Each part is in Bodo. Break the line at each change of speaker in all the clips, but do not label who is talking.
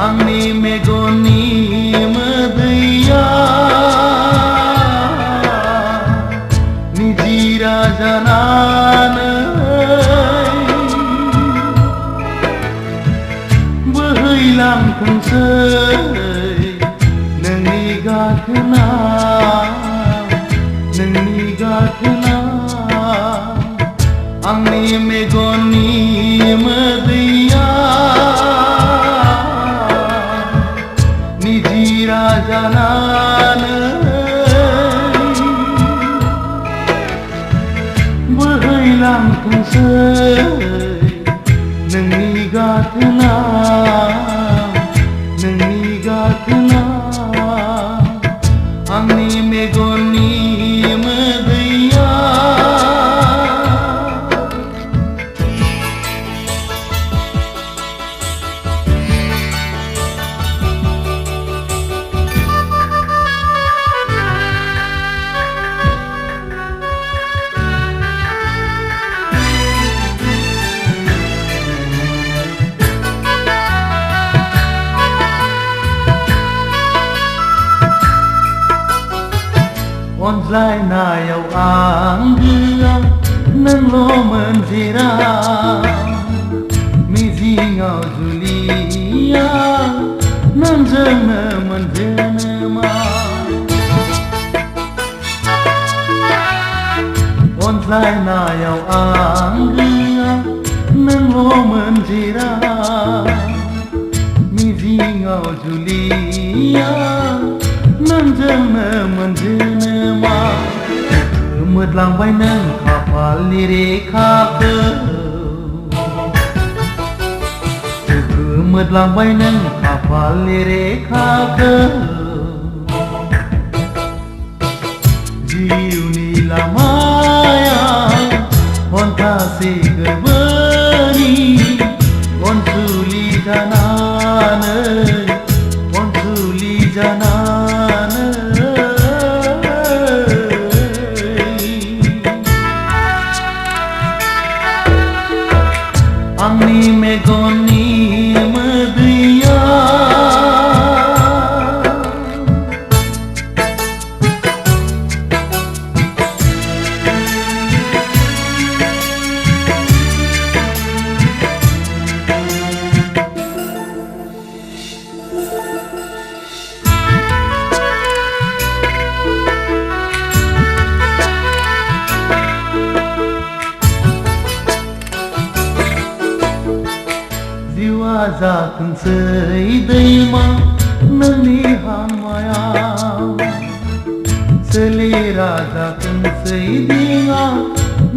आंनि मेगननि मोदैया निजिरा जानानै बोहैलांथोंसै नोंनि गाथोना आंनि मेगननि मोदैया निजिरा जानानै बोहैलांथोंसै नोंनि गाथोना आंनि मेगननि मोदैया अनज्लायनायाव आंगोआ नोंल'मोन जेराव मिजिङाव जुलिया नोंजोंनो मोनजेनोमा अनज्लायनायाव आंगोआ नोंल'मोन जेराव मिजिङाव जुलिया नोंजोंनो मोनजेनोमा गोमोरलांबाय नों खाफालनि रेखाखौ गोमोरलांबाय नों खाफालनि रेखाखौ जिउनि लामायाव हन्थासे गोरबोनि अनसुलि जानानै आंनि मेगननि मोदैया जिउआ जाथोंसै दैमा नोंनि हांमायाव सोलेरा जाथोंसै दिङा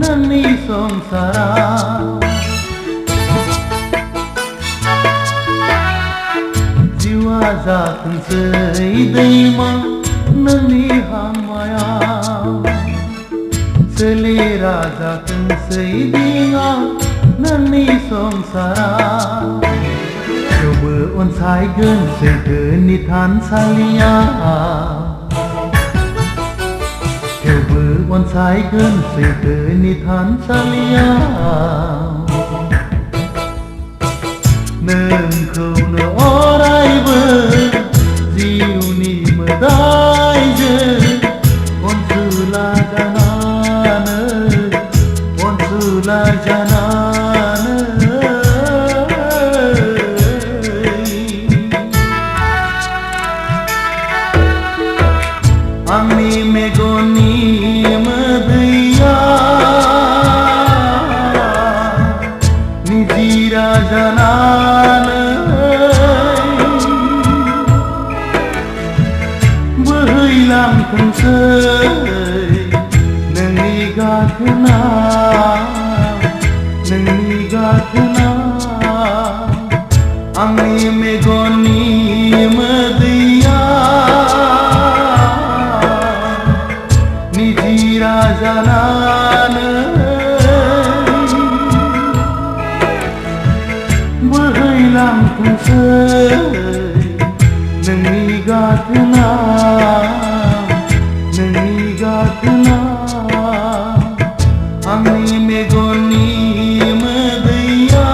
नोंनि संसाराव जिउआ जाथोंसै दैमा नोंनि हांमायाव सोलेरा जाथोंसै दिङा नोंनि संसाराव थेवबो अनसायगोन सैथोनि थानसालिया थेवबो अनसायगोन सैथोनि थानसालिया नोंखौनो अरायबो जिउनि मोदायजों अनसुला जानानै आंनि मेगननि मोदैया निजिरा जानानै बोहैलांथोंसै नोंनि गाथोना आंनि मेगननि मोदैया निजिरा जानानै नोंनि गाथोना आंनि मेगननि मोदैया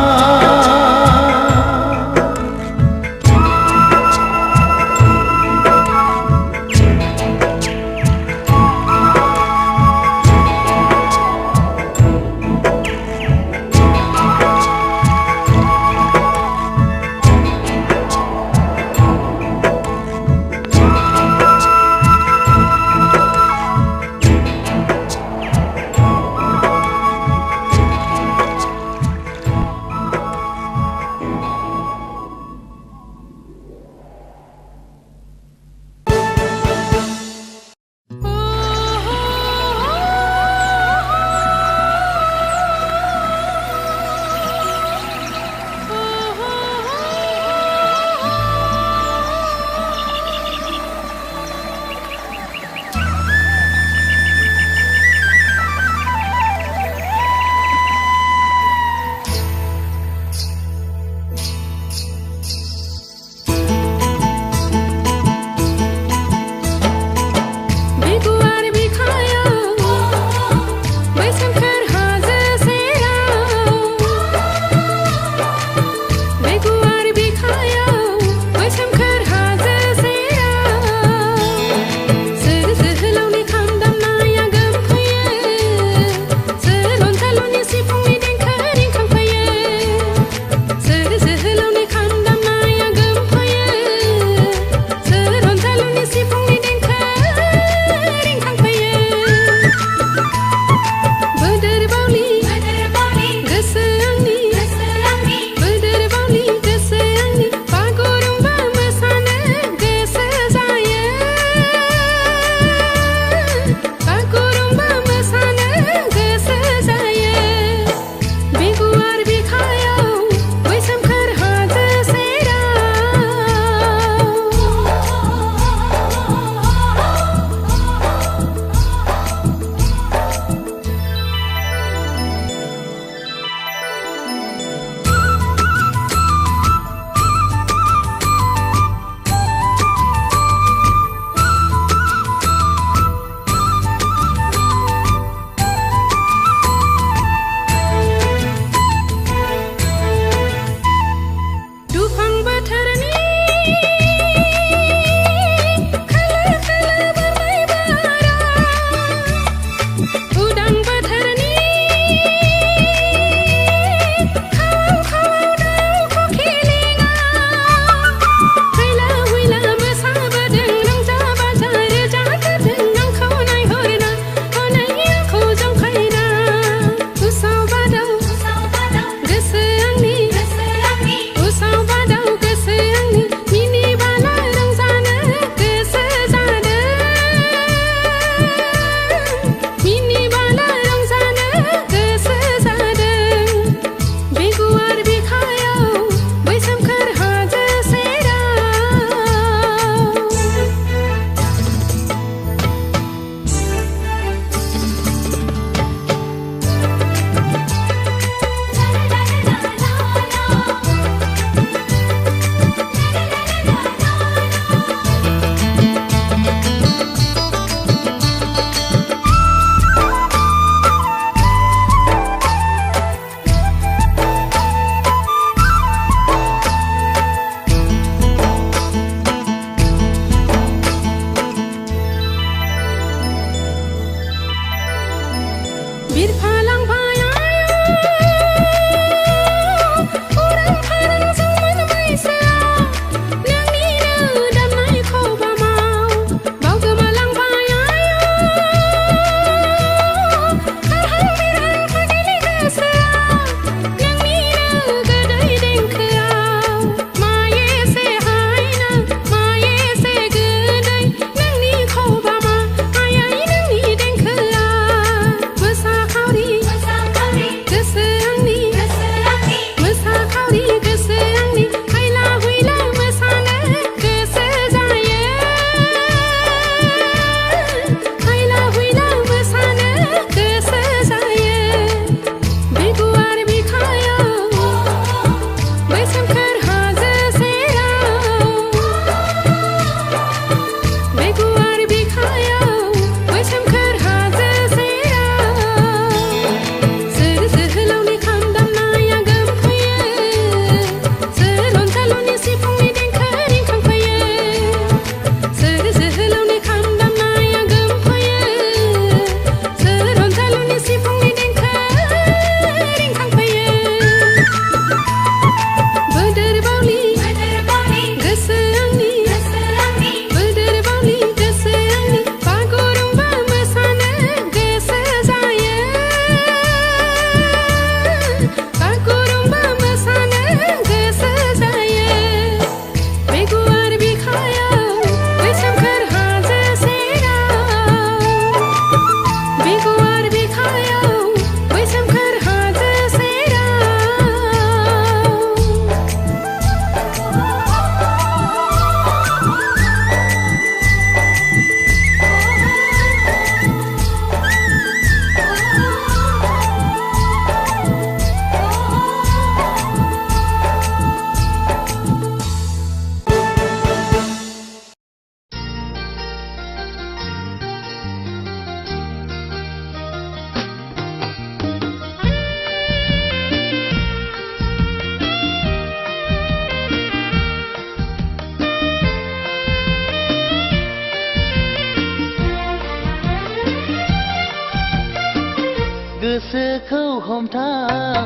हमथा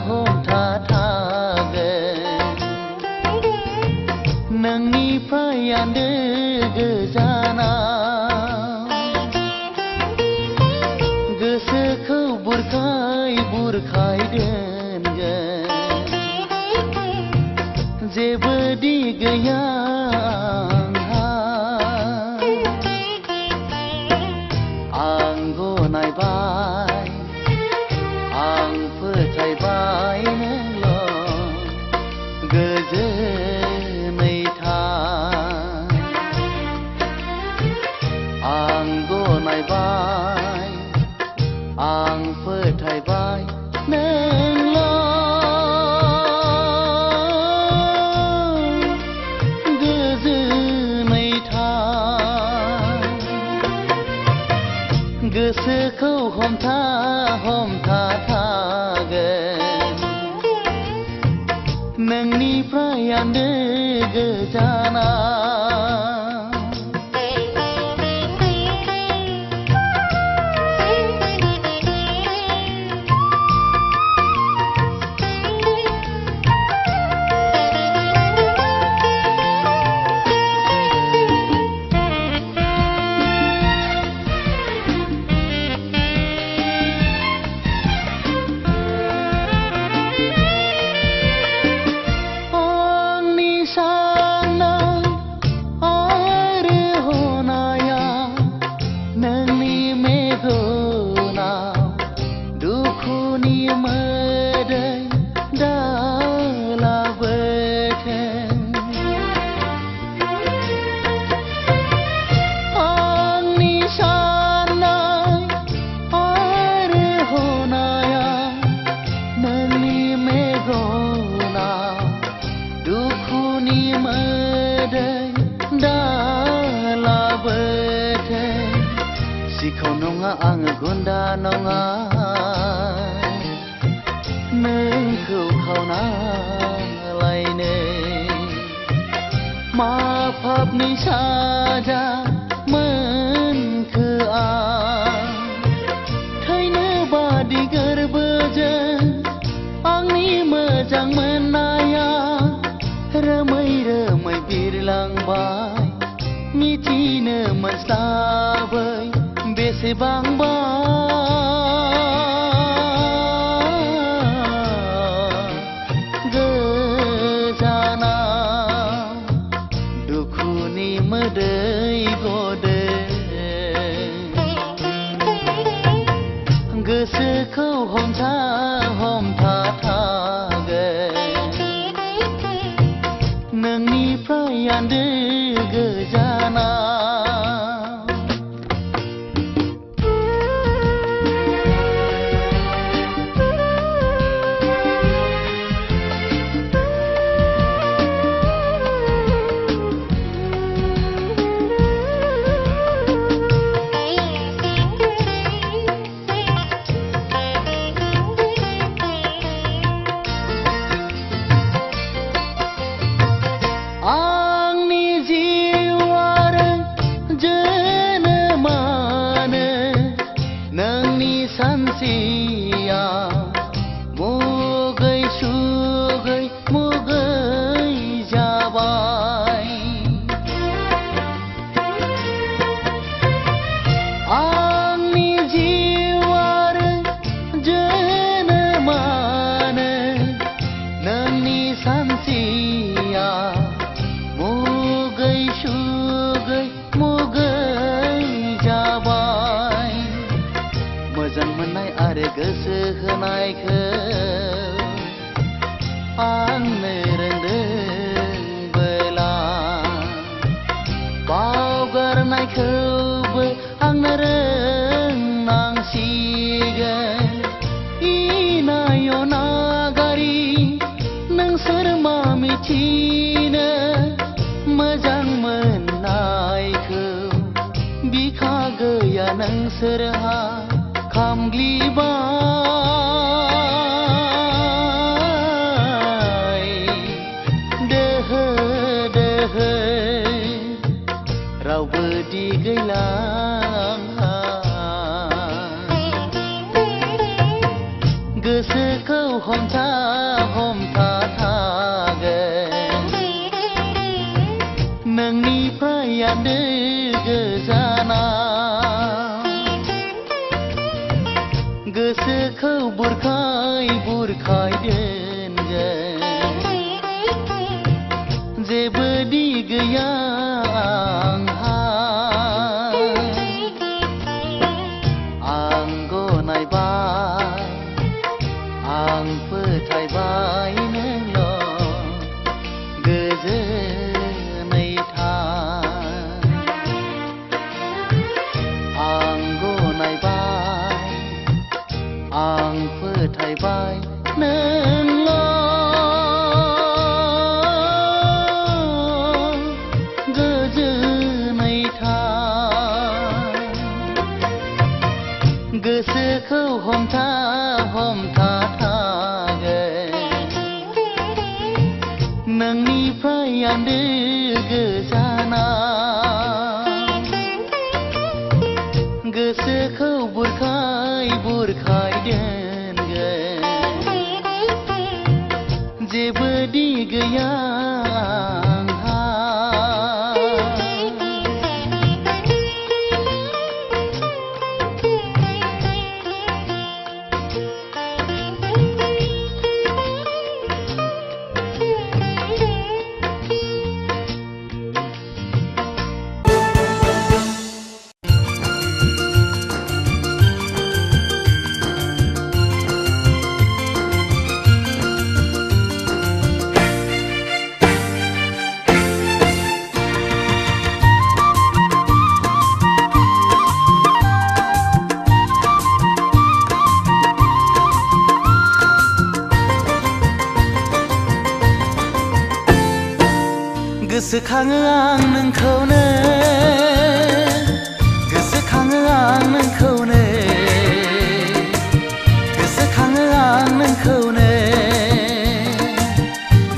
हमथा थागोन नोंनिफ्राय आन्दो गोजानाव गोसोखौ बुरखाय बुरखाय दोनगोन जेबो दि गैया आं गनायबाय आं फोथायबाय नोंल' गोजोनै था आं गनायबाय आं फोथायबाय नोंल' गोजोनै था गोसोखौ हमथा हमथा थागोन नोंनिफ्राय आन्दो गोजानाव सिखाव नङा आङो गुन्दा नङा नोंखौ खावना लायनो मा पापनि साजा मोनखो आं थैनो बादि गोरबोजों आंनि मोजां मोननाया रोमै रोमै बिरलांबाय मिथिनो मोनस्लाबै बेसेबांबा गोजानाव दुखुनि मोदै गदों गोसोखौ हमथा हमथा थागोन नोंनिफ्राय आन्दो गोजानाव आंनि जिउ आरो जोनोमानो नोंनि सानसेया मुगै सुगै मुगै जाबाय आंनि जिउ आरो जोनोमानो नोंनि सानसेया मुगै सुगै मुगै जाबाय मोजां मोननाय आरो गोसो होनायखौ आंनो रोंदोंबोला बावगारनायखौबो आंनो रोंनांसिगोन इनाय नागारि नोंसोर मा मिथिनो मोजां मोननायखौ बिखा गैया नोंसोरहा खामग्लिबाय दोहो दोहो रावबो दि गैला गोसोखौ गैया हमथाथागोन नोंनिफ्राय आन्दो गोजाना गोसोखौ बुरखाय बुरखाय दोनगोन जेबो दि गैया आंहा आं गनायबाय आं फोथायबाय नोंल' गोजोनै था आं गनायबाय आं फोथायबाय नोंल' गोजोनै था गोसोखौ हमथा हमथा थागोन नोंनिफ्राय आन्दो गोजाना गोसोखौ बुरखाय बुरखाय दोनगोन जेबो दि गैया आंहा गोसोखाङो आं नोंखौनो गोसोखाङो आं नोंखौनो गोसोखाङो आं नोंखौनो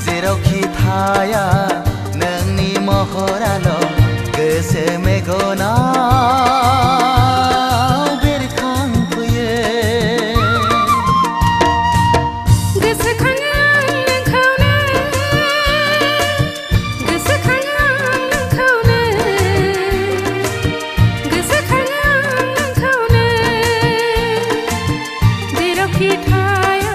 जेरावखि थाया नोंनि महराल' गोसो मेगनाव बेरखांफैयो
जेरावखि थाया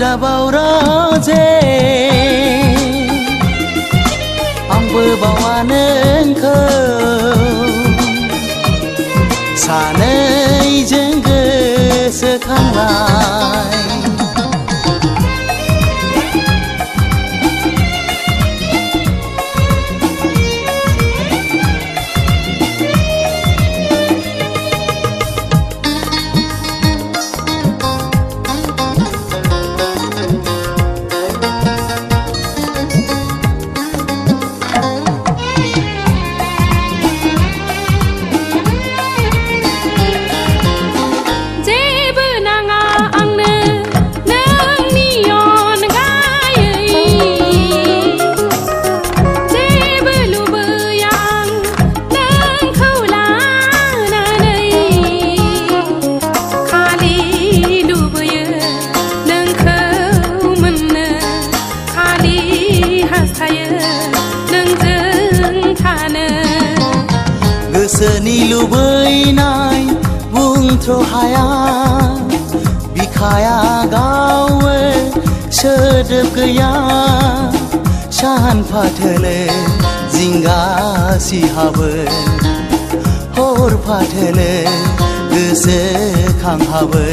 दाबाव रोजे आंबो बावा नोंखौ सानैजों गोसोखांनाय गोसोनि लुबैनाय बुंथ्र' हाया बिखाया गावो सोदोब गैया सानफा थोलो जिंगा सिहाबो हरफा थोलो गोसोखांहाबो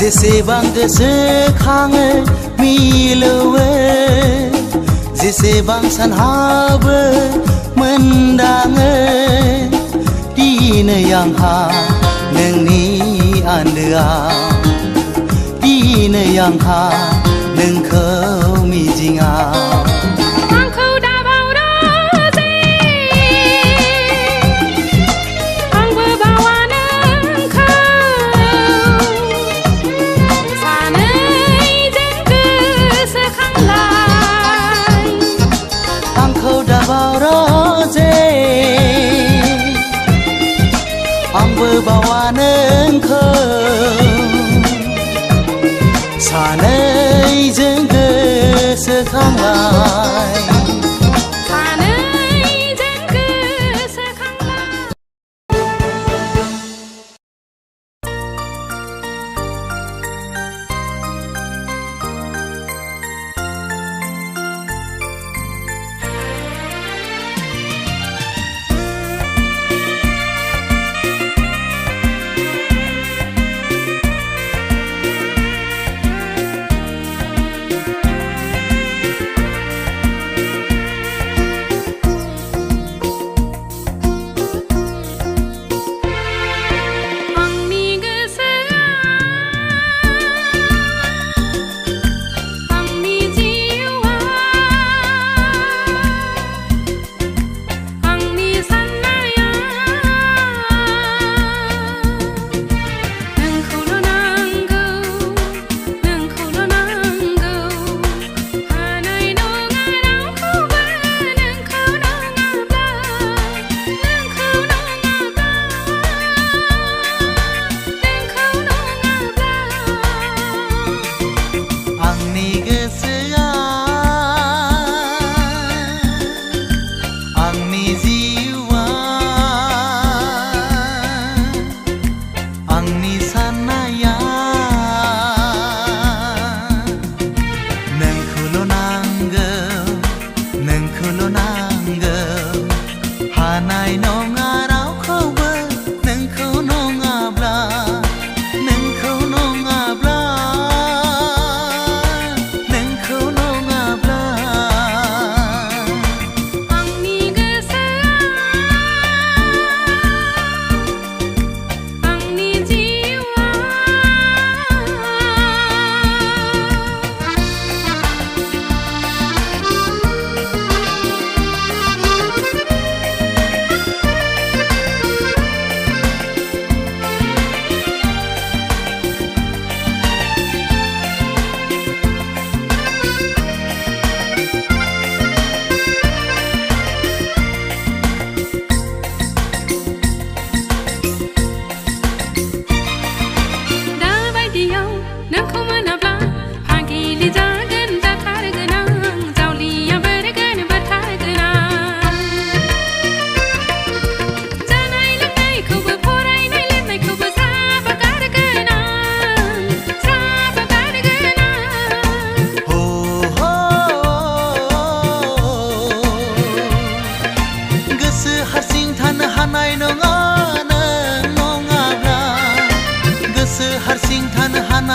जेसेबां गोसोखाङो मिलौवो जेसेबां सानहाबो मोनदाङो दिनै आंहा नोंनि आन्दोआव दिनै आंहा नोंखौ मिजिङाव आंबो बावा नोंखौ सानैजों गोसोखांलाय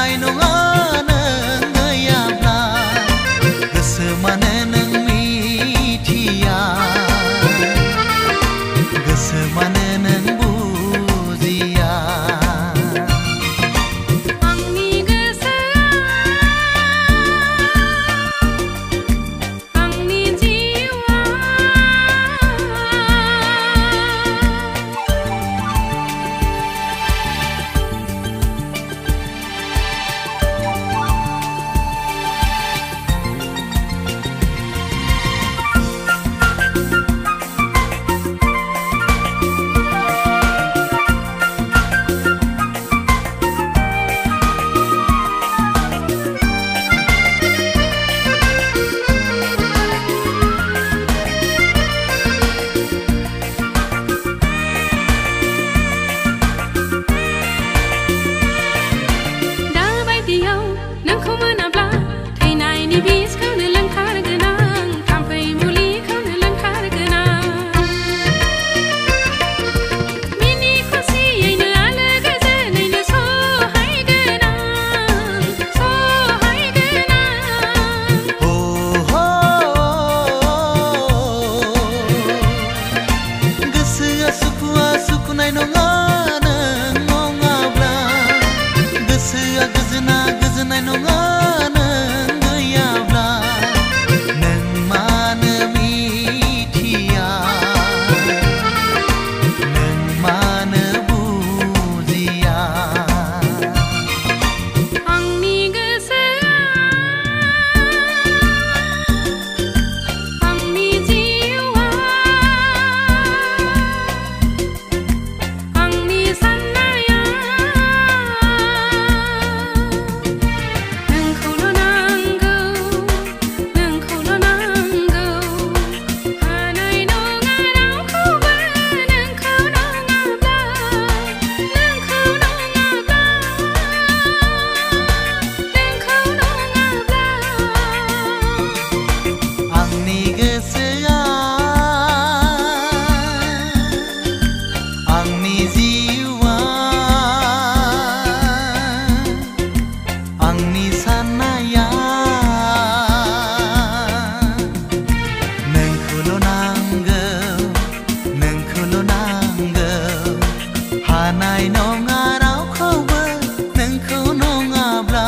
हानाय नङा नों गैयाब्ला गोसो मानो नों मिथिया गोसो मानो नों बुजिया
आंनि गोसोआ आंनि जिउआ दाबायदियाव नोंखौ मोनाब्ला थैनायनि बिसखौनो लोंथारगोन आं थाम्फै मुलिखौनो लोंथारगोन आं मिनि खुसियैनो आलो गोजोनैनो सहायगोन आं
हो गोसोआ सुखुआ सुखुनाय नङा नों नङाब्ला गोसोआ गोजोना गोजोननाय नङा नों गैयाब्ला नों मानो मिथिया नों मानो बुजिया
आंनि गोसोआ आंनि जिउआ आंनि साननाया नोंखौल' नांगौ नोंखौल' नांगौ हानाय नङा रावखौबो नोंखौ नङाब्ला
आंनि गोसोआ आंनि जिउआ आंनि साननाया नोंखौल' नांगौ नोंखौल' नांगौ हानाय नङा रावखौबो नोंखौ नङाब्ला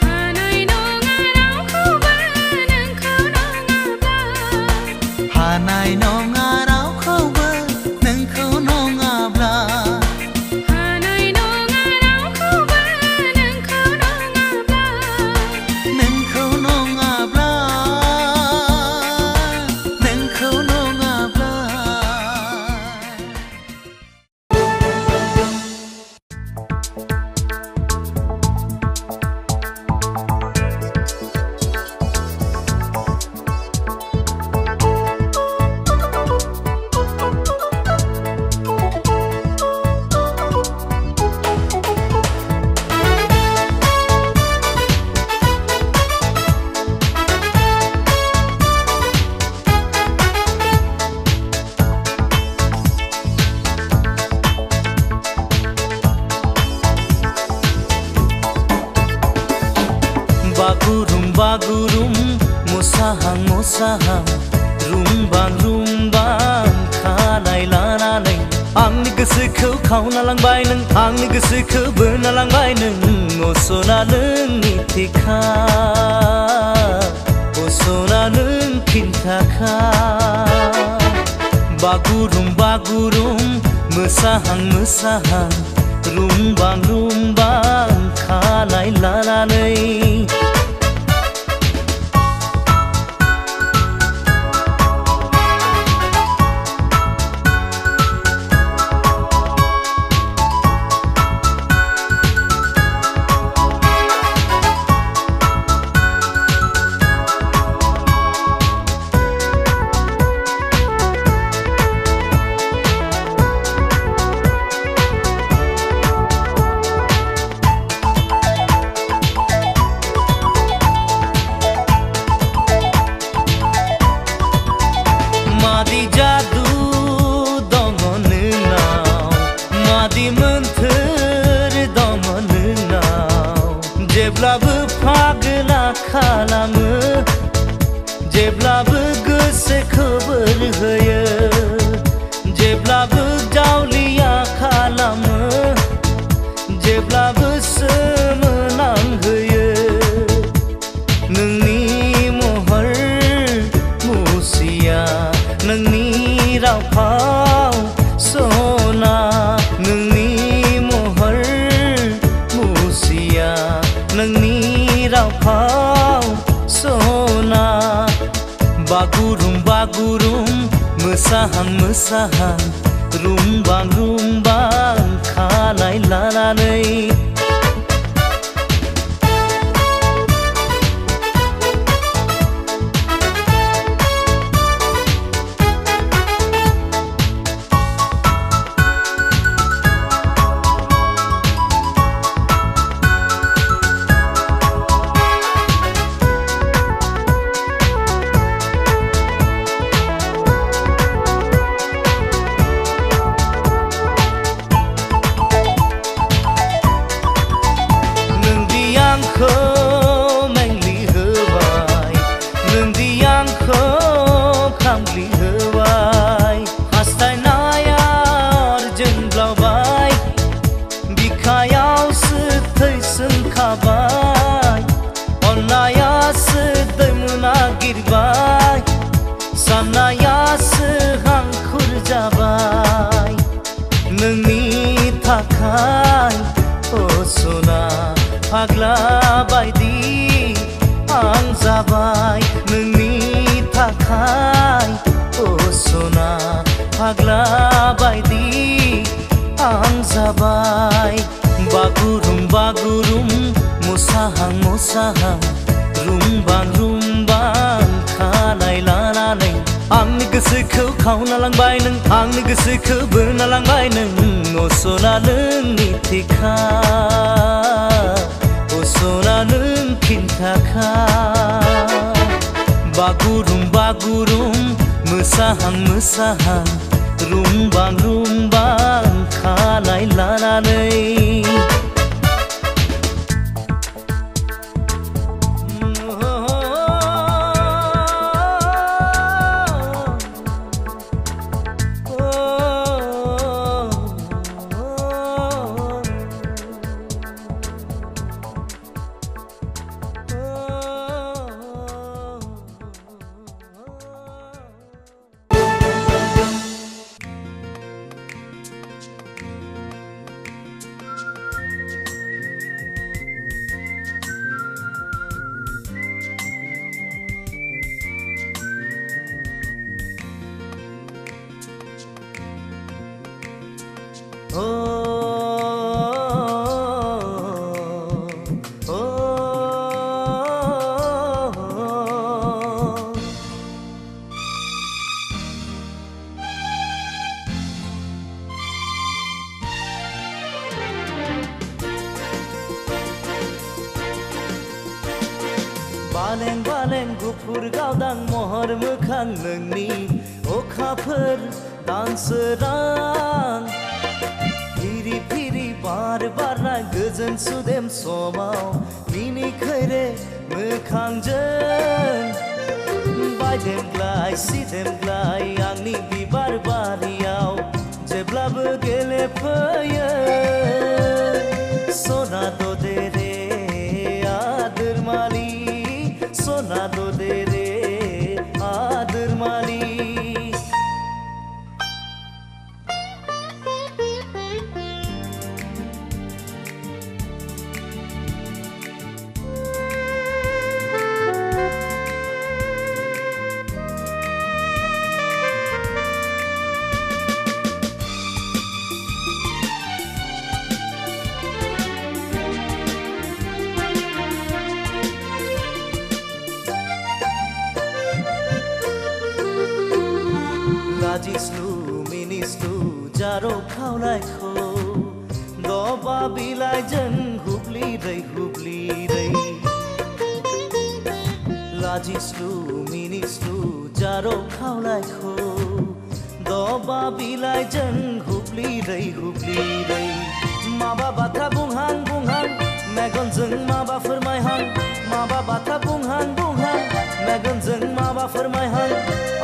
हानाय नङा रावखौबो नोंखौ नङाब्ला
हानाय नङा रावखौबो नोंखौ नङाब्ला
हानाय नङा रावखौबो नोंखौ नङाब्ला
नोंखौ नङाब्ला नोंखौ नङाब्ला Bagurum bagurum musahang musahang rumbang rumbang खानाय लानानै आंनि गोसोखौ खावना लांबाय नों आंनि गोसोखौ बोना लांबाय नों असना नोंनि थिखा असना नों खिन्थाखा बागुरुम बागुरुम मोसाहां मोसाहां रुम्बां रुम्बां खानाय लानानै खालामो जेब्लाबो गोसोखौ बोर होयो जेब्लाबो जावलिया खालामो जेब्लाबो सोमोनांहोयो नोंनि महर मुसिया नोंनि राव फाव सना नोंनि महर मुसिया नोंनि राव फाव सना बागुरुम बागुरुम मोसाहां मोसाहां रुमबां रुमबां खानाय लानानै साननायासो हांखुर जाबाय नोंनि थाखाय अ सना फाग्ला बायदि आं जाबाय नोंनि थाखाय अ सना फाग्ला बायदि आं जाबाय बागुरुम बागुरुम मोसाहां मोसाहां रुमबां रुमबां खानाय लानानै आंनि गोसोखौ खावना लांबाय नों आंनि गोसोखौ बोना लांबाय नों अ सना नोंनि थेखा अ सना नों खिन्थाखा बागुरुम बागुरुम मोसाहां मोसाहां रुमबां रुमबां खानाय लानानै बालें बालें गुफुर गावदां महर मोखां नोंनि अखाफोर दानसोरां फिरि फिरि बार बारनाय गोजोन सुदेम समाव मिनिखैरे मोखांजों बायदेमग्लाय सिदेमग्लाय आंनि बिबार बारियाव जेब्लाबो गेलेफैयो सना दे रे आदोर मालि सना दे रे आदोर मालि लाजिस्लु मिनिस्लु जारो खावलायखौ दबा बिलाइजों हुब्लिरै हुब्लिरै लाजिस्लु मिनिस्लु जारो खावलायखौ दबा बिलाइजों हुब्लिरै हुब्लिरै माबा बाथ्रा बुंहां बुंहां मेगनजों माबा फोरमायहां माबा बाथ्रा बुंहां मेगनजों माबा फोरमायहां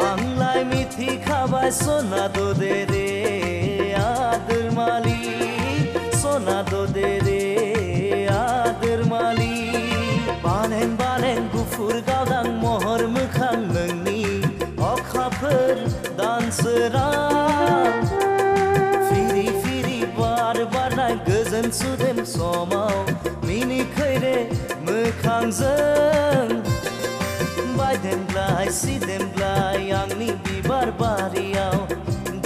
आंलाय मिथिखाबाय सना दो दे रे आदोर मालि सना दो दे रे आदोर मालि बालें बालें गुफुर गावदां महर मोखां नोंनि अखाफोर दानसोरां फिरि फिरि बार बारनाय गोजोन सुदेम समाव मिनिखैरे मोखांजों बायदेमग्लाय सिदेमग्लाय आंनि बिबार बारियाव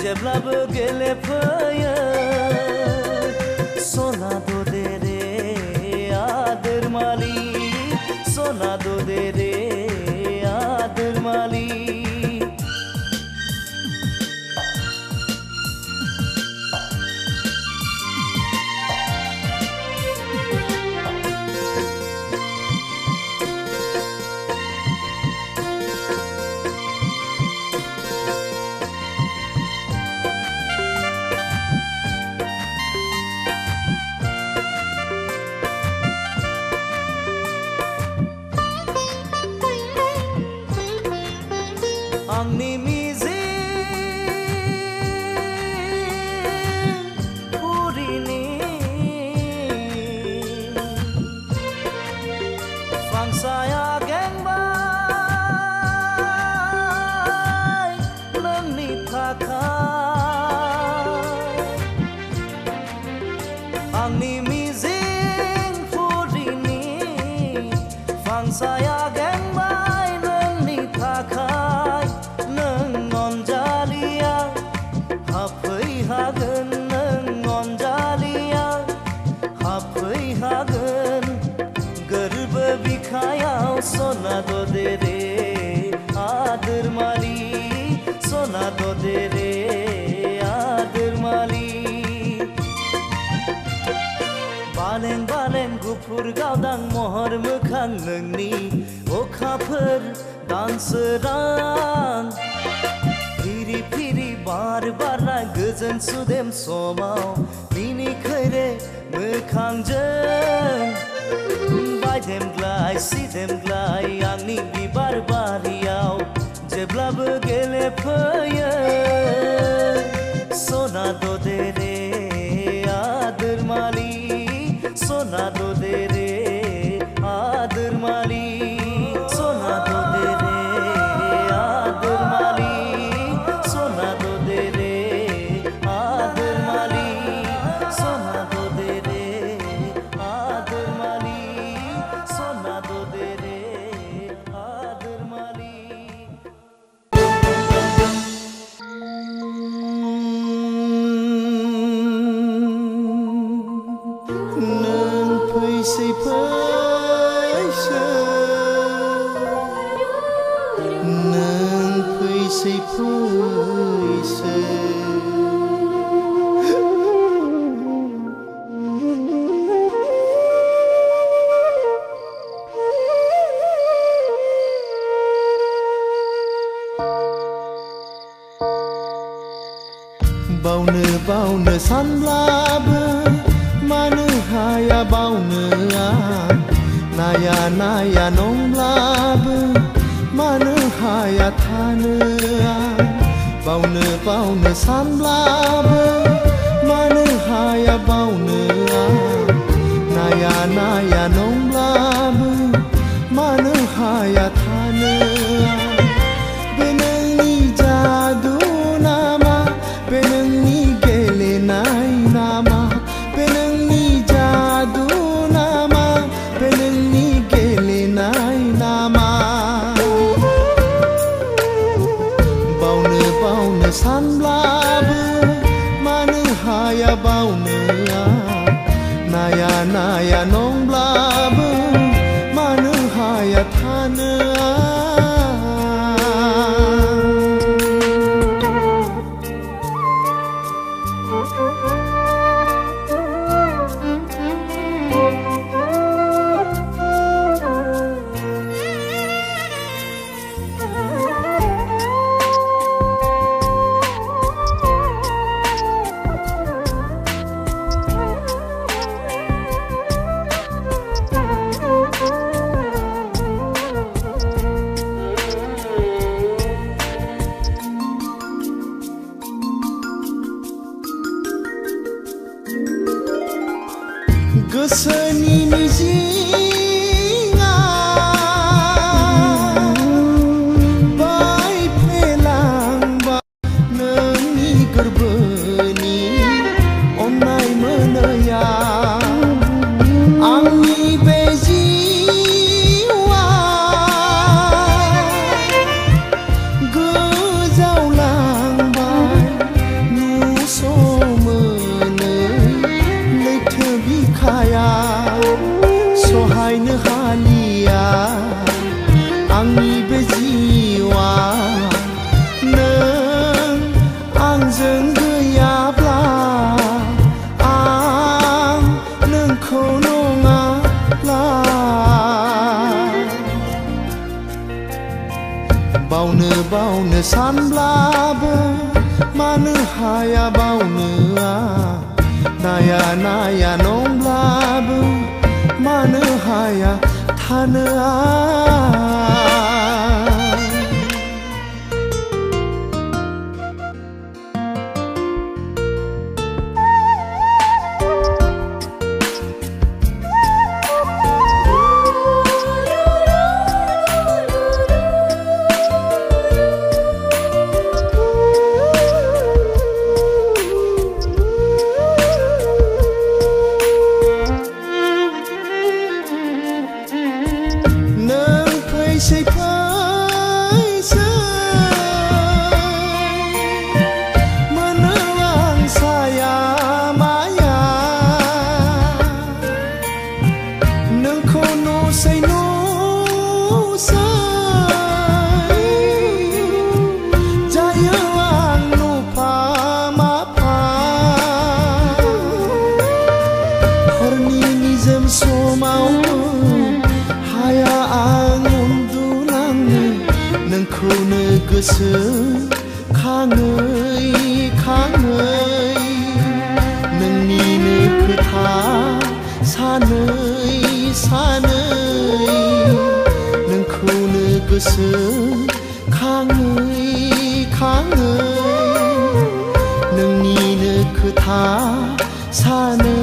जेब्लाबो गेलेफैयो सना दो दे रे आदोर मालि सना दो दे रे आदोर मालि आंनि मिजिं फुरिनि फांसाया गेंबाय नोंनि थाखाय आंनि मिजिं फुरिनि फांसाया गेंबाय नोंनि थाखाय हागोन नों अनजालिया हाफैहागोन गोरबो बिखायाव सना दो दे रे आदोर मालि सना दो दे रे आदोर मालि बालें बालें गुफुर गावदां महर मोखां नोंनि अखाफोर दानसोरां फिरि फिरि बार बारना गोजोन सुदेम समाव मिनिखैरे मोखांजों बायदेमग्लाय सिदेमग्लाय आंनि बिबार बारियाव जेब्लाबो गेलेफैयो सना दो दे रे आदोर मालि सना दो दे रे आदोर मालि सना दो दे रे आदोर मालि सना दो दे रे आदोर मालि सना दो दे रे आदोर मालि सना दो दे रे आदोर मालि
नों फैसै फैसै नों फैसै फैसै बावनो सानब्लाबो मानो हाया बावनो आं नाया नाया नंब्लाबो मानो हाया थानो आं बावनो सानब्लाबो मानो हाया बावनो आं नाया नाया नंब्लाबो मानो हाया थानो आं बे नोंनि जादु नामा बे नोंनि गेलेनाय नामा बे नोंनि जादु नामा बे नोंनि गेलेनाय नामा बावनो सानब्लाबो मानो हाया बावनो आं नाया नाया नंब्लाबो मानो हाया थानो गोसोनि मिजिंआ बायफ्लेलांबा नोंनि गोरबोनि अननाय मोनैया आंनि बे जिउआ गोजावलांबाय नुस'मोनै लैथो बिखाया सहायनो हालिया आंनि बे जिउआ नों आंजों गैयाब्ला आं नोंखौ नङाब्ला बावनो सानब्लाबो मानो हाया बावनो नाया नाया नंब्लाबो मानो हाया थानो फैसै मोनो आं साया माया नोंखौ नुसै जायो आं नुफा माफा हरनि निजोम समाव हाया आं नोंखौनो गोसो खाङै खाङै नोंनिनो खोथा सानै सानै नोंखौनो गोसो खाङै खाङै नोंनिनो खोथा सानै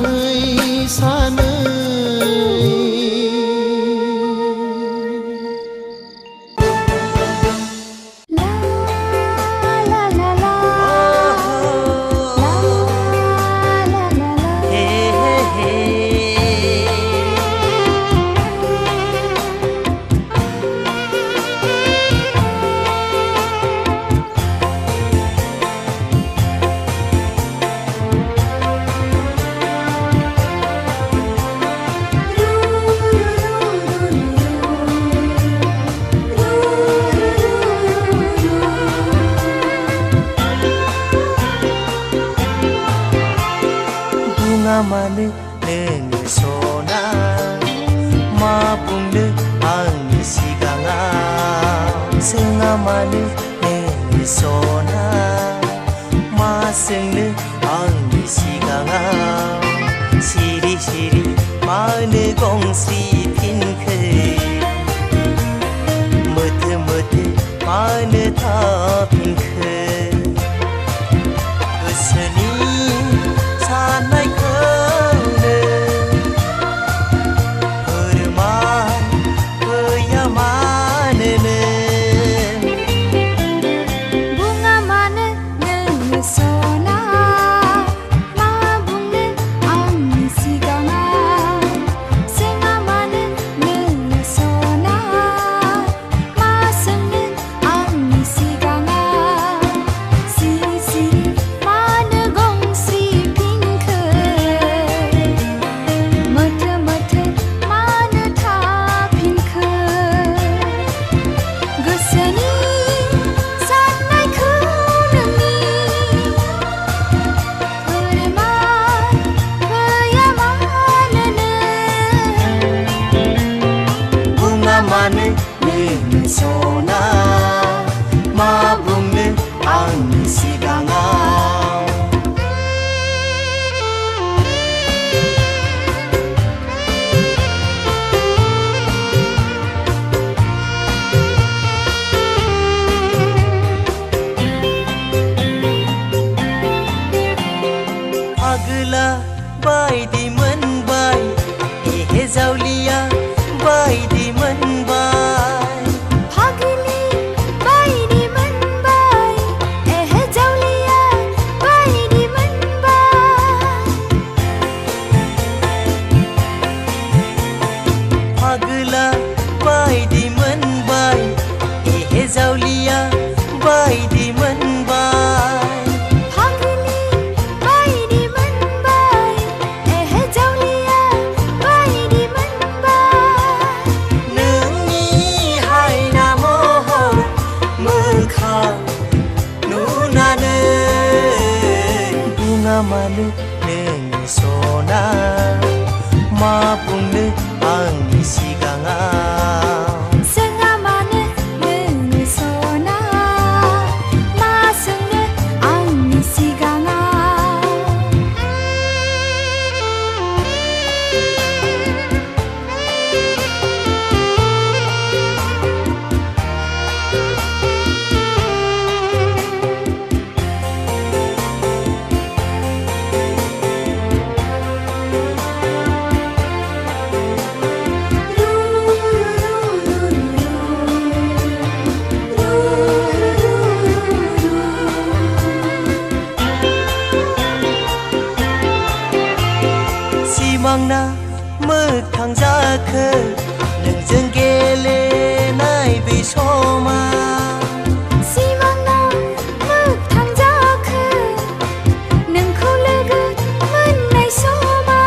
सानै
मानो नोङो सना मा बुंनो आंनि सिगाङाव सोङा मानो नोङो सना मा सोंनो आंनि सिगाङाव सिरि सिरि मानो गंस्रि फिनखो मोथो मोथो मानो थाफिनखो गोसोनि साननायखौनो फोरमान गैया मानोनो
बुङा मानो नोङो सना मा बुंनो आंनि सिगाङाव सोङा मानो नोङो सना मा सोंनो आंनि सिगाङाव सिरि सिरि मानो गंस्रि
मानो नोङो सना मा बुंनो आंनि सिगाङाव आगोला बायदि मोनबाय जावलिया बायदि मोनबाय
फाग्लि बायदि मोनबाय जावलिया बायदि मोनबाय
फाग्ला बायदि मोनबाय जावलिया बायदि मोनबाय
फाग्लि बायदि मोनबाय जावलिया बायदि मोनबाय
नोंनि हायना महर मोखां नुनानै बुङा मानो नोंनि सना मा बुंनो आंनि सिगाङाव
सोङा मानो नोंनि सना मा सोंनो आंनि सिगाङाव
सिमांना मोगथां जाखो नोंजों गेलेनाय बै समा
सिमांना मोगथां जाखो नोंखौ लोगो मोननाय समा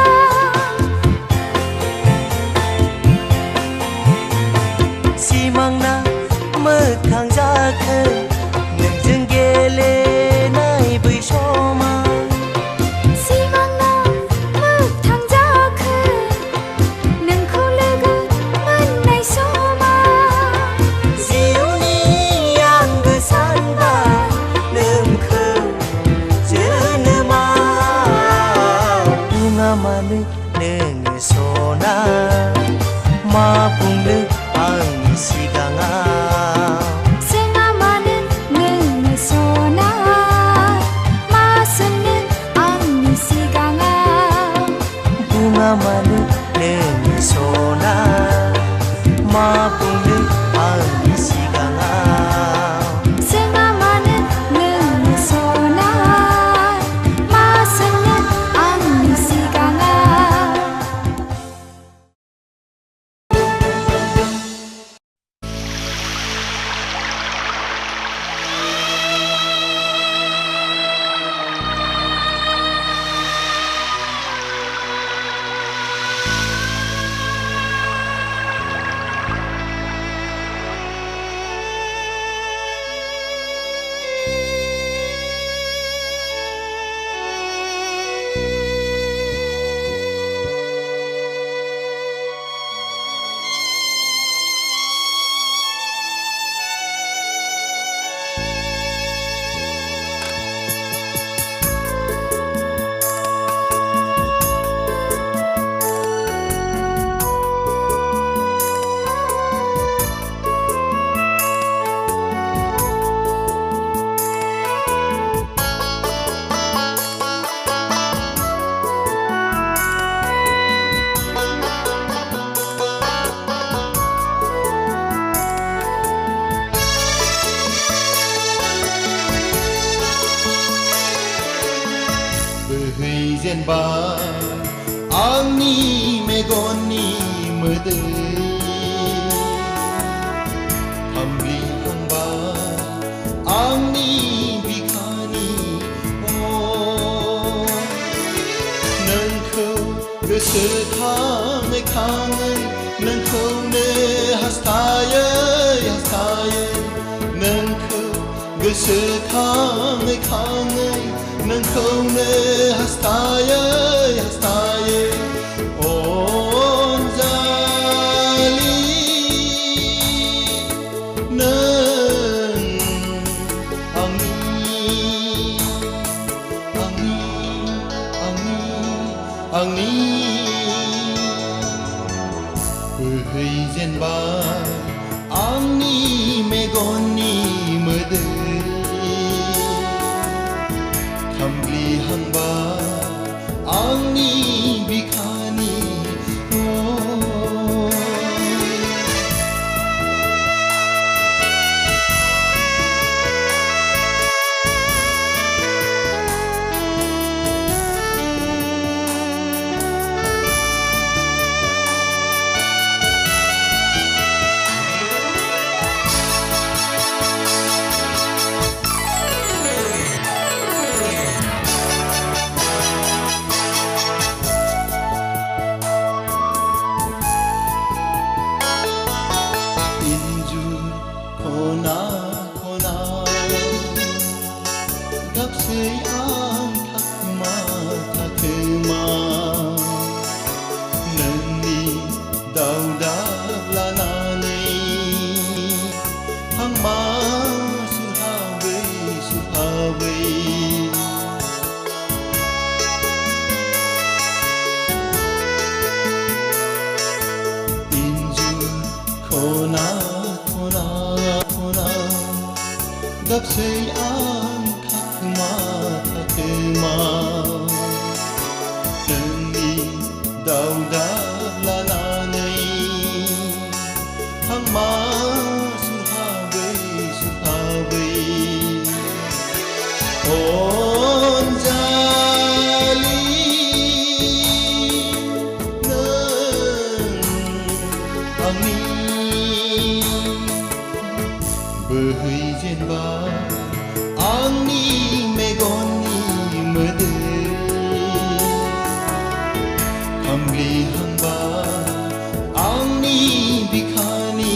सिमांना मोगथां जाखो नोंजों गेलेनाय बै समा
सिमांना मोगथां जाखो नोंखौ लोगो मोननाय समा
जिउनि आंगो सानबा नोंखौ जोनोमाव बुङा मानो नोङो सना मा बुंनो आंनि सिगाङाव
सोङा मानो नोंनि सना मा सोंनो आंनि सिगाङाव
बुङा मानो नोंनि सना मा बुंनो आंनि सिगाङाव
सोङा मानो नोंनि सना मा सोंनो आंनि सिगाङाव
बोहैजेनबाय आंनि मेगननि मोदै खामग्लिहांबाय आंनि बिखानि नोंखौ गोसोखाङै खाङै नोंखौनो हास्थायै हास्थायै नोंखौ गोसोखाङै खाङै नोंखौनो हास्थायै हास्थायै अनजालि नों आंनि बोहैजेनबाय आंनि मेगननि मोदै खामग्लिहांबाय आंनि बिखानि गासै आं थाखोमा थाखोमा नोंनि दावदा लानानै हांमा सुहाबै सुहाबै अनजालि आंनि बोहैजेनबाय आंनि मेगननि मोदै खामग्लिहांबाय आंनि बिखानि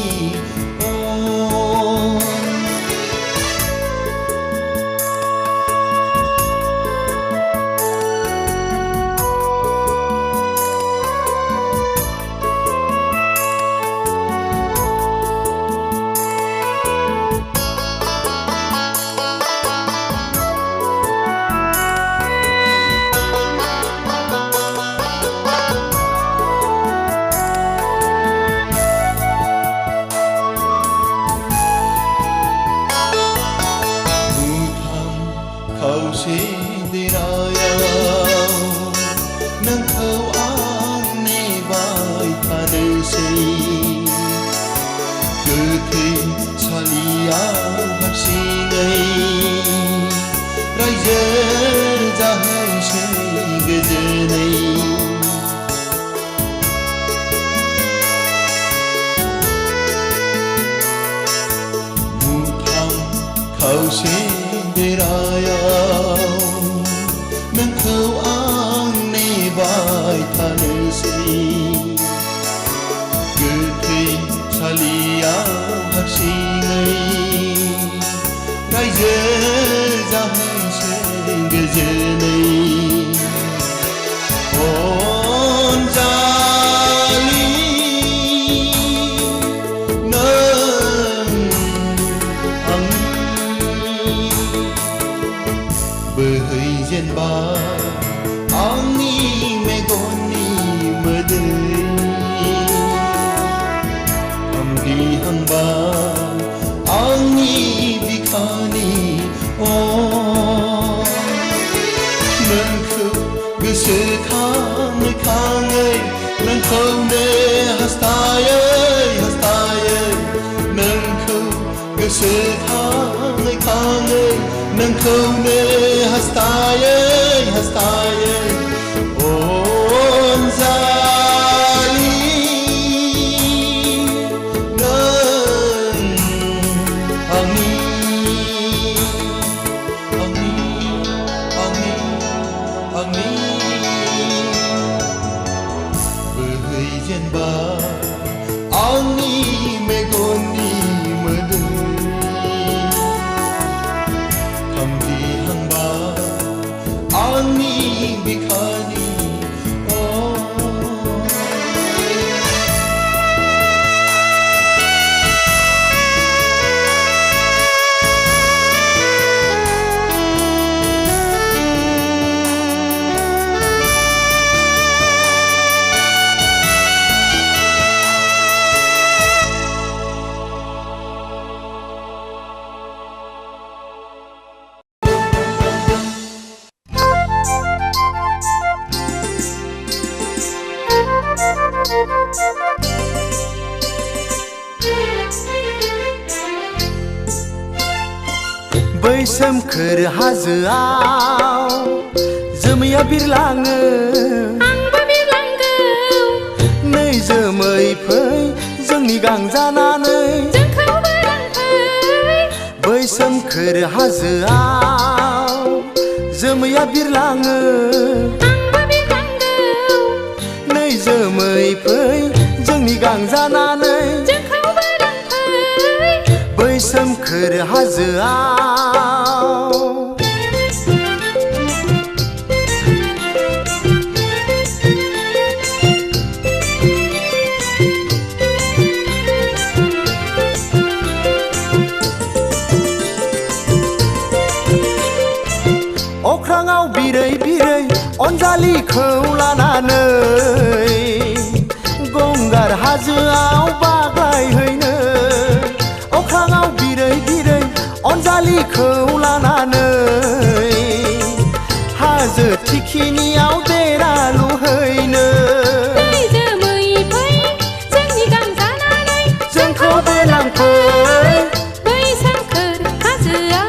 खावसे देरायाव नोंखौ आं नेबाय थानोसै गोथै सालियाव हारसिङै रायजो जाहैसै गोजोनै मुथाम खावसे देरायाव नोंखौ आं नेबाय थानोसै गोथै सालियाव हारसिङै रायजो जाहैसै गोजोनै अनजालि बोहैजेनबाय आंनि मेगननि मोदै खामग्लिहांबाय आंनि बिखानि नोंखौ गोसोखाङै खाङै नोंखौनो हास्थायै हास्थायै नोंखौ गोसोखाङै खाङै नोंखौनो हास्थायै हास्थायै अनजालि नों आंनि आंनि आंनि आंनि बोहैजेनबाय आंनि मेगननि मोदै खामग्लिहांबाय आंनि बिखानि
बै सोमखोर हाजोआव जोमैया बिरलाङो
आंबो बिरलांगौ
नै जोमै फै जोंनि गां जानानै
जोंखौबो लांफै
बै सोमखोर हाजोआव जोमैया बिरलाङो
आंबो बिरलांगौ
नै जोमै फै जोंनि गां जानानै
जोंखौबो लांफै
बै सोमखोर हाजोआव अख्राङाव बिरै बिरै अनजालिखौ लानानै गंगार हाजोआव बाग्लायहैनो अख्राङाव बिरै बिरै अनजालिखौ
आंखौ लानानै हाजो थिखिनियाव देरा लुहैनो
दै जोमै फै जोंनि गांजानानै
जोंखौबो लांफै
बै सोमखोर हाजोआव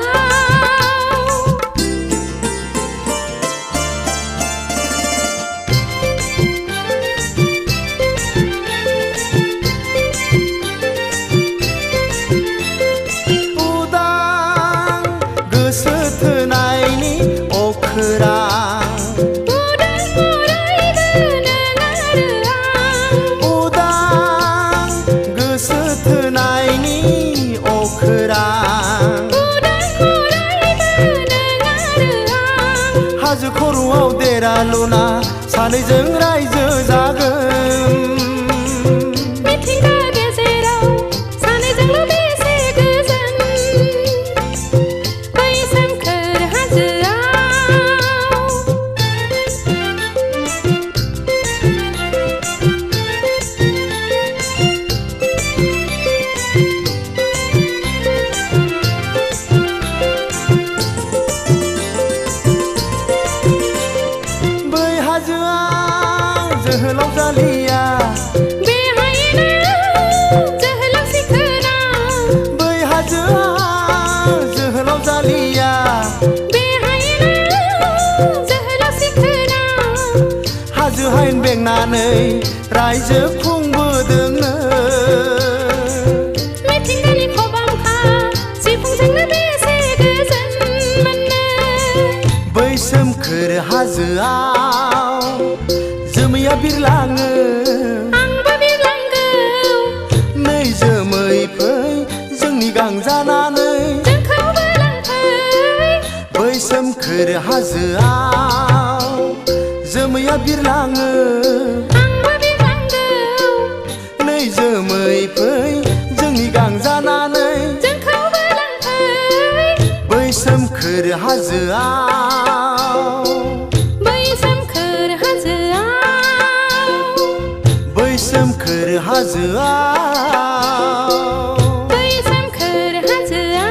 उदां गोसो थोनायनि अखोरां
उदां फरायबोनो आरो आं
उदां गोसो थोनायनि अखोरां
उदां फरायबोनो आरो आं
हाजो खर'आव देरा लुना सानैजों रायजो जागोन
मिथिंगा गेजेराव सानैजोंल' बेसे गोजोन बै सोमखोर हाजोआव
बै हाजोआव जोहोलाव जालिया
बेहायनो जोहोलाव सिखोना
बै हाजोआव जोहोलाव जालिया
बेहायनो जोहोलाव सिखोना
हाजो हायेन बेंनानै रायजो खुंबोदोंनो
मिथिंगानि खबामखा सिफुंजोंनो बेसे गोजोन मोनो
बै सोमखोर हाजोआव जोमैया बिरलाङो
आंबो बिरलांगौ
नै जोमै फै जोंनि गांजानानै
जोंखौबो लांफै
बै सोमखोर हाजोआव जोमैया बिरलाङो
आंबो बिरलांगौ
नै जोमै फै जोंनि गांजानानै
जोंखौबो लांफै
बै सोमखोर हाजोआव
बै सोमखोर हाजोआव
बै सोमखोर हाजोआव
बै सोमखोर हाजोआव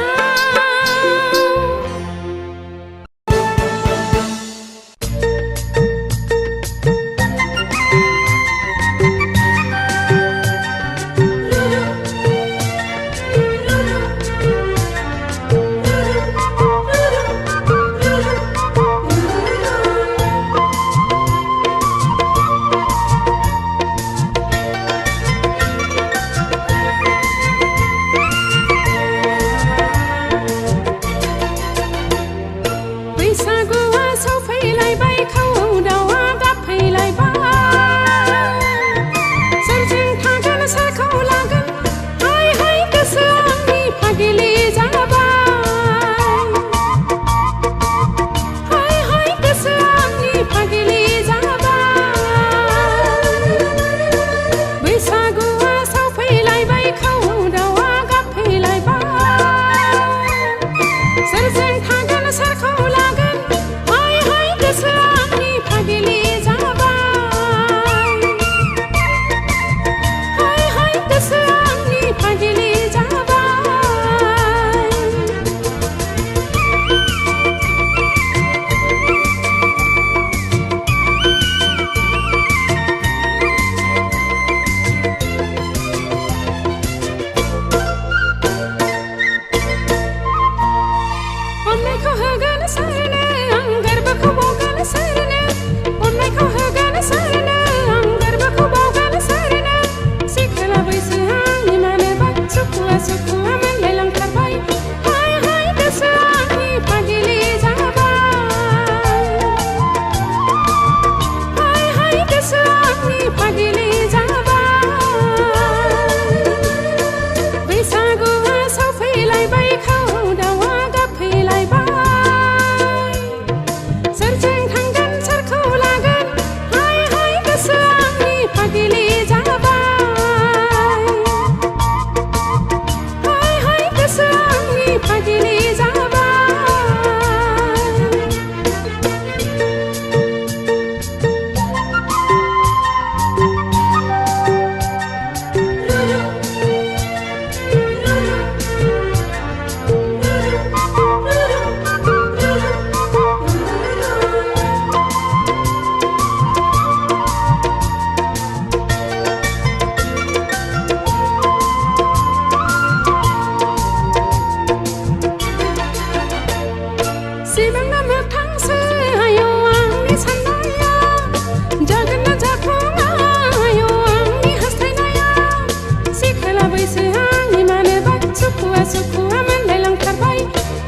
सुखुआ मोनलायलांथारबाय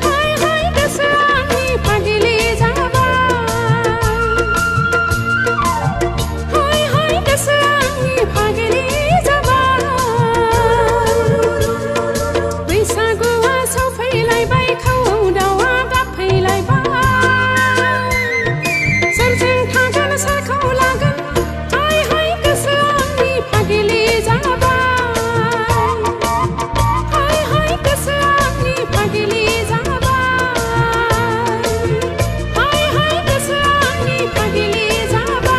हाय हाय गोसोआ आंनि फागिलि जाबाय हाय हाय गोसोआ आंनि फागिलि जाबाय बैसागुआ सफैलायबाय खावौ दाउआ गाबफैलायबाय सोरजों थागोन सोरखौ लागोन हाय हाय गोसोआ आंनि फागिलि जाबाय हाय हाय गोसोआ आंनि फागिलि जाबाय हाय हाय गोसोआ आंनि फागिलि जाबाय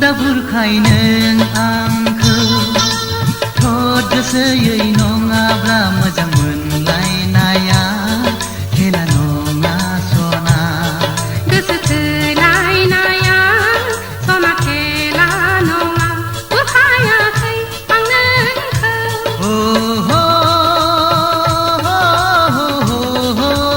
दा बुरखाय नों आंखौ थोद गोसोयै नङाब्ला मोजां मोनलायनाया खेला नङा सना
गोसो थोलायनाया सना खेला नङा बुरखायाखै आं नोंखौ
हो हो हो हो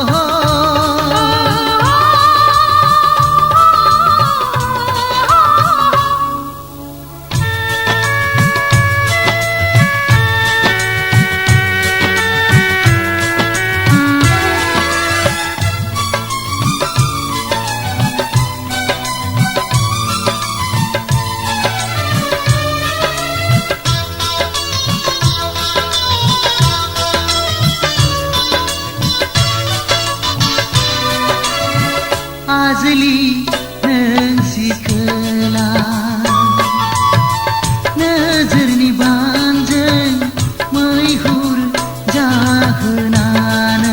आजलि नों सिखोला नोजोरनि बानजों मैहुर जाहोनानै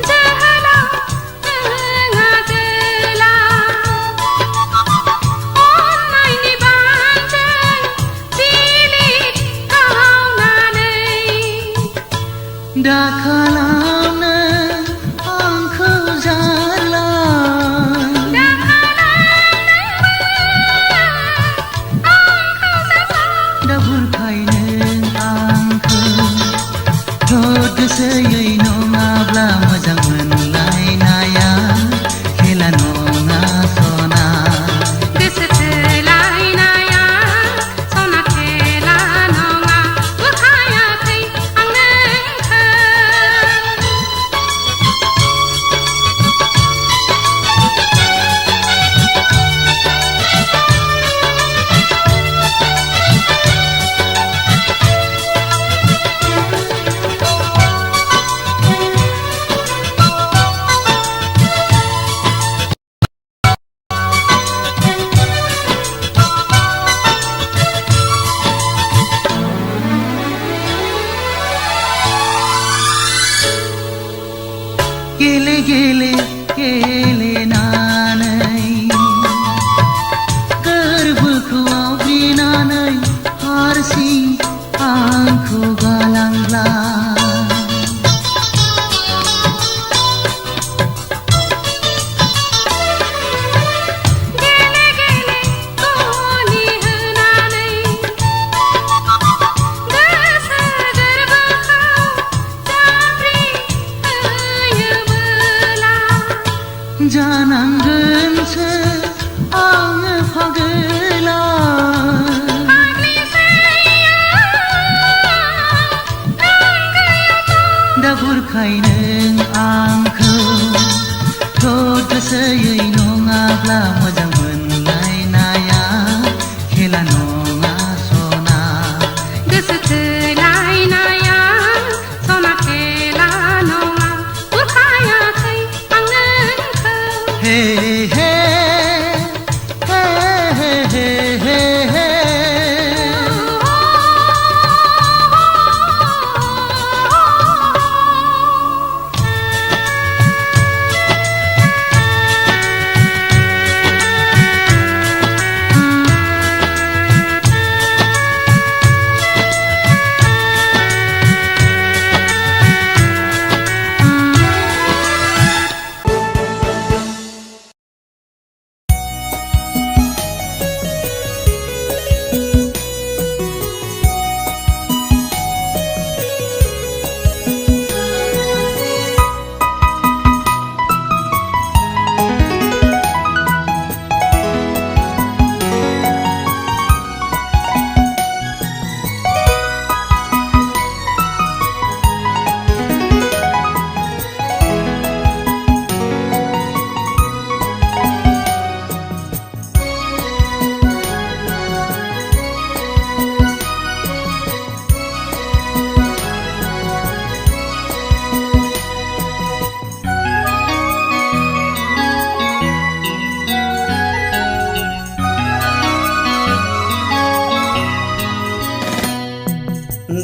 जोहोलाव नों आगोला अननायनि बानजों बिलिर गावनानै
दा खालामनो आंखौ जाला दा बुरखाय नों आंखौ थोद गोसोयै नङाब्ला मोजां मोनलायनाया खेला नङा सना
गोसो थोलायनाया सना खेला नङा बुरखायाखै आं नोंखौ
गेले गेले गेलेनानै गोरबोखौ आवग्रिनानै हारसिं आंखौ गालांब्ला
गेले गेले गलि होनानै गोसो गोरबोखौ जाब्रि होयोबोला
जानांगोनसो आङो फागोला दा बुरखाय नों आंखौ थोद गोसोयै नङाब्ला मोजां मोनलायनाया खेला नङा सना
गोसो थोलायनाया सना खेला नङा बुरखायाखै आं नोंखौ
हे हे हे हे हे हे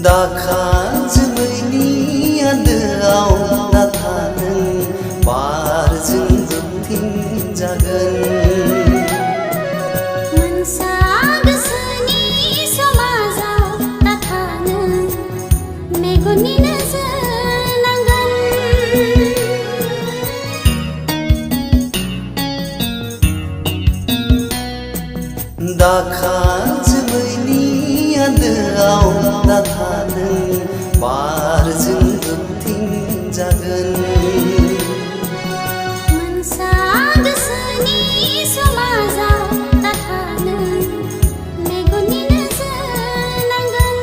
दाखा जोमैनि आन्दोआव नाथा नों बारजों बोबथिं जागोन
मोनसा गोसोनि समाजाव नाथा नों मेगननि नोजोर नांगोन
दाखा जोमैनि आन्दोआव नाथा नों बारजों बोबथिं जागोन
मोनसा गोसोनि समाजाव नाथा नों मेगननि नोजोर नांगोन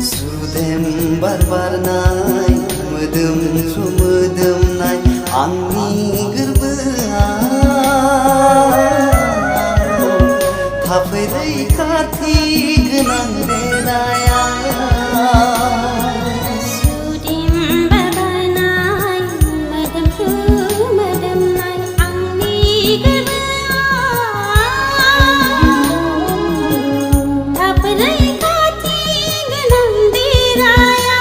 सुदेम बार बारनाय मोदोमफ्रु मोदोमनाय आंनि गोरबोआव थाफै रैखाथि गोनां देराया
सुदेम बारनाय मोदोमफ्रु मोदोमनाय आंनि गोरबोआव थाफै रैखाथि गोनां देराया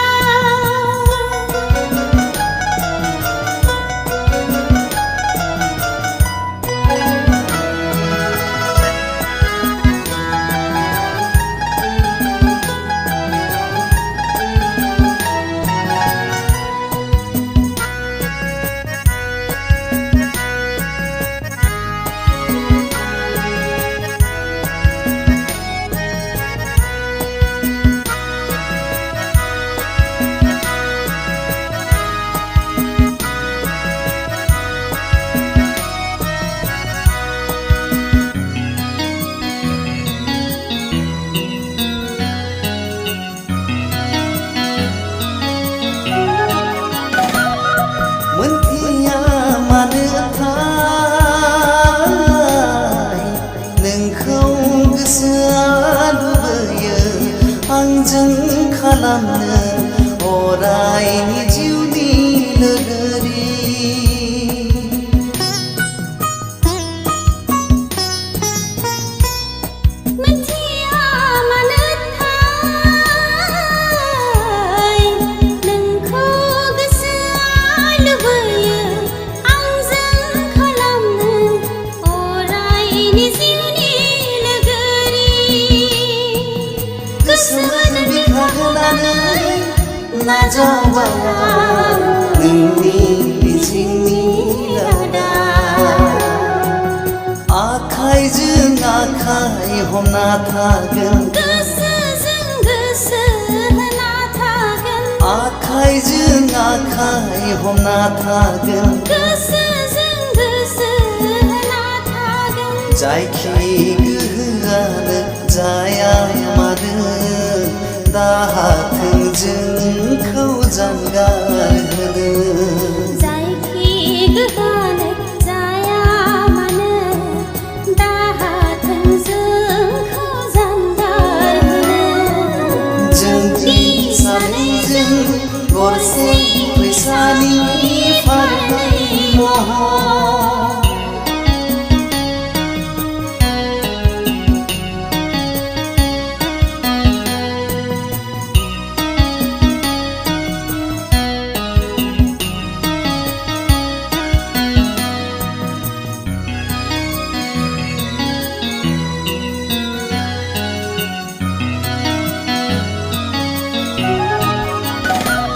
मोनथिया मानो थाय नोंखौ गोसोआ लुबैयो आंजों खालामनो अरायनि जिउनि लोगोरि
मोनथिया मानो थाय नोंखौ गोसोआ लुबैयो आंजों खालामनो अरायनि जिउनि लोगोरि
गोसोजों बिखा होनानै नाजावबाय नोंनि मिजिंनि रादा आखाइजों आखाइ हमना थागोन
गोसोजों गोसो होना थागोन
आखाइजों आखाइ हमना थागोन
गोसोजों गोसो होना थागोन
जायखि गोहोआनो जाया मानो दाहाथों जोंखौ जानगार होनो
जायखि गोहोआनो जाया मानो दाहाथों जोंखौ जानगार होनो
जोंनि सानैजों गरसे फैसानि फारनै महर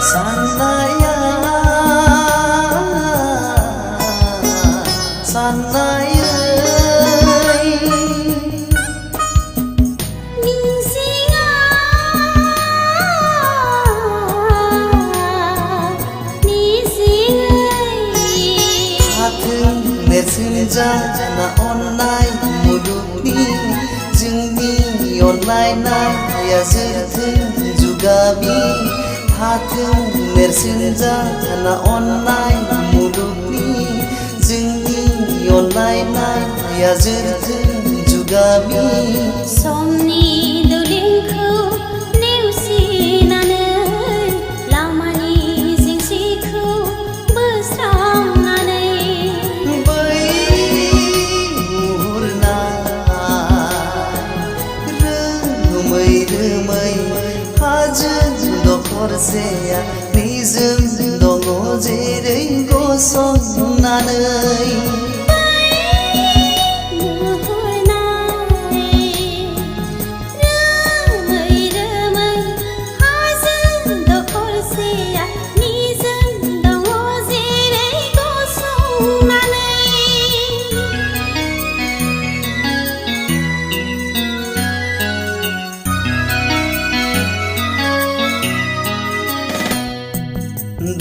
साननाया साननायै
मिजिंआ मिजिङै
हाथों नेरसोन जाना अननाय मुलुगनि जोंनि अनलायनाया जोरथों जुगामि हाथों नेरसोन जाना अननाय मुलुगनि जोंनि अनलायनाया जोरथों जुगामि
समनि दुलिंखौ नेवसिनानै लामानि जेंसिखौ बोस्रांनानै
बै मुहुरना हरसेया निजोम दङ जेरै गसंनानै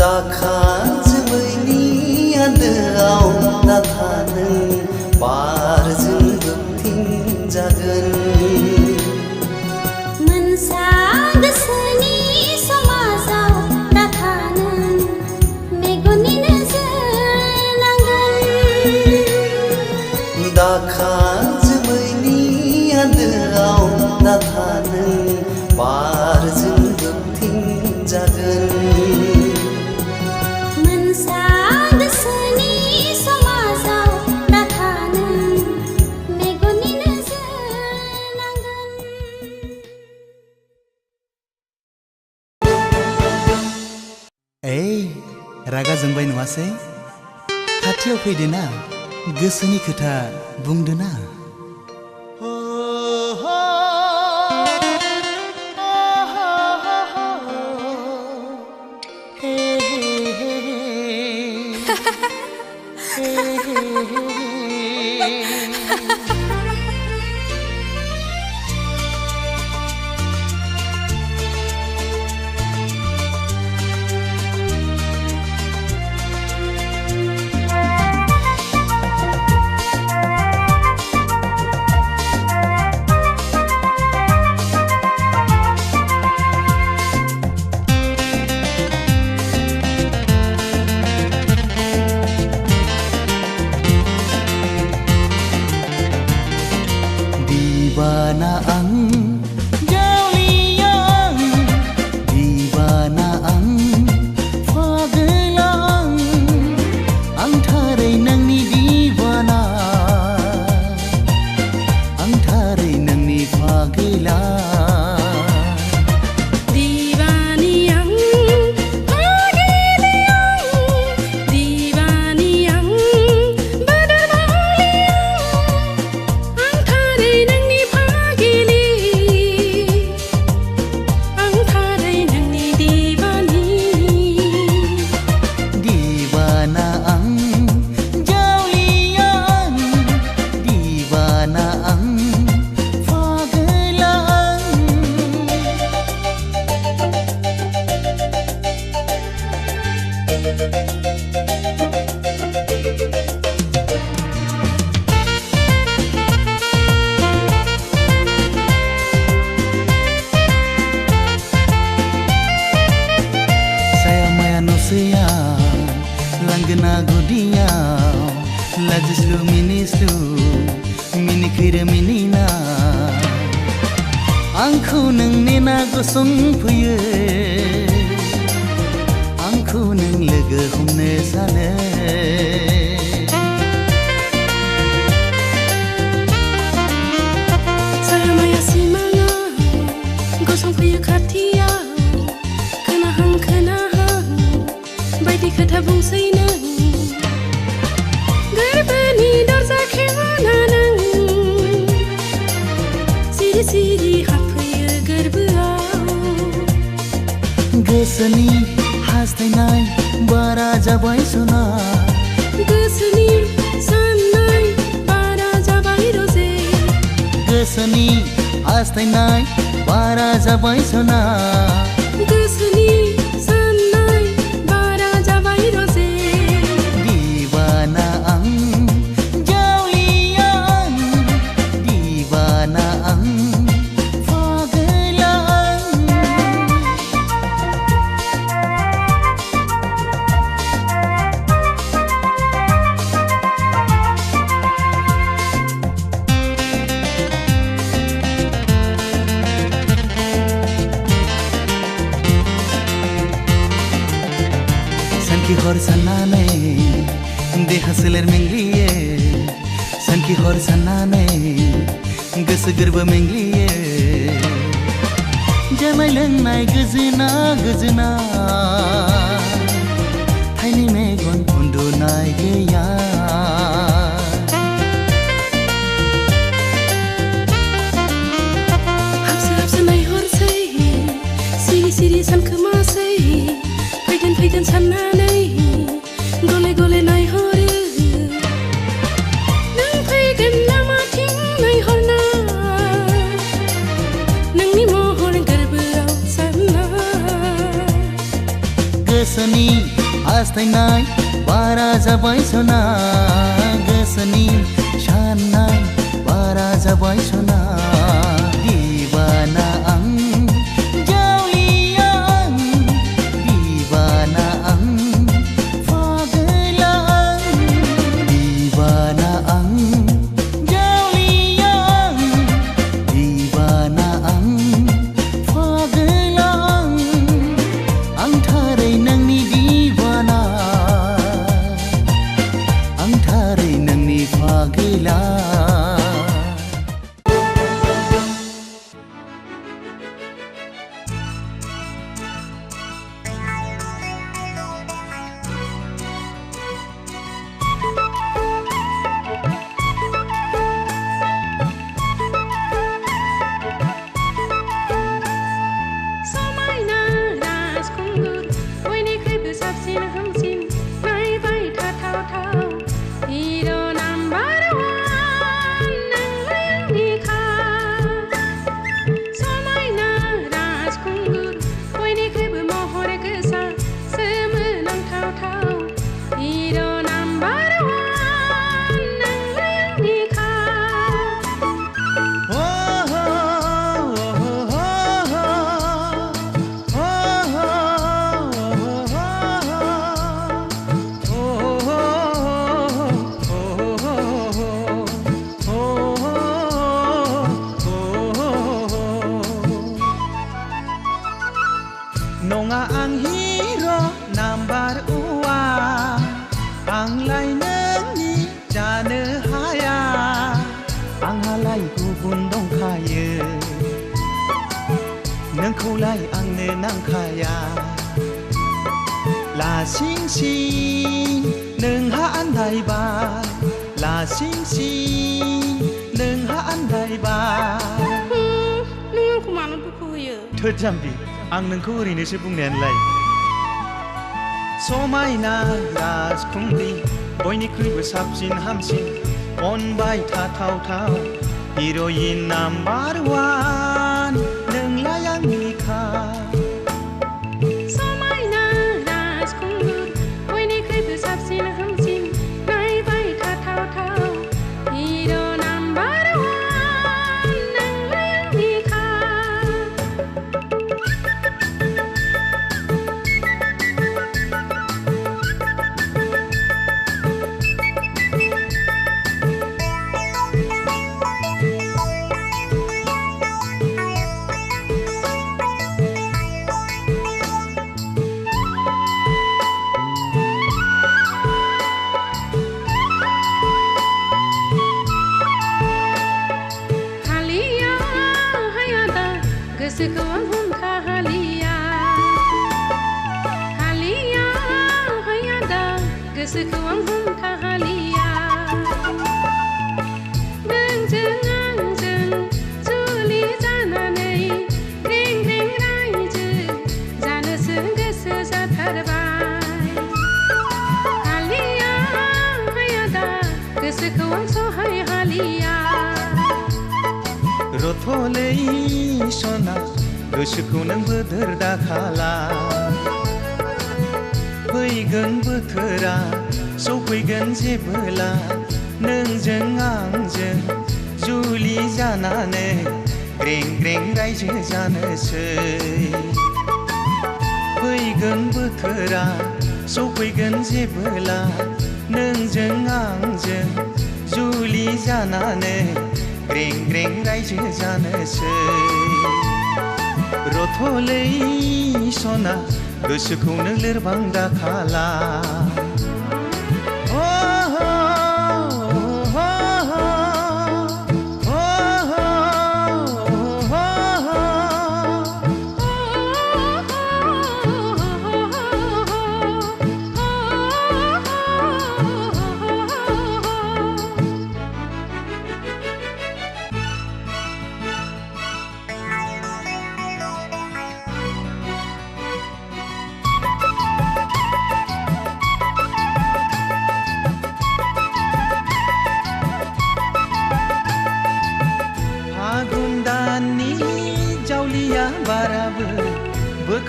दाखा जोमैनि आन्दोआव नाथा नों बारजों बोबथिंजागोन
मोनसा गोसोनि समाजाव दाथा नों मेगननि नोजोर नांगोन
दाखा जोमैनि आन्दोआव नाथा नों बारजों बोबथिंजागोन
रागा जोंबाय नङासै खाथियाव फैदो ना गोसोनि खोथा बुंदो ना Dibana ang jauliang, dibana ang fagelang, ang taray nang ni dibana, ang taray nang ni fagelang. Langgana gudiau, lajislu minislu, minikira minina. Angku neng nena gosong puye, angku neng lega humne sane.
Saya maya simanga, gosong puye katia, kenahang baidi kata bungsai nang, garbani darza khewana nang, siri siri hapaya garbuau.
Gesani hastainai bara jabai sona,
gesani sanai bara jabai roze,
gesani hastainai bara jabai sona,
gesani
Sanki hor sanane, deha seler mengliye, sanki hor sanane, gas garba mengliye.
जानाय लोंनाय गोजोना गोजोना थाइनै मेगन उन्दुनाय गैया
हाबसो हाबसो नायहरसै सिरि सिरि सानखोमासै फैगोन फैगोन साननानै गले गले नायहरो नों फैगोन लामाथिं नायहरना नोंनि महर गोरबोआव सानना
गोसोनि हास्थायनाय बारा जाबाय सना गोसोनि साननाय बारा जाबाय सना दिवाना आं जावलिया आं दिवाना आं पागला आं दिवाना आं जावलिया आं दिवाना आं पागला आं थारै नोंनि दिवाना आं थारै नोंनि पागला
समायना राजखुंगुर बयनिख्रुइबो साबसिन हामसिन नायबाय थाथावथाव हिर' नाम्बार वान नोंलाय आंनि खास समायना राजखुंगुर बयनिख्रुइबो महर गोसा सोमोनांथावथाव हिर' नाम्बार वान नोंलाय आंनि खास
नङा आं हिर' नाम्बार वान आंलाय नोंनि जानो हाया आंहालाय गुबुन दंखायो नोंखौलाय आंनो नांखाया लासिं सिं नोंहा आन्दायबाय लासिं सिं नोंहा आन्दायबाय
नों आंखौ मानो दुखु होयो
थोद जाम्बि आं नोंखौ ओरैनोसो बुंनायानोलाय समायना राजखुंग्रि बयनिख्रुइबो साबसिन हामसिन अनबाय थाथावथाव हिर'इन नाम्बार वान नोंलाय आंनि खास
समायना राजखुंगुर बयनिख्रुइबो साबसिन हामसिन नायबाय थाथावथाव हिर' नाम्बार वान नोंलाय आंनि खास हालिया हायादा गोसोखौ आं हमथाहालिया हालिया हायादा गोसोखौ आं हमथाहालिया नोंजों आंजों जुलि जानानै रें रें रायजो जानोसो गोसो जाथारबाय हालिया हायादा गोसोखौ आं सहाय हालिया
रथ'लै सना गोसोखौ नों बोदोर दाखाला फैगोन बोथोरा सफैगोन जेबोला नोंजों आंजों जुलि जानानै ग्रें ग्रें रायजो जानोसै फैगोन बोथोरा सफैगोन जेबोला नोंजों आंजों जुलि जानानै ग्रें ग्रें रायजो जानोसै रथ'लै सना गोसोखौनो लोरबां दाखाला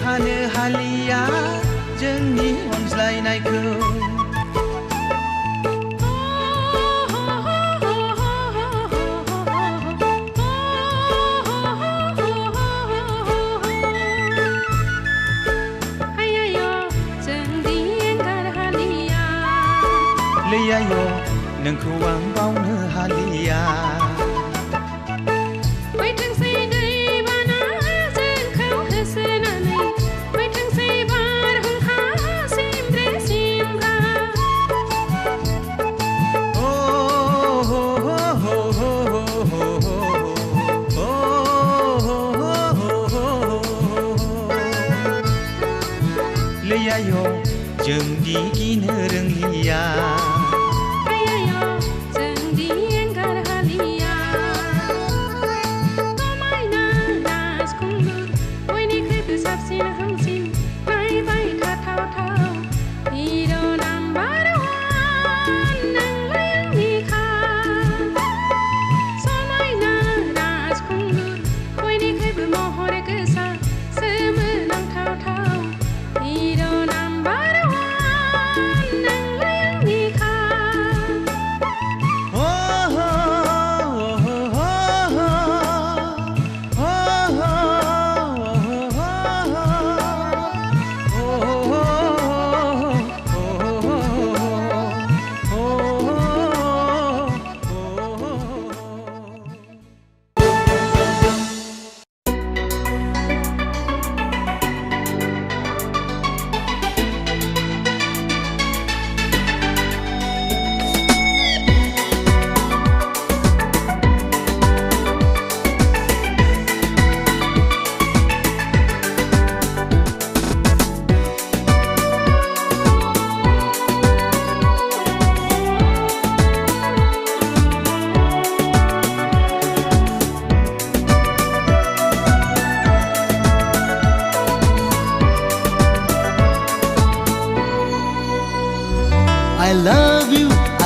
खोन्थानो हालिया जोंनि अनज्लायनायखौ लैयाय' नोंखौ आं बावनो हालिया
फैथोंसै दैबाना जोंखौ होसोनानै फैथोंसै बारहुंखा सिमब्रे सिमब्रा
ओ हो हो हो हो हो हो हो लैयाय' जोंदि गिनो रोंलिया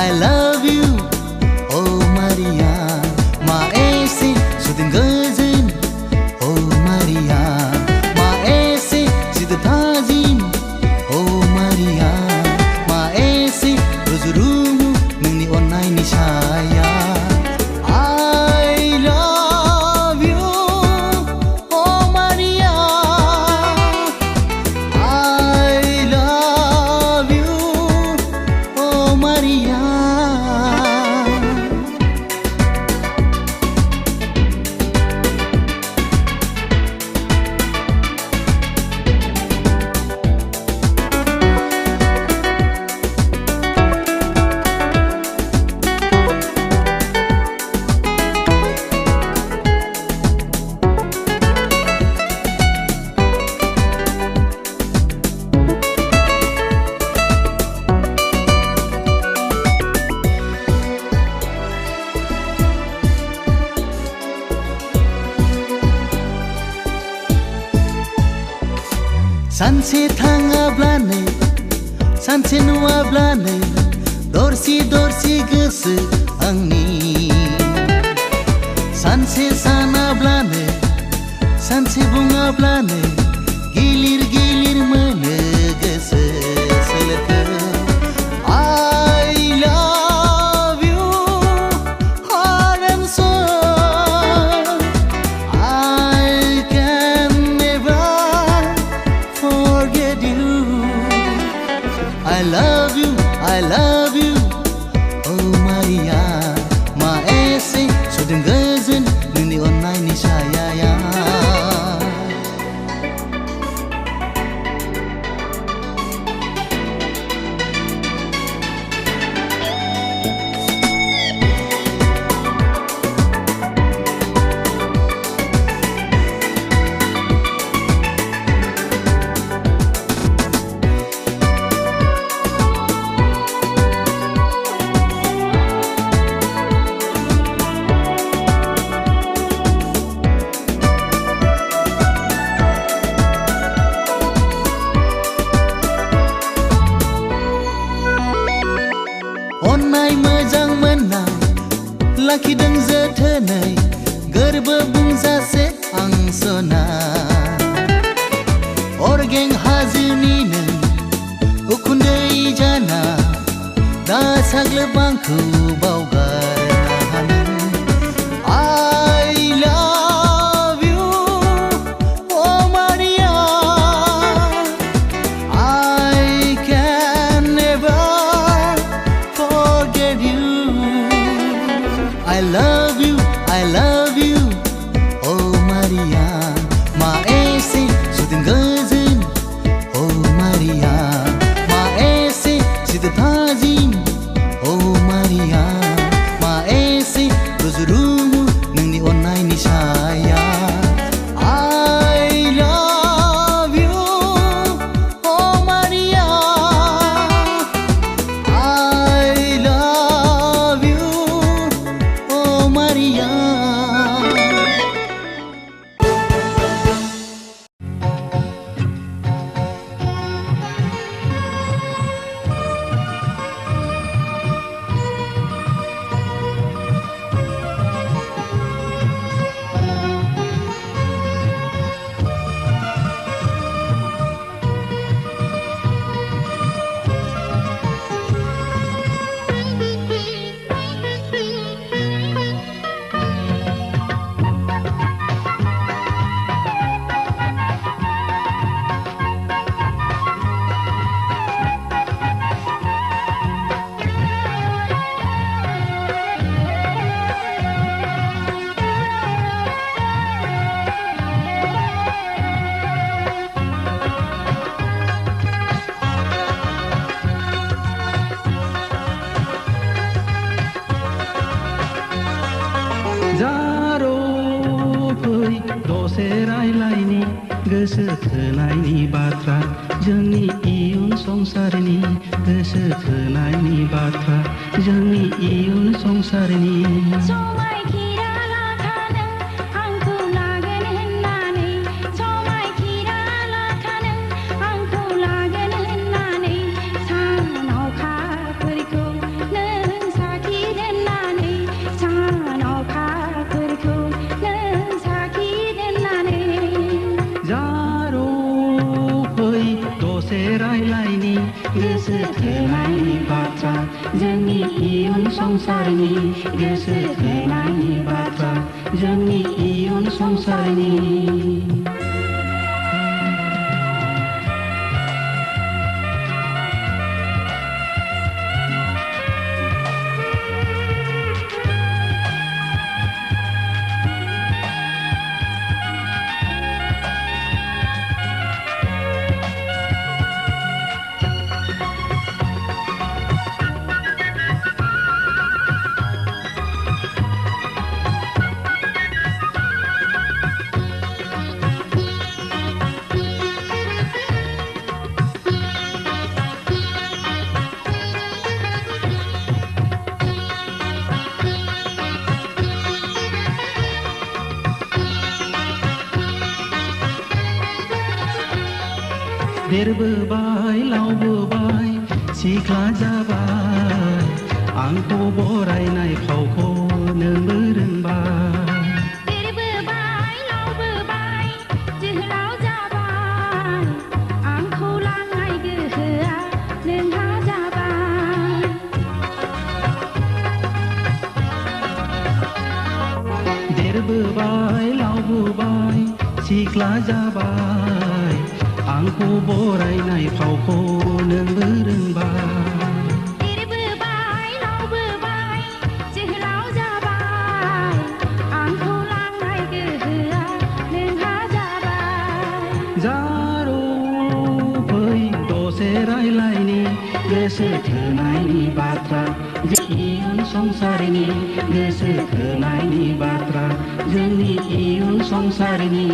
I love you, oh Maria, maese sudin gözün, oh Maria, maese sudin tazin, oh Maria, maese ruzurumu nungni onai nishaya. I love you, oh Maria, I love you, oh Maria. सानसे थाङाब्लानो सानसे नुवाब्लानो दरसि दरसि गोसो आंनि सानसे सानाब्लानो सानसे बुङाब्लानो गिलिर गिलिर मोनो गोसो सोलेरखौ I love you heart and soul I can never forget you. I love you, I love you, oh Maria. Maese sudin gözün nungni onai nishaya. Onai मोजां मोननाय लाखिदों जोथोनै गोरबो बुंजासे आं सना दा साग्लोब आंखौ बावगारनो हानो I love you oh Maria I can never forget you I love you oh Maria maese sudin gazin oh Maria maese sidu phajin oh Maria maese rujurumu nangni onnai ni saya I love you oh Maria I love you oh Maria
जारो फै दसे रायलायनि गोसो थोनायनि बाथ्रा जोंनि इयुन संसारनि गोसो थोनायनि बाथ्रा जोंनि इयुन संसारनि
समायखिरा लाखानो आंखौ लागोन होननानै समायखिरा लाखानो आंखौ लागोन होननानै सान अखाफोरखौ नों साखि दोननानै सान अखाफोरखौ नों साखि दोननानै
जारो फै दसे रायलायनि गोसो थोनायनि बाथ्रा जोंनि इयुन संसारनि गोसो थोनायनि बाथ्रा जोंनि इयुन संसारनि देरबोबाय लावबोबाय सिख्ला जाबाय आंखौ बरायनाय फावखौ नोंबो रोंबाय
देरबोबाय लावबोबाय जोहोलाव जाबाय आंखौ लांनाय गोहोआ नोंहा जाबाय
देरबोबाय लावबोबाय सिख्ला जाबाय आंखौ बरायनाय फावखौ नोंबो रोंबाय
देरबोबाय लावबोबाय जोहोलाव जाबाय आंखौ लांनाय गोहोआ नोंहा जाबाय
जारो फै दसे रायलायनि गोसो थोनायनि बाथ्रा इयुन संसारनि गोसो थोनायनि बाथ्रा जोंनि इयुन संसारनि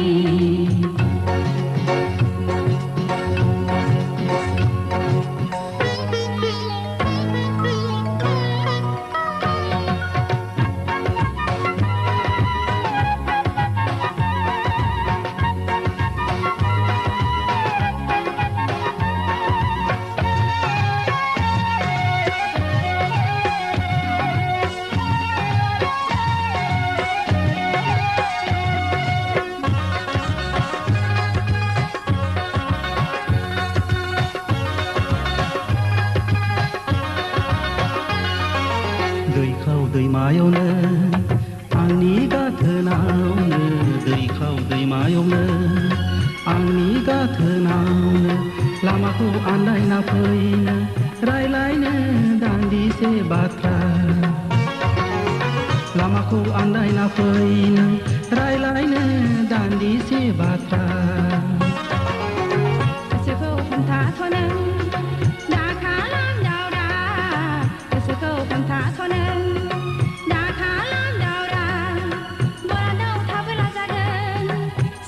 दैमायावनो आंनि गाथोनावनो दैखाव दैमायावनो आंनि गाथोनावनो लामाखौ आन्दायना फैनो रायलायनो दान्दिसे बाथ्रा लामाखौ आन्दायना फैनो रायलायनो दान्दिसे बाथ्रा
गोसोखौ हमथाथ'नो दा खालाम दावरा गोसोखौ हमथाथ'नो दा खालाम दावरा बरादाव थाबोला जागोन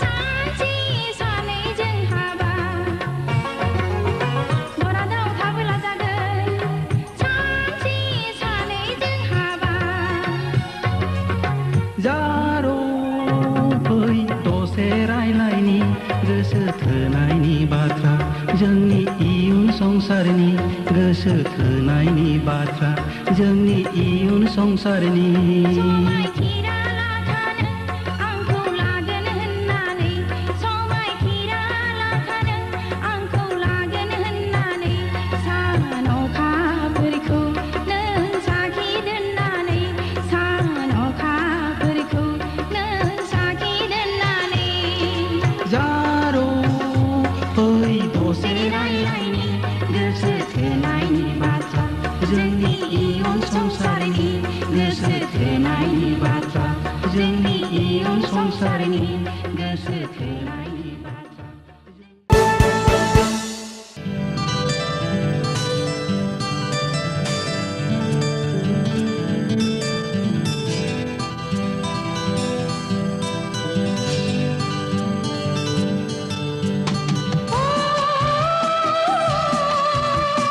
सानसे सानैजों हाबा बरादाव थाबोला जागोन सानसे सानैजों हाबा
जारो फै दसे रायलायनि गोसो थोनायनि बाथ्रा जोंनि इयुन संसारनि गोसो थोनायनि बाथ्रा जोंनि इयुन संसारनि
समायखिरा लाखानो आंखौ लागोन होननानै समायखिरा लाखानो आंखौ लागोन होननानै सान अखाफोरखौ नों साखि दोननानै सान अखाफोरखौ नों साखि दोननानै
जारो फै दसे रायलायनि गोसो थोनायनि बाथ्रा जोंनि इयुन संसारनि गोसो थोनायनि बाथ्रा जोंनि इयुन संसारनि गोसो थोनायनि बाथ्रा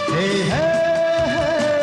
Hey, hey, hey.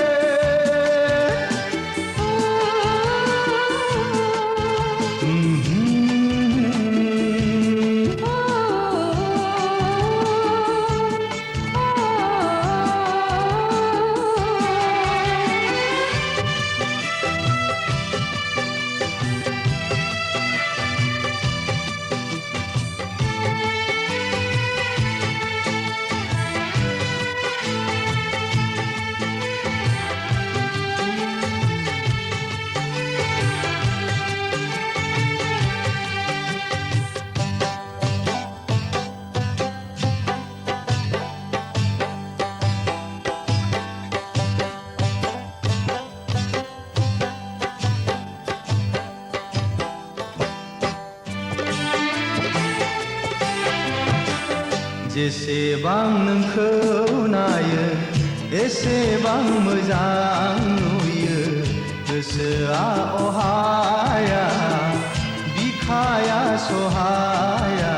जेसेबां नोंखौ नायो एसेबां मोजां नुयो गोसोआ अहाया बिखाया सहाया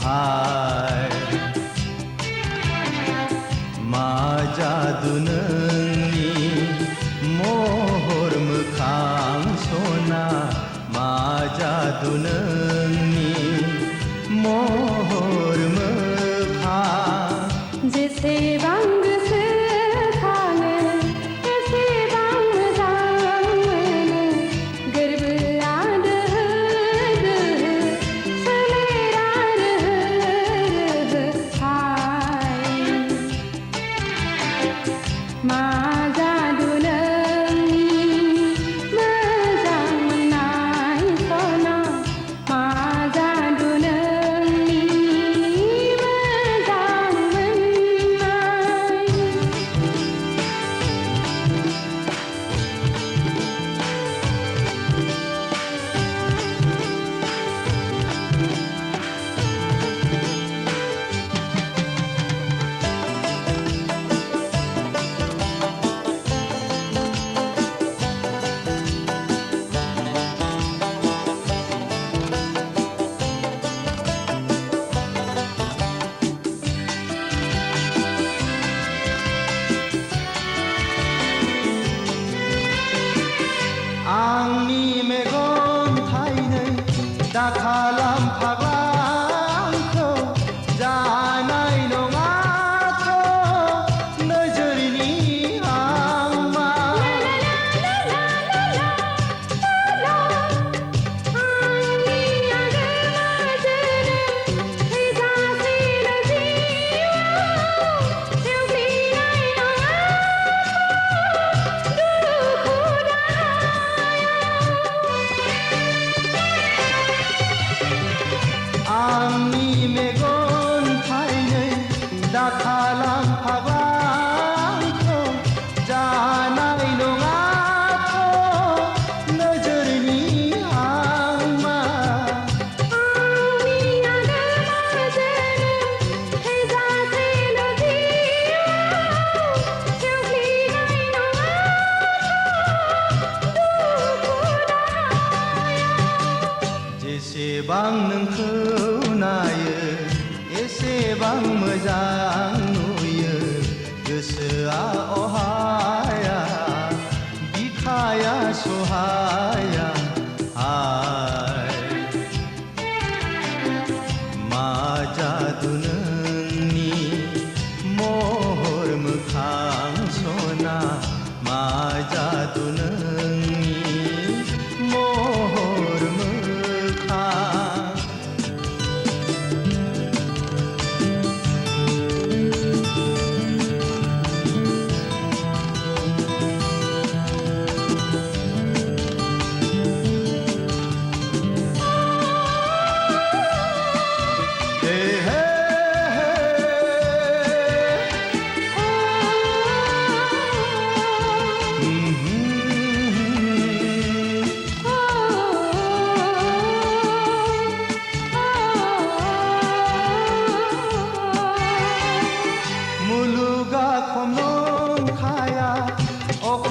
हाय मा जादु नोंनि महर मोखां सना मा जादु नोंनि महर
जेसेबां गोसो खाङो एसेबां मोजां मोनो गोरबोआ दोहो दोहो सोलेरा रोहो रोहो हाय मा जादु नोंनि मोजां मोननाय सना मा जादु नोंनि मोजां मोननाय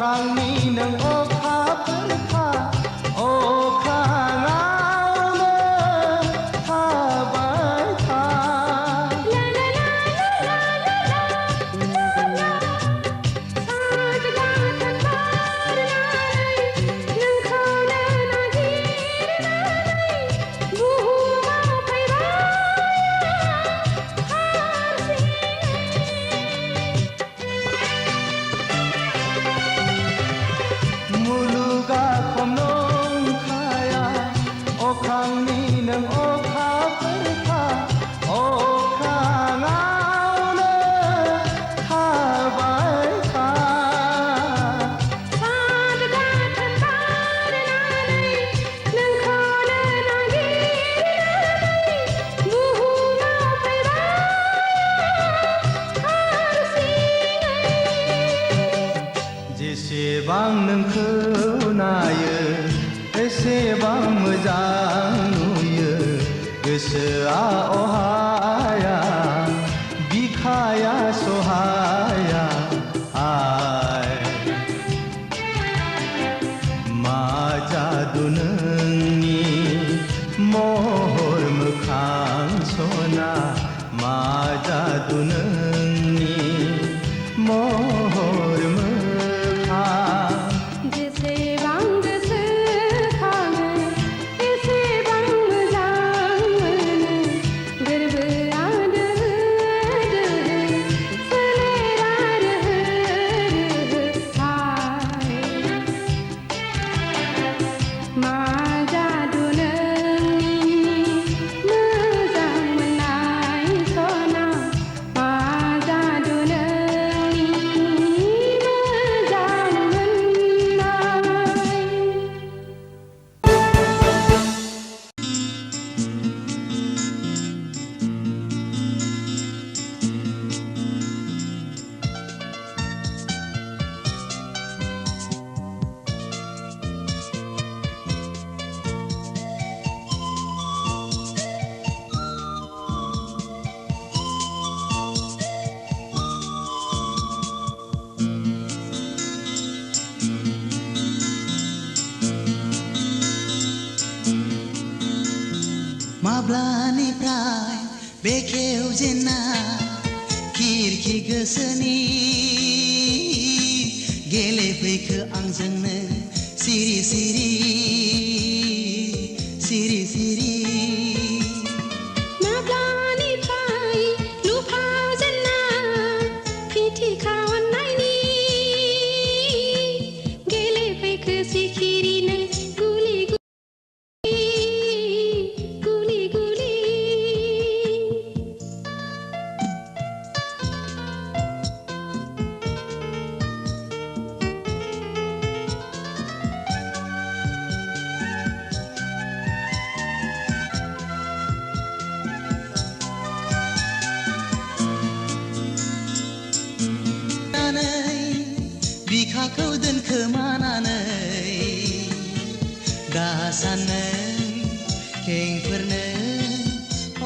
अख्रांनि नों अखाफोरखा अख्राङावनो थाबाय था मुलुगा खम नंखाया अख्रांनि नों अखाफोरखा अख्राङावनो थाबाय था जेसेबां नोंखौ नायो एसेबां मोजां नुयो गोसोआ अहाया बिखाया सहाया आय मा जादु नोंनि महर मोखां सना मा जादु नोंनि महर
जेसेबां गोसोखाङो एसेबां मोजां मोनो गोरबोआ दोहो दोहो सोलेरा रोहो रोहो हाय मा जादु नोंनि मोजां मोननाय सना मा जादु नोंनि मोजां मोननाय
माब्लानिफ्राय बेखेवजेना खिरखि गोसोनि गेलेफैखो आंजोंनो सिरि सिरि सिरि सिरि
माब्लानिफ्राय लुफावजेनना फिथिखा अननायनि गेलेफैखो सिखिरिनो गुलि गुलि गुलि
बिखाखौ दोनखोमानानै दासानो खेंफोरनो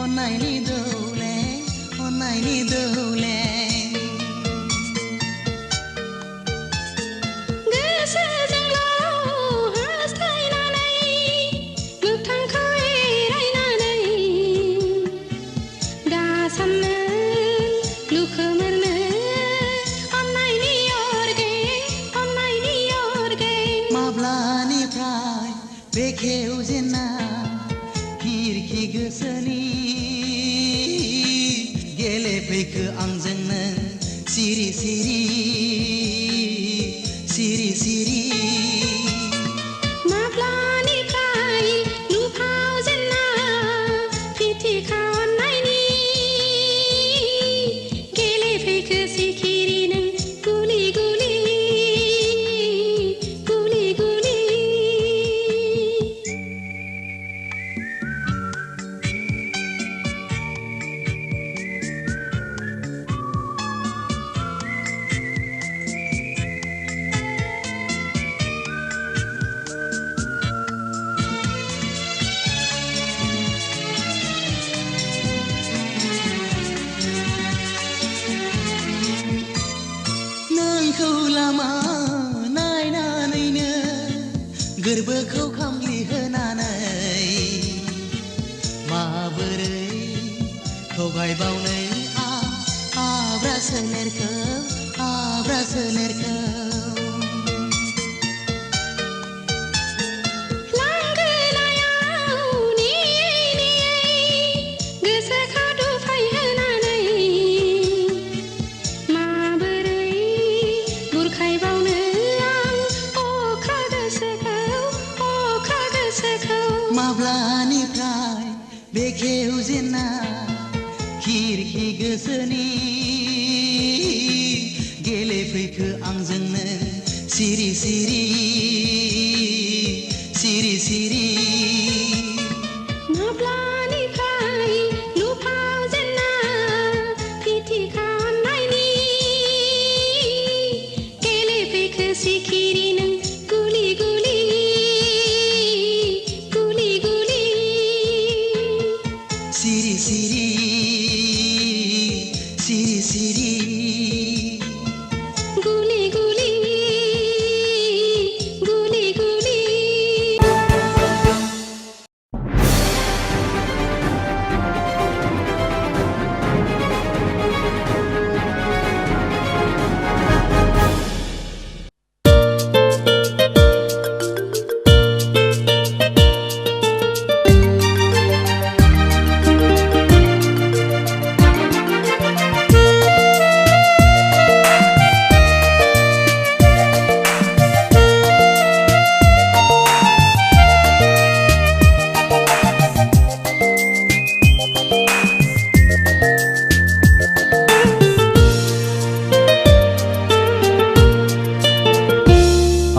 अननायनि दौले अननायनि दौले
गोसोजोंल' हास्थायनानै मोगथांखौ एरायनानै दासाननो लुखोमोरनो अननायनि अरगे
माब्लानिफ्राय बेखेवजेना खिरखि गोसोनि गेलेफैखो आंजोंनो सिरि सिरि सिरि सिरि
माब्लानिफ्राय लुफावजेनना फिथिखा अननायनि गेलेफैखो सिखिरिनो गुलि गुलि गुलि गुलि
नोंखौ लामा गोरबोखौ खामग्लि होनानै माबोरै थगायबावनो आब्रा सोलेरखौ
लांगोनायाव नेयै नेयै गोसोखौ दुफायहोनानै माबोरै बुरखायबावनो आं अख्रा गोसोखौ
माब्लानिफ्राय बेखेव जेन्ना खिरखि गोसोनि गेलेफैखो आंजोंनो सिरि सिरि
माब्लानिफ्राय नुफाव जेन्ना फिथिखा नायनि गेलेफैखो सिखिरि नों गुलि गुलि
सिरि सिरि
गुलि गुलि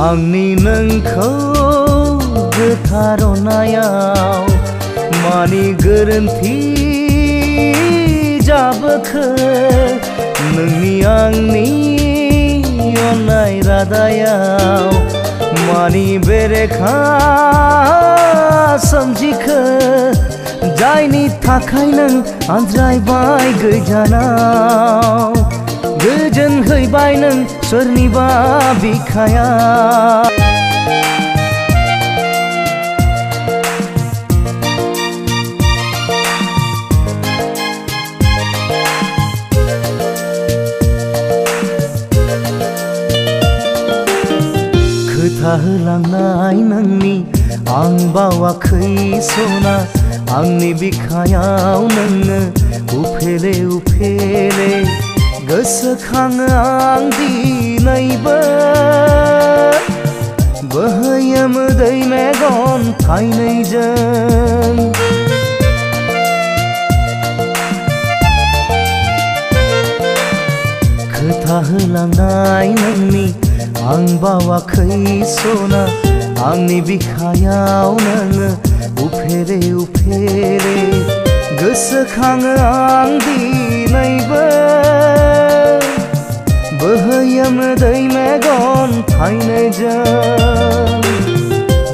आंनि नोंखौ गोथार अननायाव मानि गोरोन्थि जाबोखो नोंनि आंनि अननाय रादायाव मानि बेरेखा सोमजिखो जायनि थाखाय नों आनज्रायबाय गोजानाव गोजोन हैबाय नों सोरनिबा बिखायाव खोथा होलांनाय नोंनि आं बावाखै सना आंनि बिखायाव नोङो उफेले उफेले गोसोखाङो आं दिनैबो बोहैयो मोदै मेगन थाइनैजों खोथा होलांनाय नोंनि आं बावाखै सना आंनि बिखायाव नोङो उफेरे उफेरे गोसोखाङो आं दिनैबो बोहैयो मोदै मेगन थाइनैजों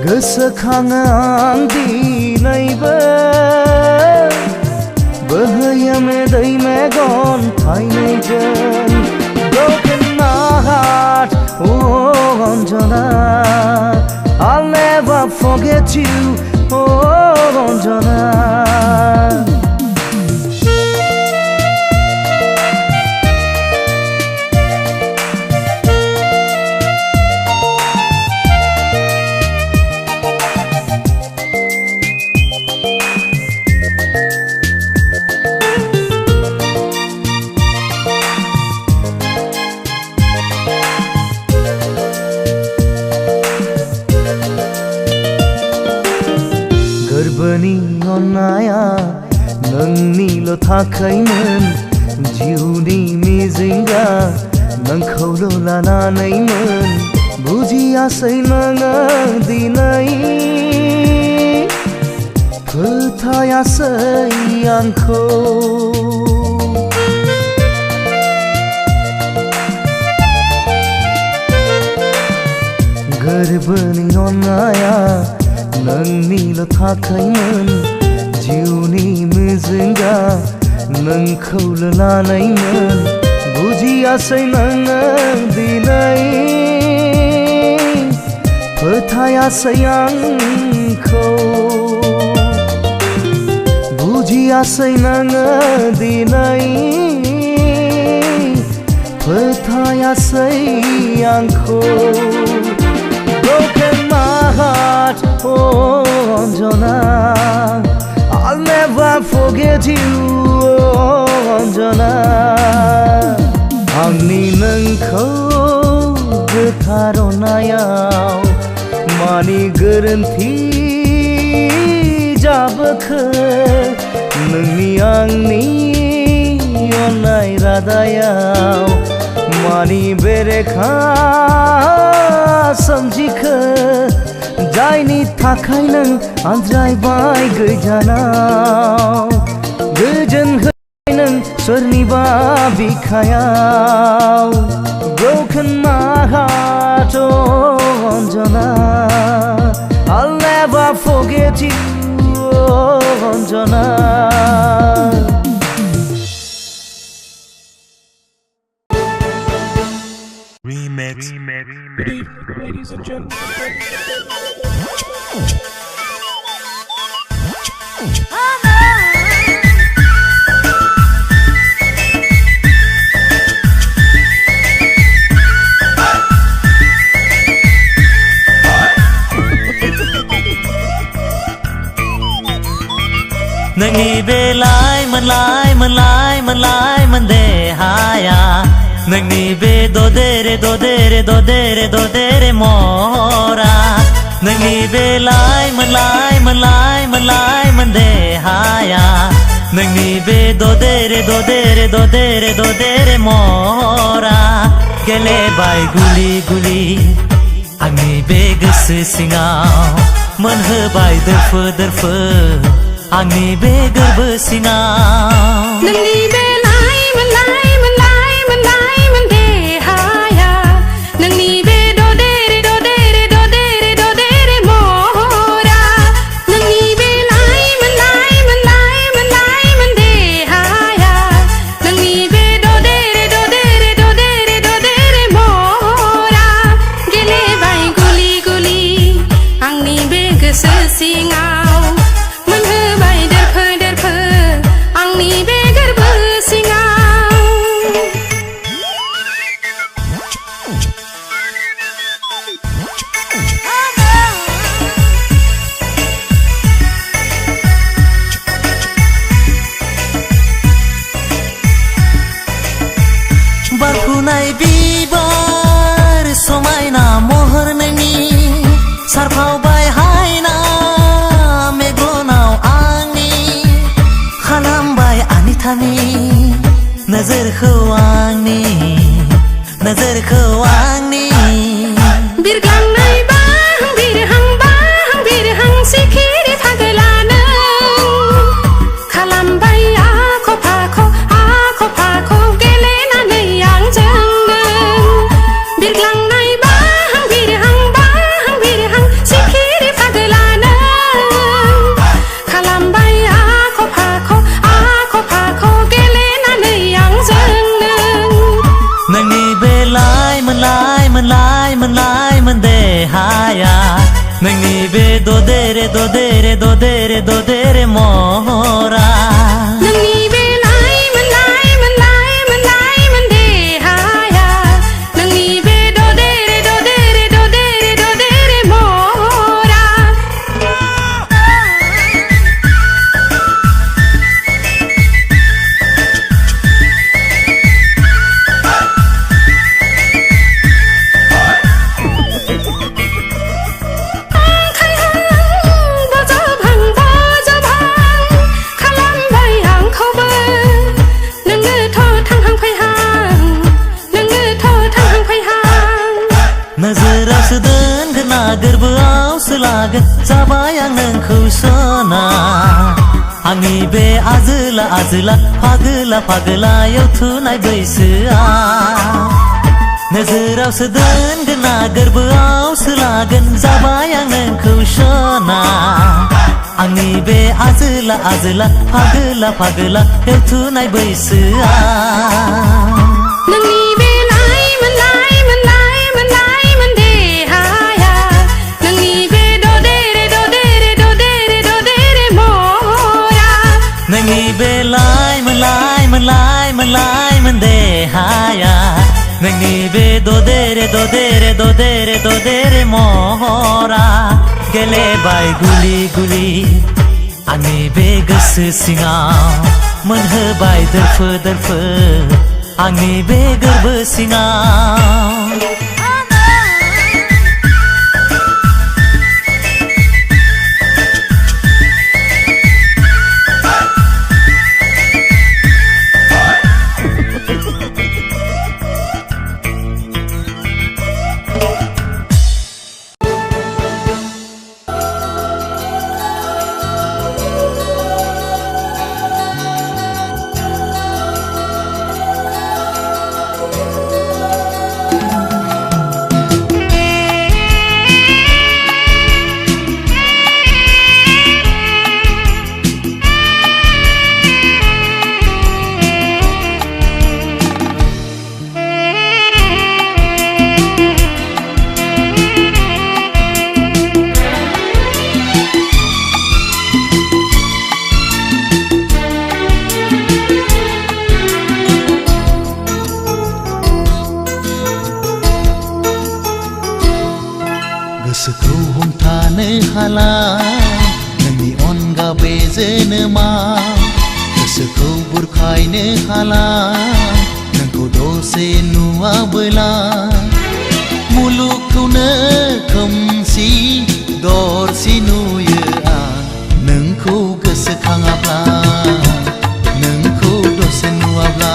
गोसोखाङो आं दिनैबो बोहैयो मोदै मेगन थाइनैजों Broken my heart, oh Anjana I'll never forget you, oh Anjana गोरबोनि अननाया नोंनिल' थाखायमोन जिउनि मिजिंगा नोंखौल' लानानैमोन बुजियासै नोङो दिनै फोथायासै आंखौ गोरबोनि अननाया नोंनिल' थाखायमोन जिउनि मिजिंगा नोंखौल' लानायमोन बुजियासै नोङो दिनै फोथा फोथायासै आंखौ बुजियासै नोङो दिनै फोथायासै आंखौ Broken my heart, oh Anjana I'll never forget you, oh Anjana आंनि नोंखौ गोथार अननायाव मानि गोरोन्थि जाबोखो नोंनि आंनि अननाय रादायाव मानि बेरेखा सोमजिखो जायनि थाखाय नों आनज्रायबाय गोजानाव गोजोन होनाय नों सोरनिबा बिखायाव Broken my heart, oh Anjana I'll never forget you, oh Anjana
Remix.
Ladies and gentlemen.
नोंनि बे लाइमोन देहाया नोंनि बे ददेरे ददेरे ददेरे ददेरे महरा नोंनि बे लाइमोन देहाया नोंनि बे ददेरे ददेरे ददेरे ददेरे महरा गेलेबाय गुलि गुलि आंनि बे गोसो सिङाव मोनहोबाय दोरफो दोरफो आंनि बे गोरबो सिङाव
नोंनि बे लाइमोन देहाया नोंनि बे ददेरे ददेरे ददेरे ददेरे महरा नोंनि बे लाइमोन देहाया नोंनि बे ददेरे ददेरे ददेरे ददेरे महरा गेलेबाय गुलि गुलि आंनि बे गोसो सिङाव मोनहोबाय दोरफो दोरफो आंनि बे गोरबो सिङाव
बारफुनाय बिबार समायना महर नोंनि सारफावबाय हायना मेगनाव आंनि खालामबाय आनिथानि नोजोरखौ आंनि
बिरग्लांनाय बिरहां सिखिरि फागोला नों खालामबाय आख' फाख' गेलेनानै आंजों नों बिरग्लांनाय बिरहां सिखिरि फागोला नों खालामबाय आख' फाख' गेलेनानै आंजों नों
नोंनि बे लाइमोन देहाया नोंनि बे ददेरे ददेरे ददेरे ददेरे महरा
नोंनि बे लाइमोन देहाया नोंनि बे ददेरे ददेरे ददेरे ददेरे महरा
नोजोरावसो दोनगोन ना गोरबोआवसो लागोन जाबाय आं नोंखौ सना आंनि बे आजोला फागोलायाव थुनाय बैसोआ नोजोरावसो दोनगोन ना गोरबोआवसो लागोन जाबाय आं नोंखौ सना आंनि बे आजोला फागोलायाव थुनाय बैसोआ
नोंनि बे लाइमोन देहाया नोंनि
ददेरे महरा गेलेबाय गुलि गुलि आंनि बे गोसो सिङाव मोनहोबाय दोरफो दोरफो आंनि बे गोरबो सिङाव
गोसोखौ हमथानो हाला नोंनि अनगा बे जोनोमाव गोसोखौ बुरखायनो हाला नोंखौ दसे नुवाबोला मुलुगखौनो खोमसि दरसि नुयो आं नोंखौ गोसोखाङाब्ला नोंखौ दसे नुवाब्ला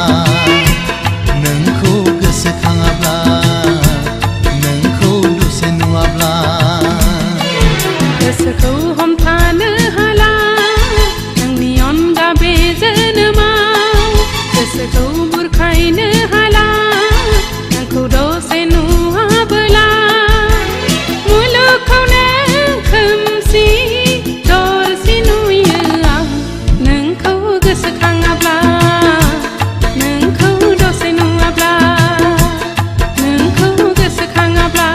नोंखौ गोसोखाङाब्ला
गोसोखौ हमथानो हाला नोंनि अनगा बे जोनोमाव गोसोखौ बुरखायनो हाला नोंखौ दसे नुवाबोला मुलुगखौनो खोमसि दरसि नुयो आं नोंखौ गोसोखाङाब्ला नोंखौ दसे नुवाब्ला नोंखौ गोसोखाङाब्ला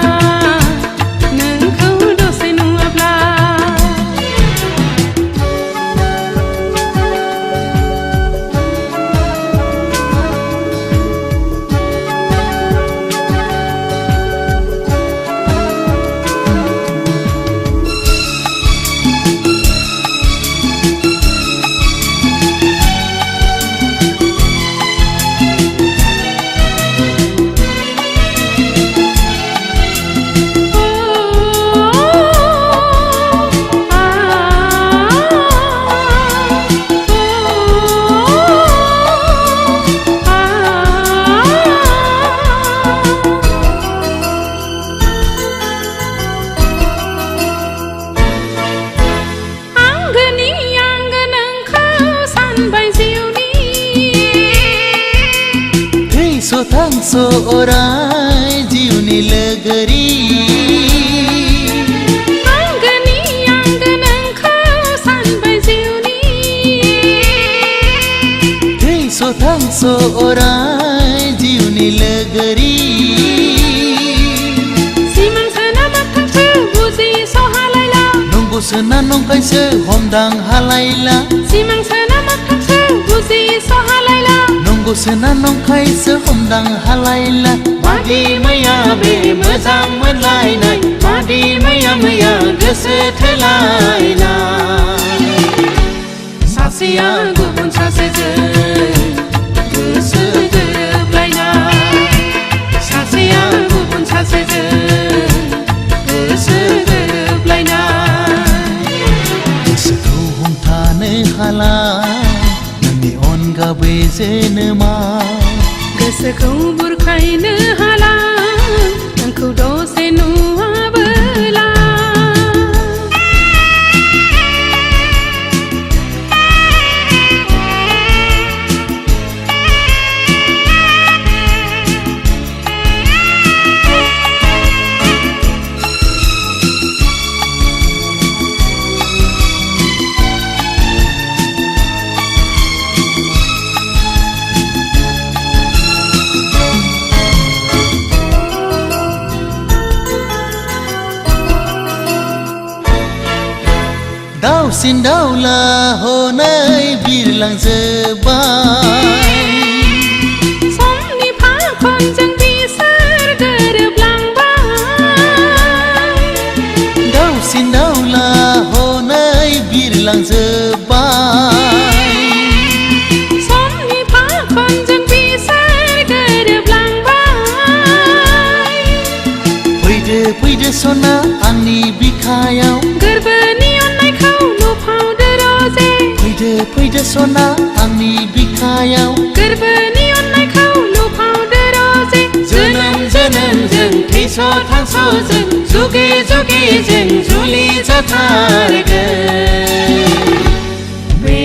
थांसो अराय जिउनि लोगोरि
आंगोनि आंगो नोंखौ सानबाय जिउनि
थैसो थांसो अराय जिउनि लोगोरि
सिमांसोना मोगथांसो बुजिस' हालायला
नंगौसोना नंखायसो हमदां हालायला
सिमांसोना मोगथांसो बुजिस' हालायला
नंगौसोना नंखायसो हमदां हालायला मादि मैया बे मोजां मोनलायनाय मादि मैया गोसो थोलायनाय सासेया गुबुन सासेजों गोसो गोरोबलायनाय सासेया गुबुन सासेजों गोसो गोरोबलायनाय गोसोखौ हमथानो हाला नोंनि अनगा बे जोनोमाव
गोसोखौ बुरखायनो हाला नोंखौ दसे नुवाबोला
दाउसिन दाउला हनै बिरलांजोब्बाय
समनि फाखनजों बिसोर
फैदो सना आंनि बिखायाव
गोरबोनि अननायखौ लुफावदो रजे
फैदो सना आंनि बिखायाव
गोरबोनि अननायखौ लुफावदो रजे
जोनोम जों थैस' थांस' जों जुगे जुगे जों जुलि जाथारगोन बे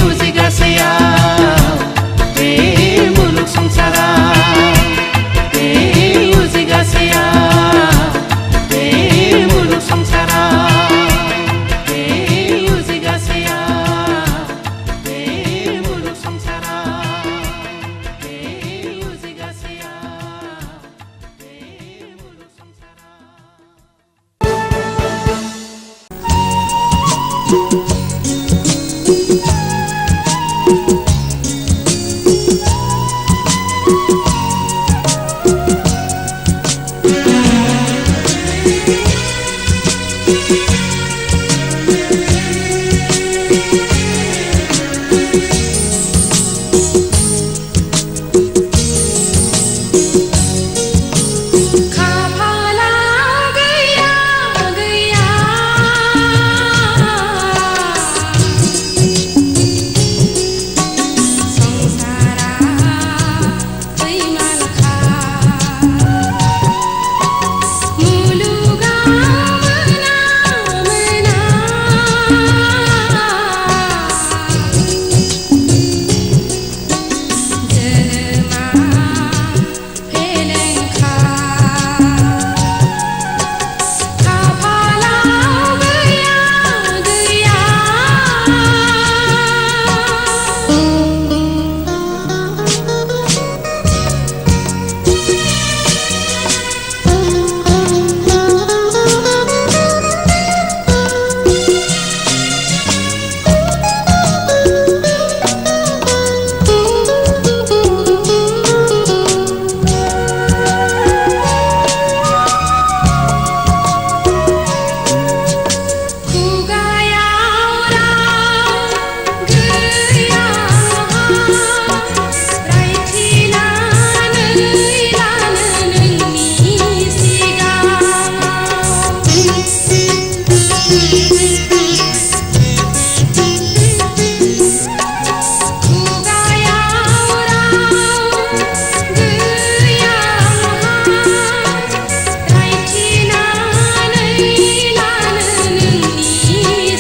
मुजिक गासैयाव बे मुलुग संसाराव बे मुजिक गासैयाव बे मुलुग संसाराव बे मुजिक गासैयाव बे मुलुग संसाराव बे मुजिक गासैयाव बे मुलुग संसाराव
खाफाला गैया गैया संसारा दैमालखा मुलुगा मोना मोना जोनोमा फेलेंखा खाफालाव गैया गैया खुगायाव राव गैया रायथिनानै लानो नोंनि सिगाङाव खुगायाव राव गैया रायथिनानै लानो नोंनि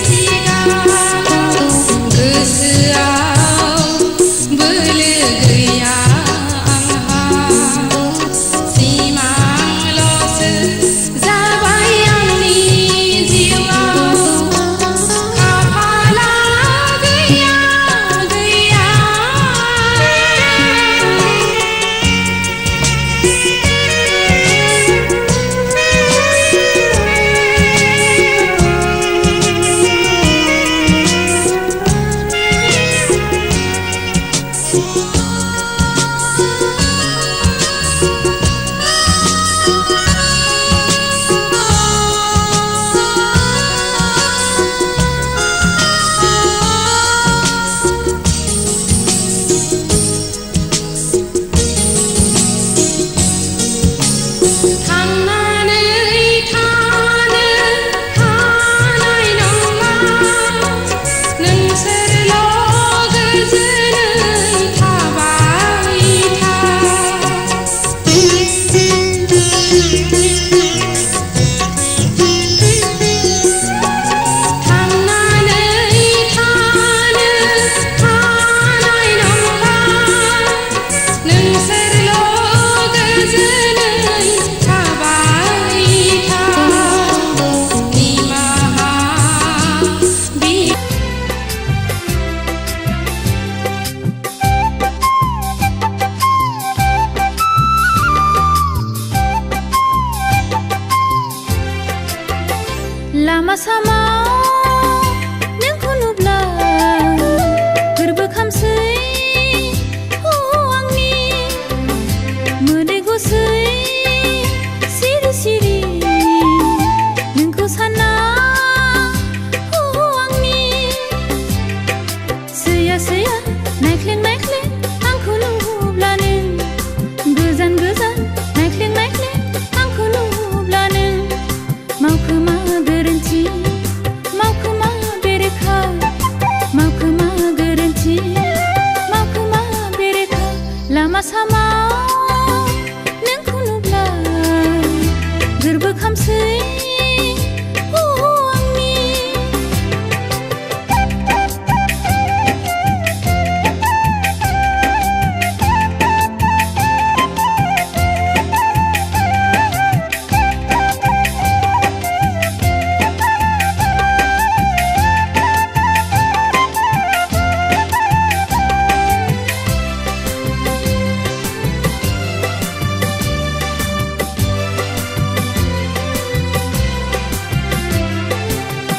सिगाङाव गोसोआव बोलो गैया आंहा सिमांल'सो जाबाय आंनि जिउआव खाफाला गैया गैया थांनानै थानो हानाय नङा नोंसोरल' गोजोनै थाबाय था थांनानै थानो हानाय नङा नोंसोरल' गोजोनै थाबाय था निमाहा बि लामा सामा नोंखौ नुब्ला गोरबोखामसै आंनि मोदै गसै सिरि सिरि नोंखौ सानना आंनि सैया सैया नायख्लें नायख्लें आंखौ नुब्लानो गोजान गोजान नायख्लें नायख्लें आंखौ नुब्लानो गोरबोखामसै आंनि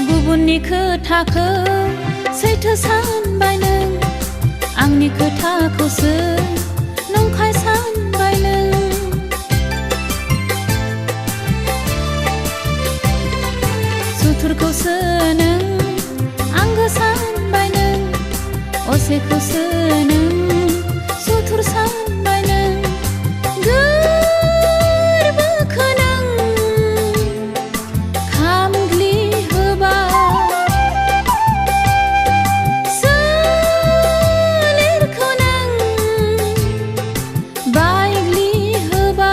गुबुननि खोथाखौ सैथो सानबाय नों आंनि खोथाखौसो नंखाय सानबाय नों सुथुरखौसो नों आंगो सानबाय नों असेखौसो नों सुथुर सानबाय नों गोरबोखौ नों खामग्लि सोलेरखौ नों बायग्लि होबा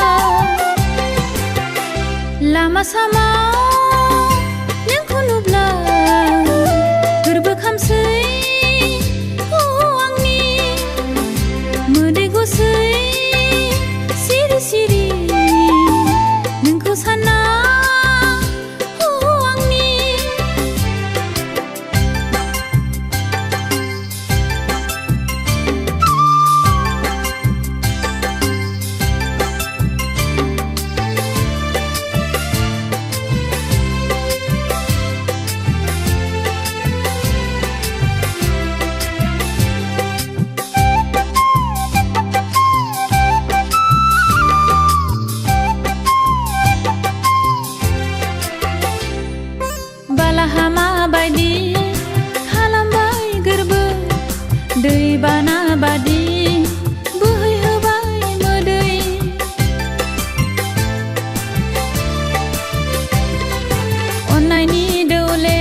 लामा सामा नोंखौ नुब्ला गोरबोखामसै आंनि मोदै गसै सिरि सिरि नोंखौ सानना आंनि बालाहामा बायदि खालामबाय गोरबो दैबाना बादि बोहैहोबाय मोदै अननायनि दौले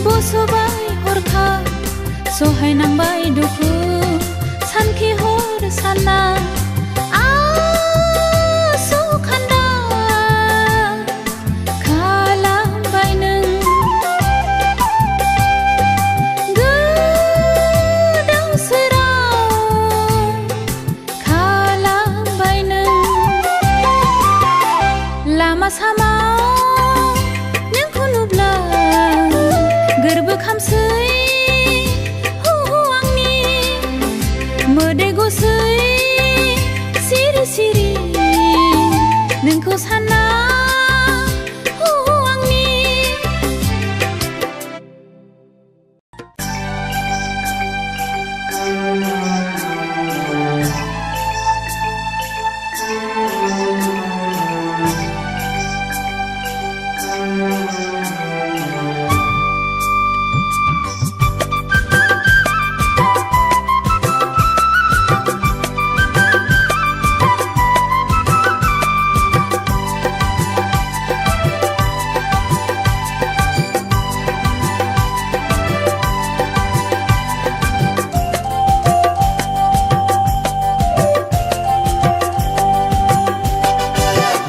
बसबाय हरखाब सहायनांबाय दुखु सानखि हर सानना लामा सामा नोंखौ नुब्ला गोरबोखामसै आंनि मोदै गसै सिरि सिरि नोंखौ सानना आंनि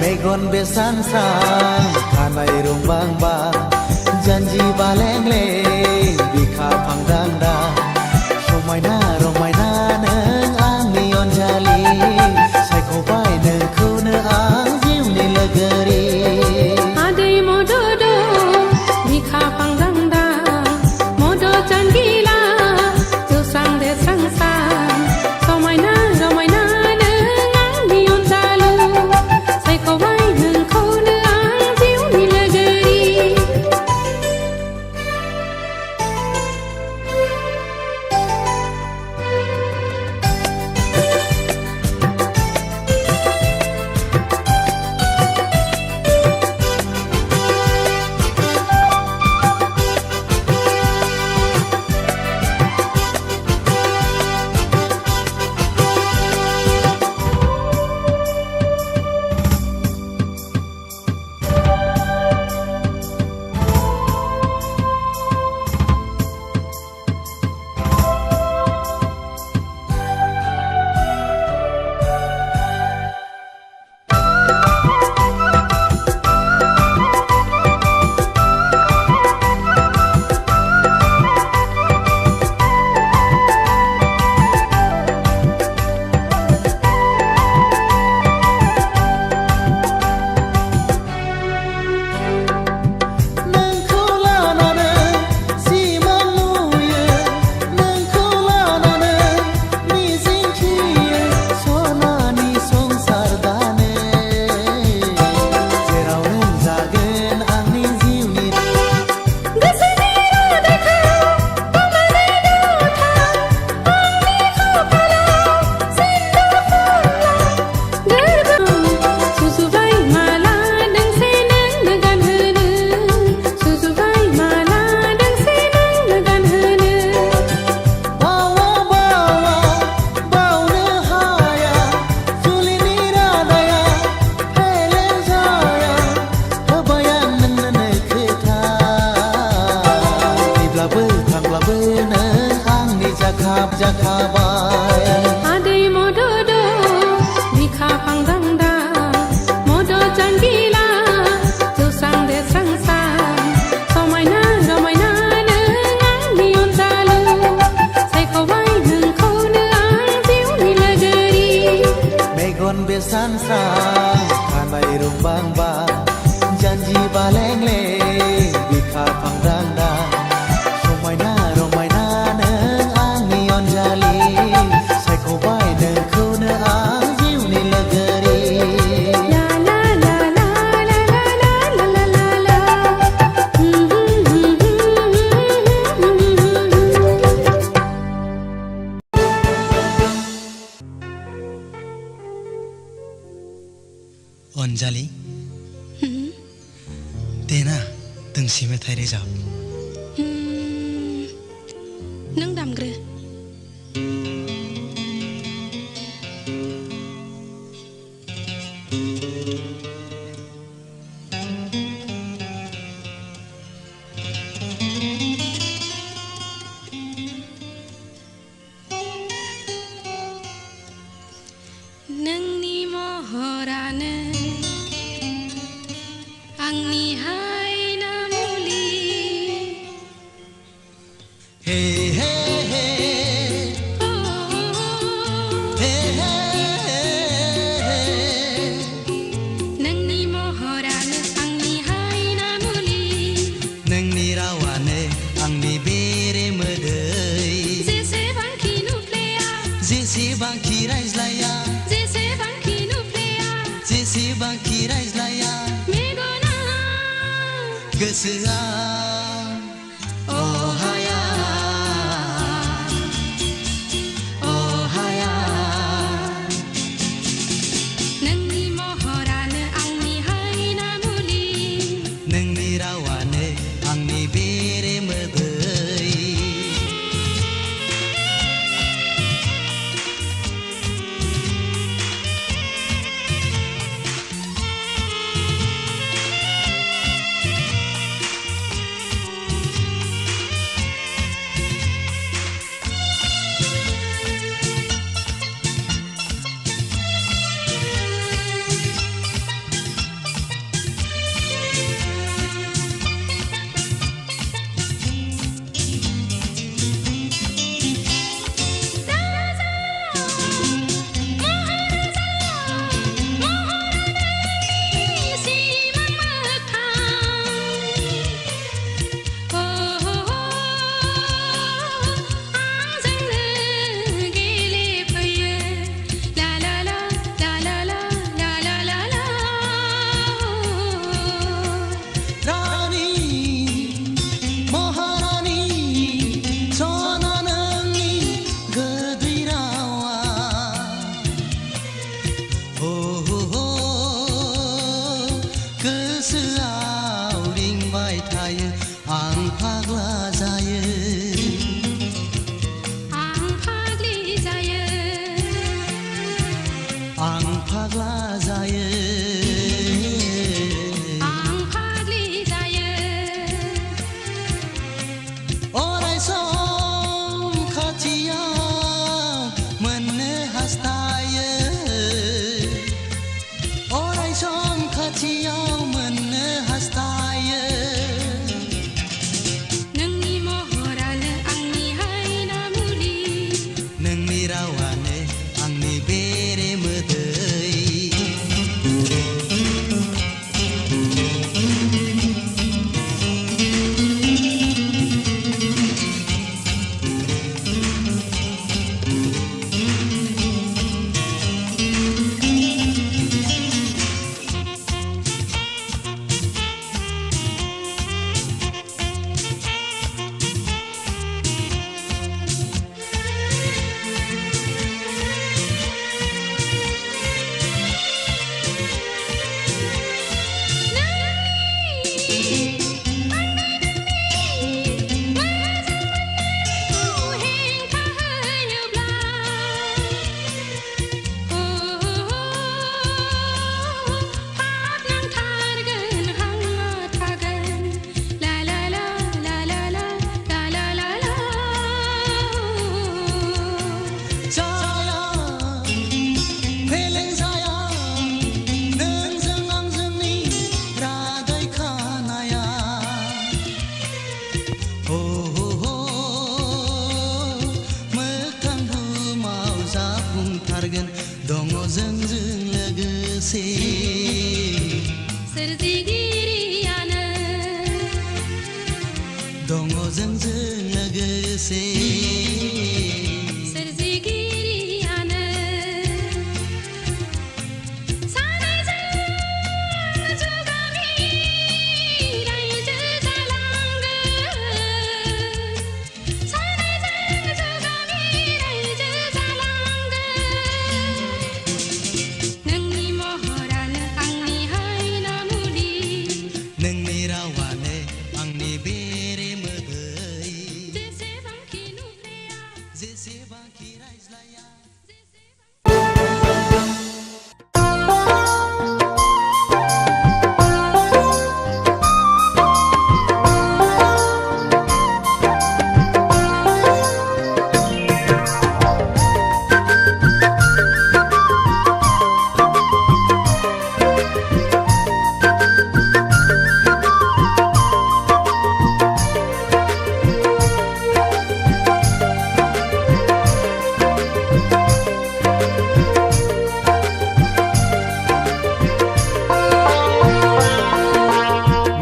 मेगन बेसान सान खानाय रुंबां बा जानजि बालेंलें बिखा फांदांदा समायना रमायना नों आंनि अनजालि सायख'बाय नोंखौनो आं जिउनि लोगोरि
आदै मदद बिखा फांदांदा मदद जानगिला जौस्रां देस्रांसां समायना रमायना नों आंनि अनजालु सायख'बाय नोंखौनो आं जिउनि लोगोरि
सानस्रां खानाय रुंबां बां जानजि बालें-लें बिखा फांदां-दां समायना रमायना नों आंनि अनजालि सायख'बाय नोंखौनो आं जिउनि लोगोरि
La la la la la la la la la la.
Anjali देना दोंसे मेथाइ रोजाब
नों दामग्रो नोंनि महरानो आंनि हायना मुलि
हे हे हे
ओ,
हे हे हे
नोंनि महरानो आंनि हायना मुलि
नोंनि रावानो आंनि बेरे मोदै
जेसेबांखि नुफ्लेया
जेसेबांखि रायज्लाया
जेसेबांखि नुफ्लेया
जेसेबांखि रायज्लाया
मेगना
गोसोआ अहाया अहाया
नोंनि महरानो आंनि हायना मुलि
नोंनि रावानो आंनि बेरे मोदै खाथियाव मोननो लोगोसे
सोरजिगिरियानो सानैजों जुगामि रायजो जालांगोन सानैजों जुगामि रायजो जालांगोन नोंनि महरानो आंनि हायना मुलि
नोंनि रावानो आंनि बेरे मोदै
जेसेबांखि नुफ्लेया
जेसेबांखि रायज्लाया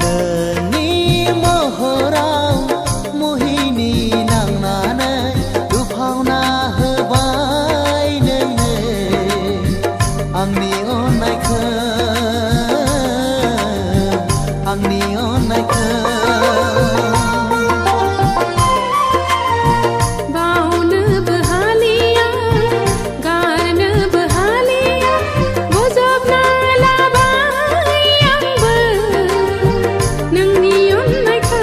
नोंनि महराव मोहिनी नांनानै दुफावना होबाय नोङो आंनि अननायखौ
बावनोबो हालिया गारनोबो हालिया बजबना लाबाय आंबो नोंनि अननायखौ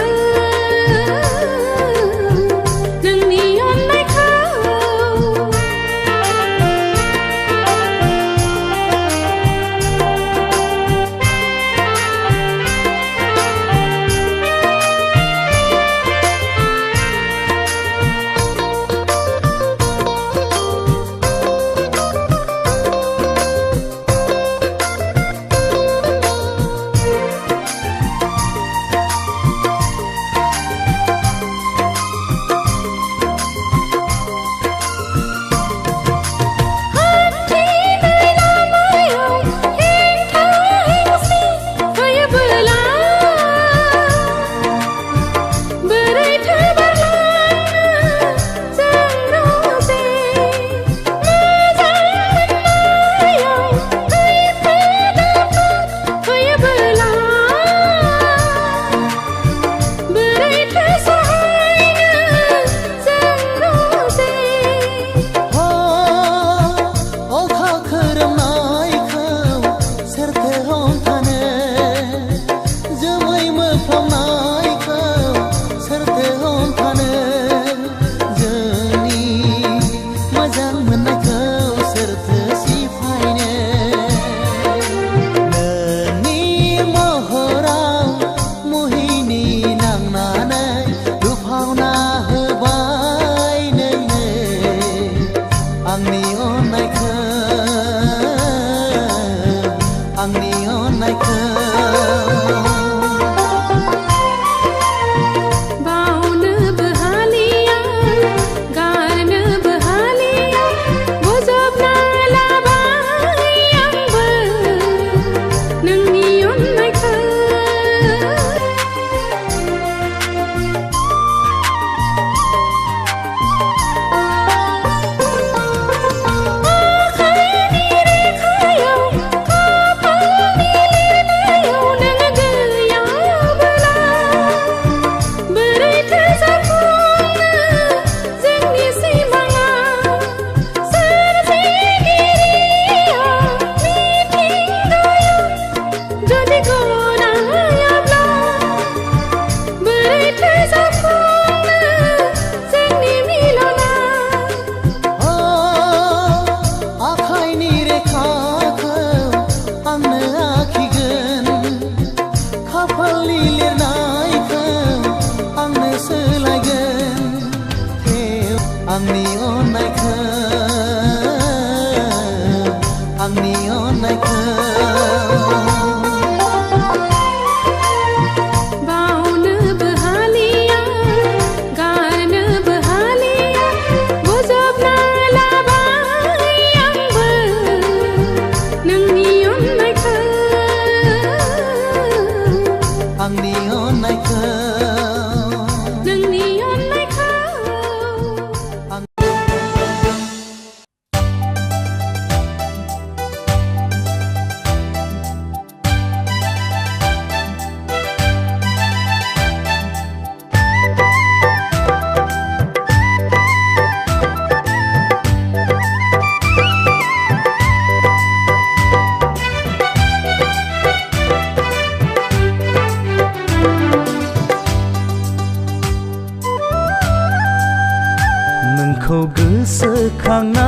गोसोखांना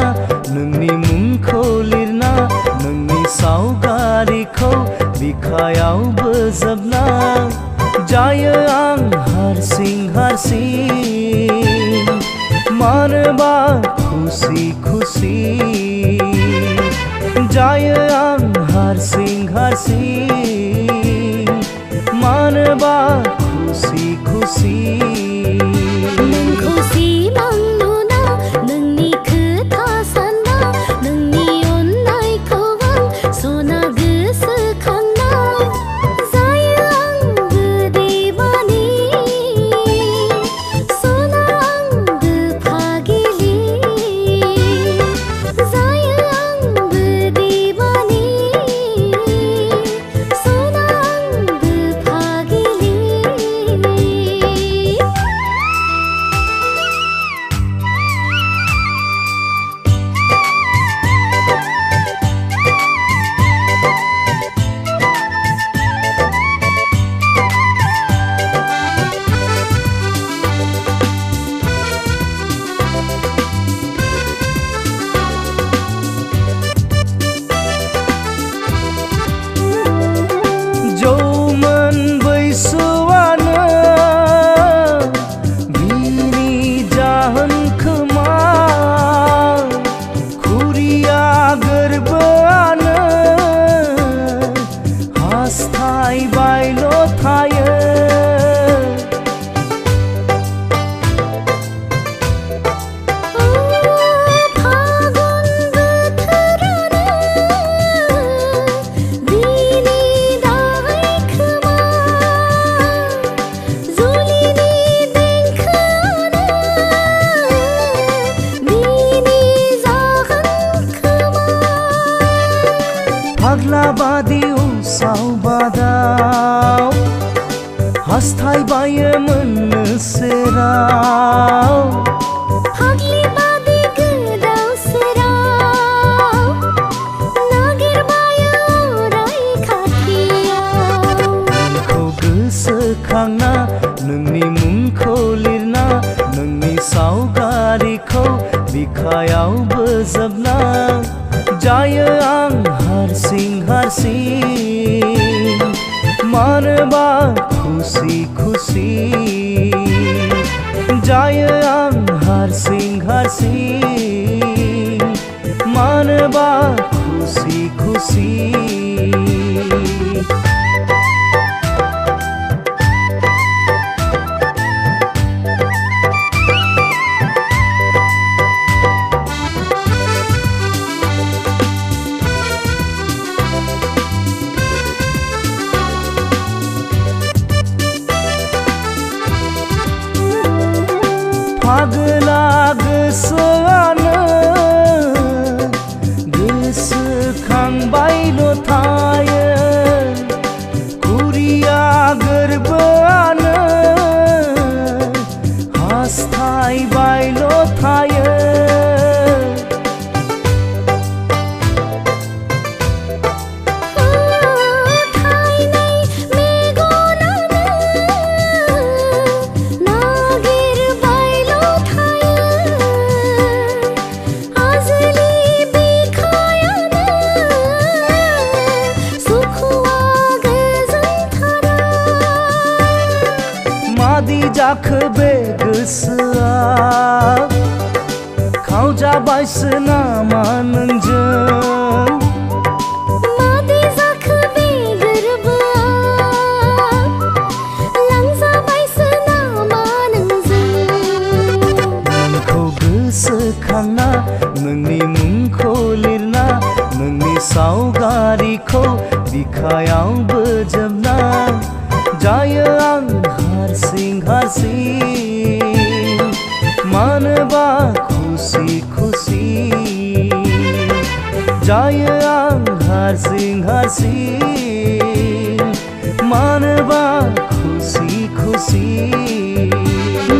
नोंनि मुंखौ लिरना नोंनि सावगारिखौ बिखायाव बोजबना जायो आं हारसिं हारसिं मानोबा खुसि खुसि जायो आं हारसिं हारसिं मानोबा खुसि खुसि
नोंखौ सिमां नुना नोंनि खोथा सानना नोंनि अननायखौ आं सना गोसोखांना जायो आंबो देवानि सना आंबो फागिलि जायो आंबो देवानि सना आंबो फागिलि
जौमोन बैसोआनो बिनि जाहोन खोमा खुरिया गोरबोआनो हास्थायबायल' थायो
फागुन बोथोरानो बिनि दाहाय खोमा जुलिनि देंखोआनो बिनि जाहोन खोमा
फाग्ला बादि उसाव बादाव हास्थायबायो मोननो सेराव
फाग्लि बादि गोदाव सोराव नागिरबायो अराय खाथियाव
नोंखौ गोसोखांना नोंनि मुंखौ लिरना नोंनि सावगारिखौ बिखायाव बोजबना जायो आं हारसिं हारसिं मानोबा खुसि खुसि जायो आं हारसिं हारसिं मानोबा खुसि खुसि फागला गोसोआनो गोसोखांबायल' थायो खुरिया गोरबोआनो हास्थायबायल' थायो
थायनाय मेगनानो नागिरबायल' थायो आजोलि बिखायानो सुखुआ गोजोनथारा
मादि जाखो बे गोसोआ खावजाबायसो नामा नोंजों
मादि जाखो बे गोरबोआ लांजाबायसो नामा नोंजों
नोंखौ गोसोखांना नोंनि मुंखौ लिरना नोंनि सावगारिखौ बिखायाव बोजबना जायो आं हारसिं हारसिं मानोबा खुसि खुसि जायो आं हारसिं हारसिं मानोबा खुसि खुसि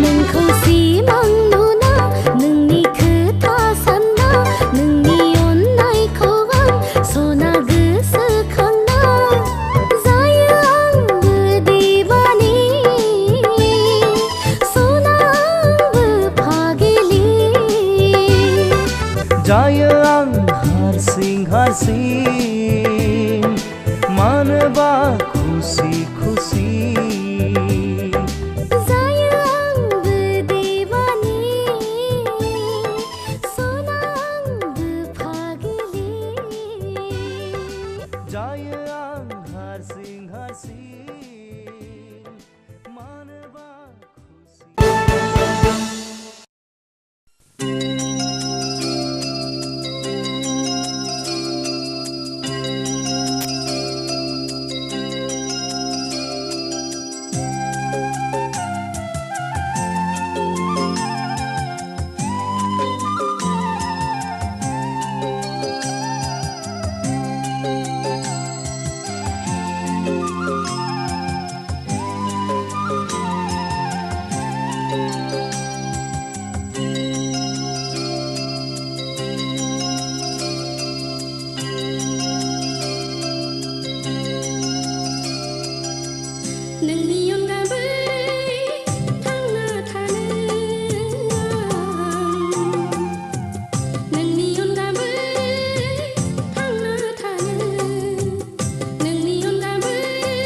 नोंखौ सिमां नुना नोंनि खोथा सानना नोंनि अननायखौ आं सना गोसोखांना जायो आंबो देवानि सना आंबो फागिलि
हासिन मानोबा खुसि
नोंनि अनगायै थांना थानो नोंनि अनगायै थांना थानो नोंनि अनगायै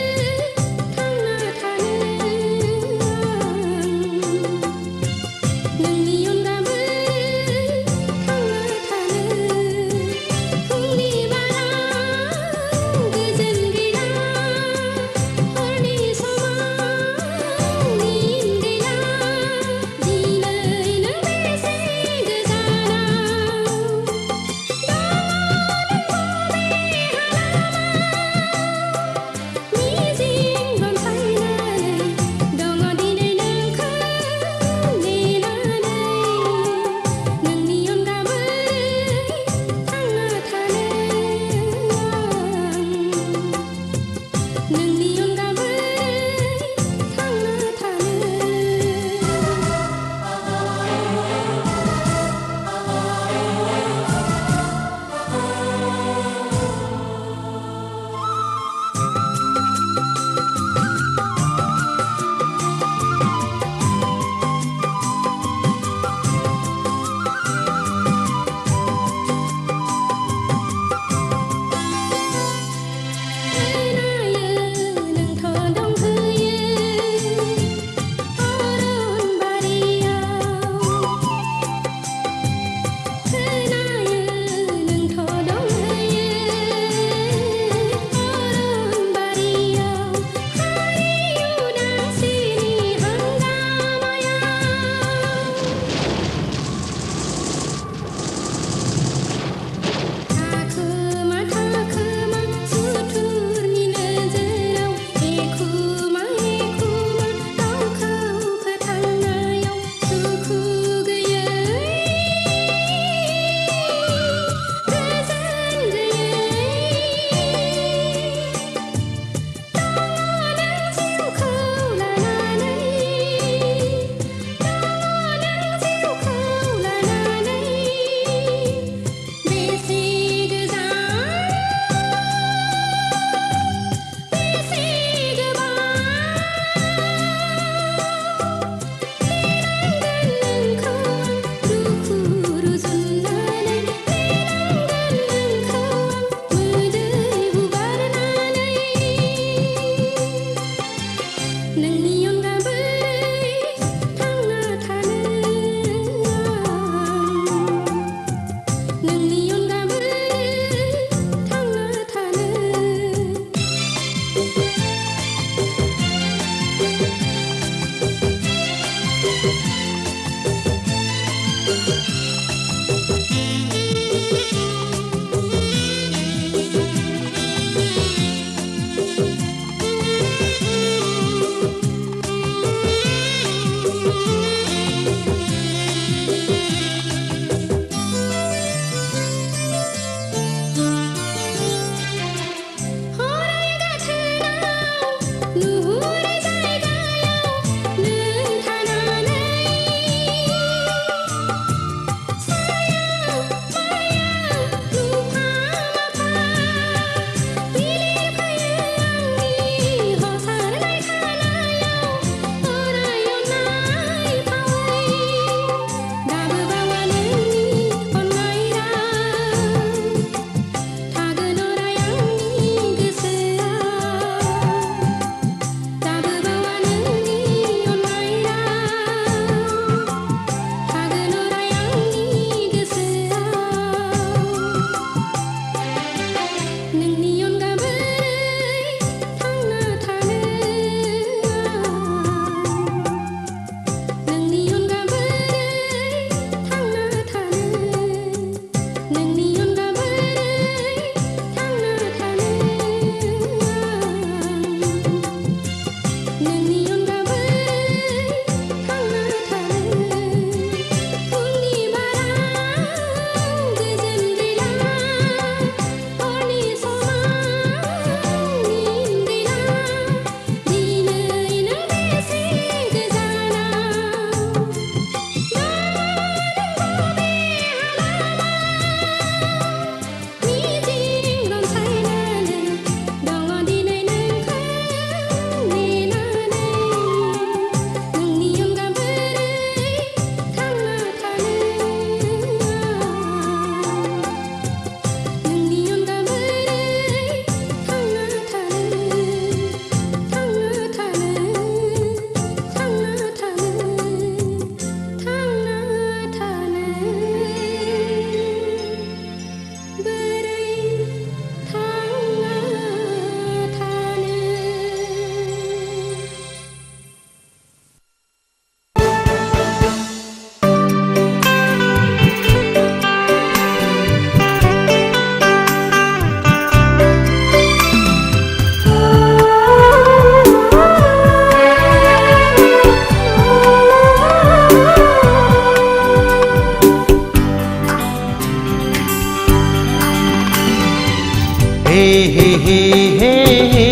हे हे हे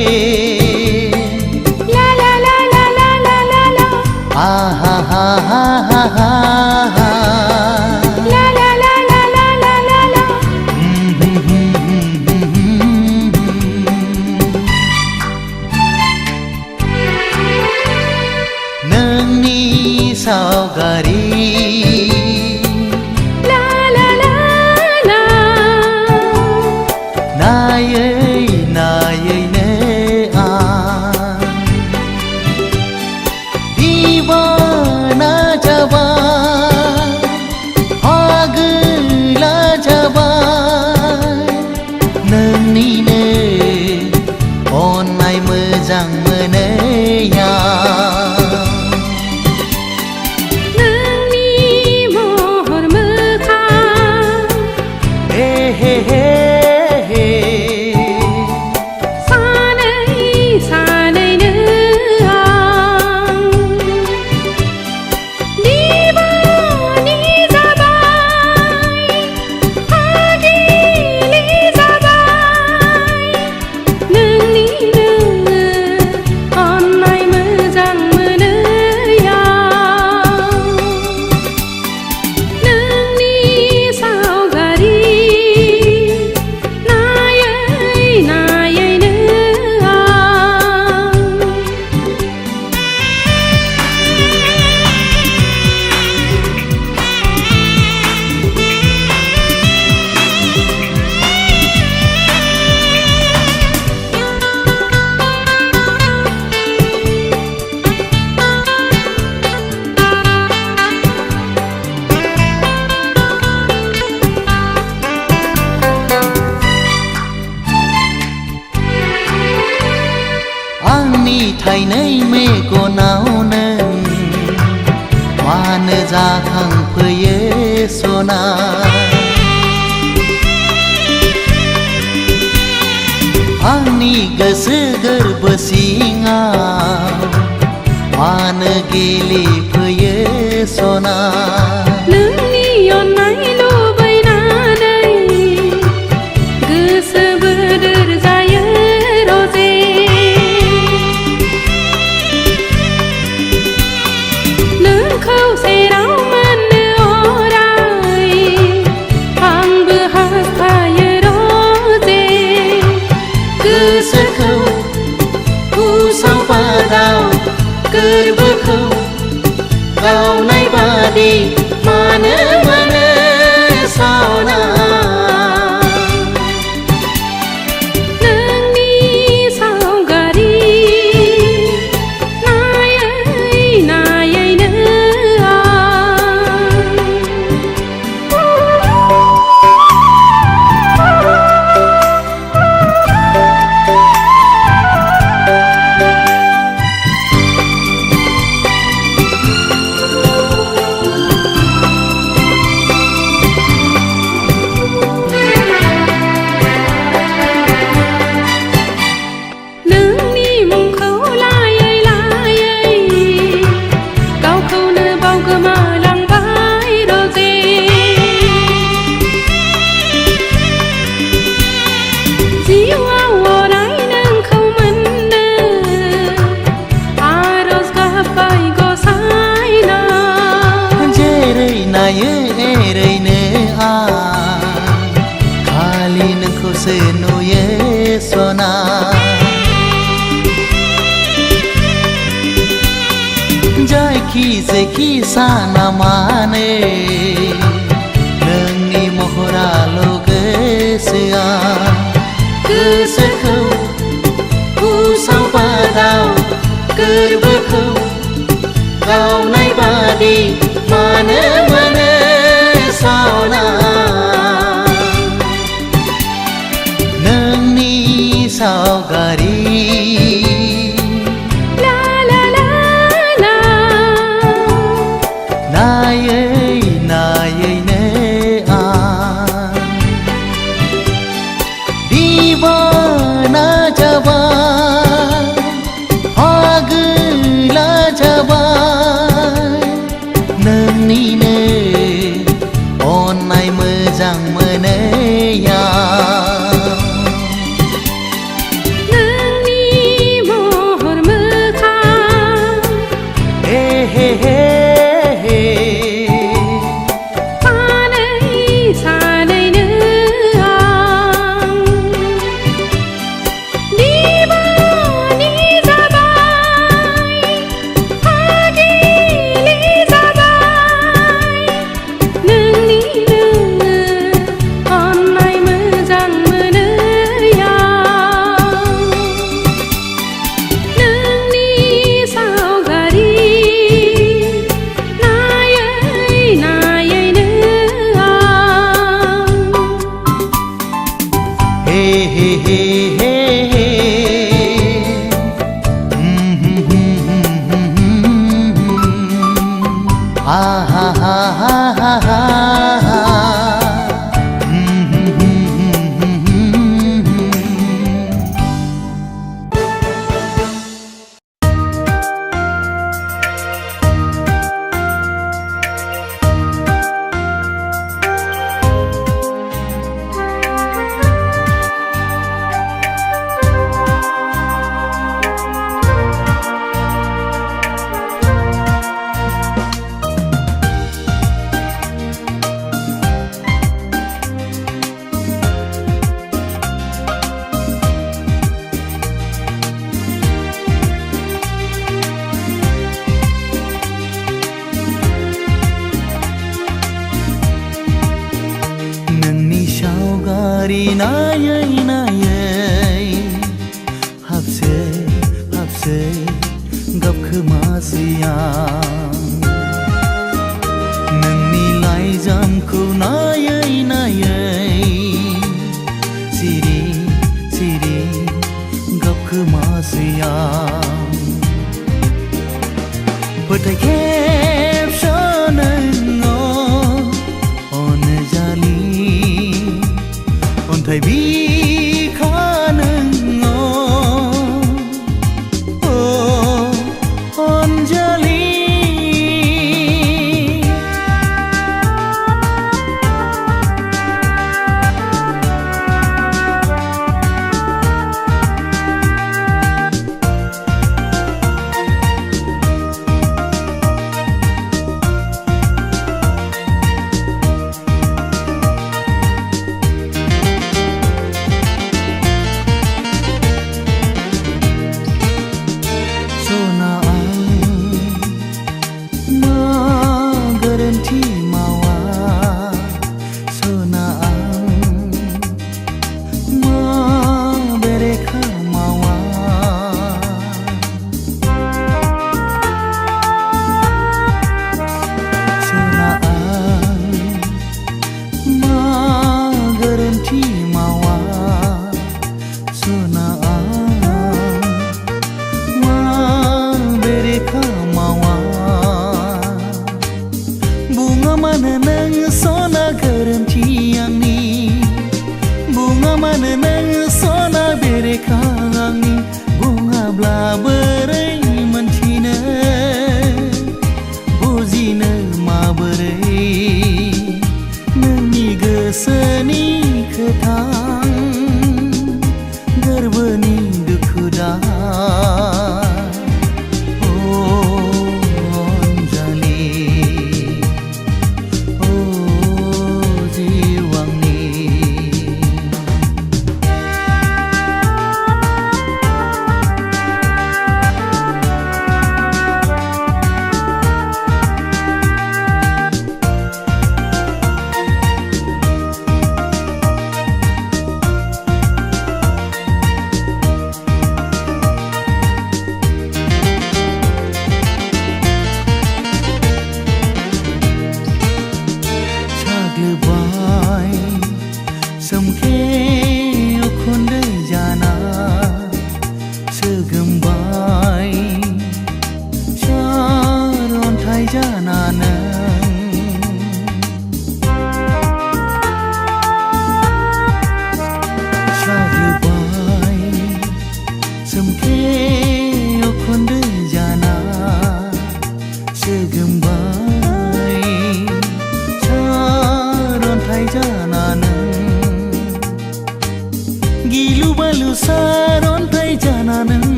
La la la la la la la la.
आ हा हा हा हा हा
La la la la la la la la.
नोंनि सावगारि
La la la la.
नायै नायैनो आं दिवाना जाबाय पागला जाबाय नोंनिनो अननाय मोजां मोनैया
नोंनि महर मोखां
हे हे हे हे
सानै सानैनो आं दिवानि जाबाय फागिलि जाबाय नोंनिनो अननाय मोजां मोनैया नोंनि सावगारि नायै नायैनो आं
आंनि थाइनै मेगनाव नों मानो जाखांफैयो सना आंनि गोसो गोरबो सिङाव मानो गेलेफैयो सना
नोंनि अननाय लुबैनानै गोसो बोदोर जायो रजे नोंखौ सेराव मोननो अराय आंबो हास्थायो रजे
गोसोखौ उसाव बादाव गोरबोखौ गावनाय बादि मानो मोनो सना
नोंनि सावगारि नायै नायैनो नोंनि मुंखौ लायै लायै गावखौनो बावगोमालांबाय रजे जिउआव अराय नोंखौ मोननो आरज गाबबाय गसाइनाव
जेरै नायो एरैनो आं खालि नोंखौसो नुयो सना जायखि जेखि साना मानो नोंनि महराल' गोसोआ गोसोखौ उसाव बादाव गोरबोखौ गावनाय बादि मानो मोनो सना नोंनि सावगारि
ला ला ला ला
नायै नायैनो आं दिवाना जाबाय पागला जाबाय नोंनिनो सावगारि नायै नायै हाबसै हाबसै गाबखोमासै आं नोंनि लाइजामखौ नायै नायै सिरि सिरि गाबखोमासै आं फोथाय खेबस'नो अनजालि अन्थाइ बिखानो अनजालि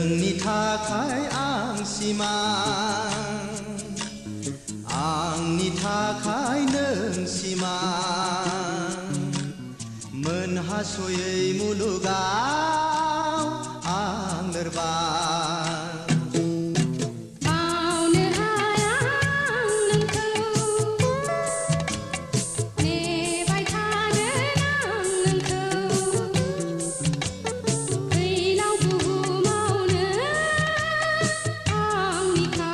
नोंनि थाखाय आं सिमां आंनि थाखाय नों सिमां मोनहासयै मुलुगाव आं लोरबां
बावनो हाया आं नोंखौ नेबाय थागोन आं नोंखौ फैलाव बुहुमावनो आंनिखा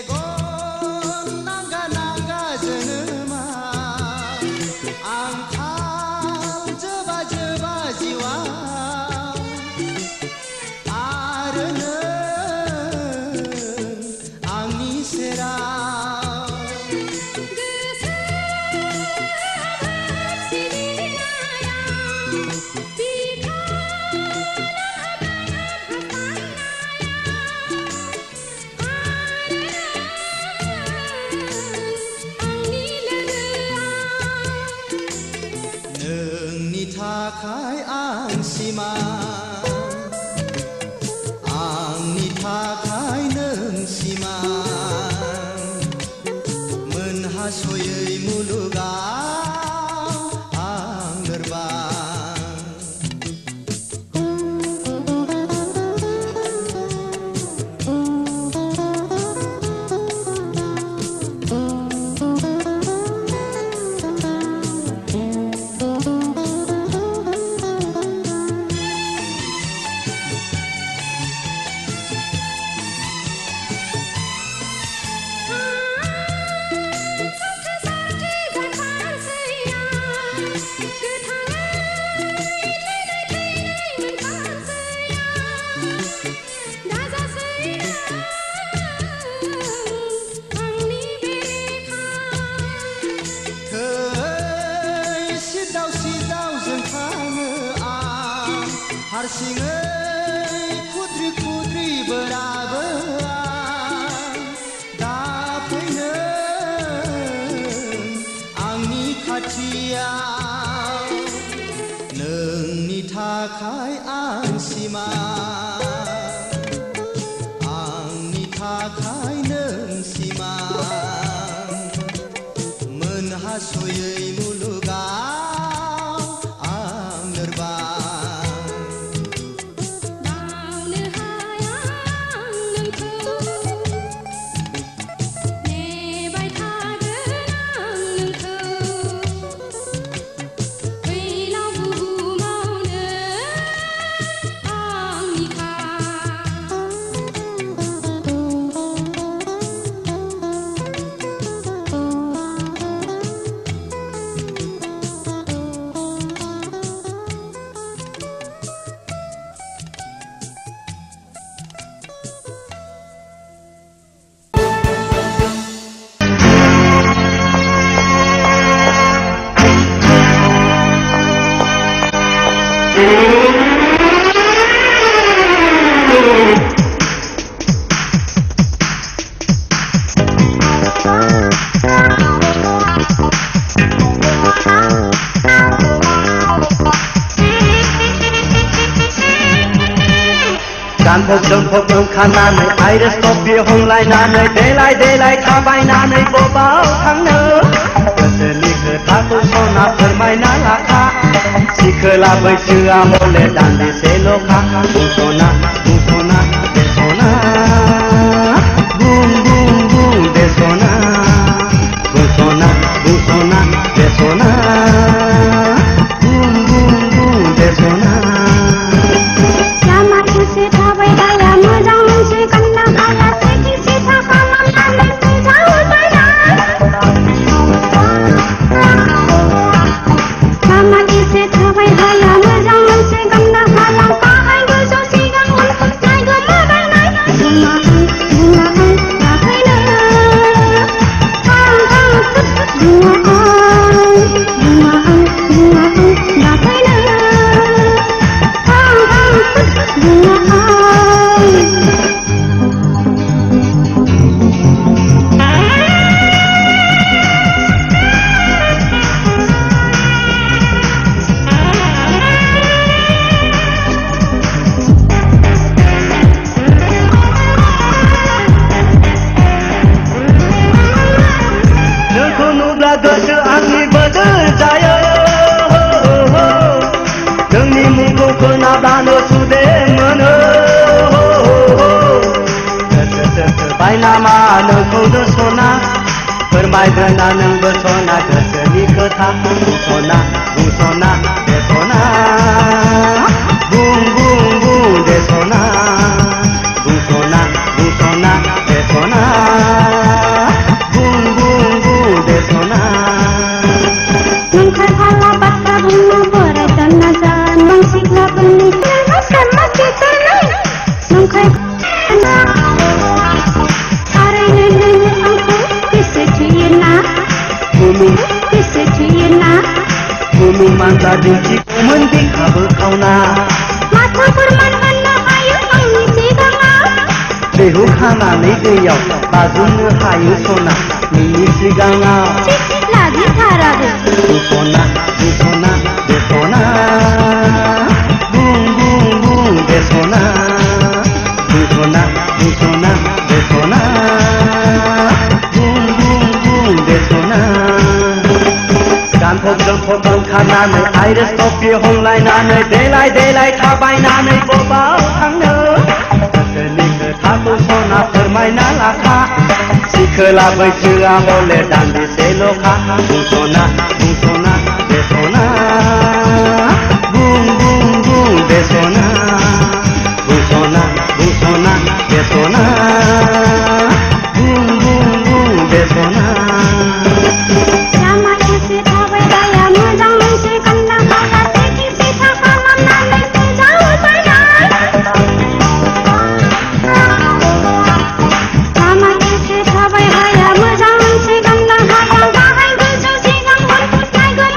मेगन नांगा नांगा जोनोमा आंखाल जोबा जोबा जिउआ आरो नों आंनि सेराव
गोसो सिबिनायाव आंनि लोगोआव
नोंनि थाखाय आं सिमां आंनि थाखाय नों सिमां मोनहासयै मुलुगाव आं लोरबां सिदाव सिदाव जों थाङो आं हारसिङै खुद्रि खुद्रि बोराबो आं दा फैनो आंनि खाथियाव नोंनि थाखाय आं सिमां आंनि थाखाय नों सिमां मोनहासयै मुलुगाव आं लोरबां
बावनो हाया आं नोंखौ नेबाय थागोन आं नोंखौ फैलाव बुहुमावनो आंनिखा
गानफब जोमफब ओंखारनानै आइरिस कफि हमलायनानै देलाय देलाय थाबायनानै बबाव थांनो गोसोनि खोथाखौ सना फोरमायना लाखा सिखोला बैसोआ मले दान्दिसेल'खा बुंस'ना बुंस'ना बेस'ना बुं बुं बुं बेस'ना बुंस'ना बुंस'ना बेस'ना बुं बुं बुं बेस'ना
Oh
फोरमायगोना नोंबो सना गोसोनि खोथा बुंसना बुंसना देसना बुं बुं बुं देसना बुंसना बुंसना देसना बुं बुं बुं देसना
नंखाय हाला बाथ्रा बुंनो बोराय दानना जान मानसिफ्राबोनि सारमा खिथानाय नंखाय थारैनो नोङो आंखौ गोसो थोयोना गोसो थोयोना
बुहुम मानसा दिन्थिगौमोन बिखाबो खावना
माथो फोरमान मोननो हायो आंनि सिगाङाव
दैहु खानानै दैयाव बाजुमनो हायो सना नोंनि सिगाङाव
लागिथाराबो
बुंसना बुंसना देसना बुं बुं बुं देसना बुंसना बुंसना देसना बुं बुं बुं देसना गानफब जोमफब ओंखारनानै आइरिस कफि हमलायनानै देलाय देलाय थाबायनानै बबाव थांनो गोसोनि खोथाखौ सना फोरमायना लाखा सिखोला बैसोआ हले दान्दिसेल'खा बुंसना बुंसना देसना बुं बुं बुं देसना बुंसना बुंसना देसना बुं बुं बुं देसना
लामा ससे थाबायबाया मोजां मोनसे गानना माखासे खिसे साफा खालामनानै फोजावबायनाय लामा ससे थाबायबाया मोजां मोनसे गानना हायाव गाहाय गोजौ सिगां उन नायगोन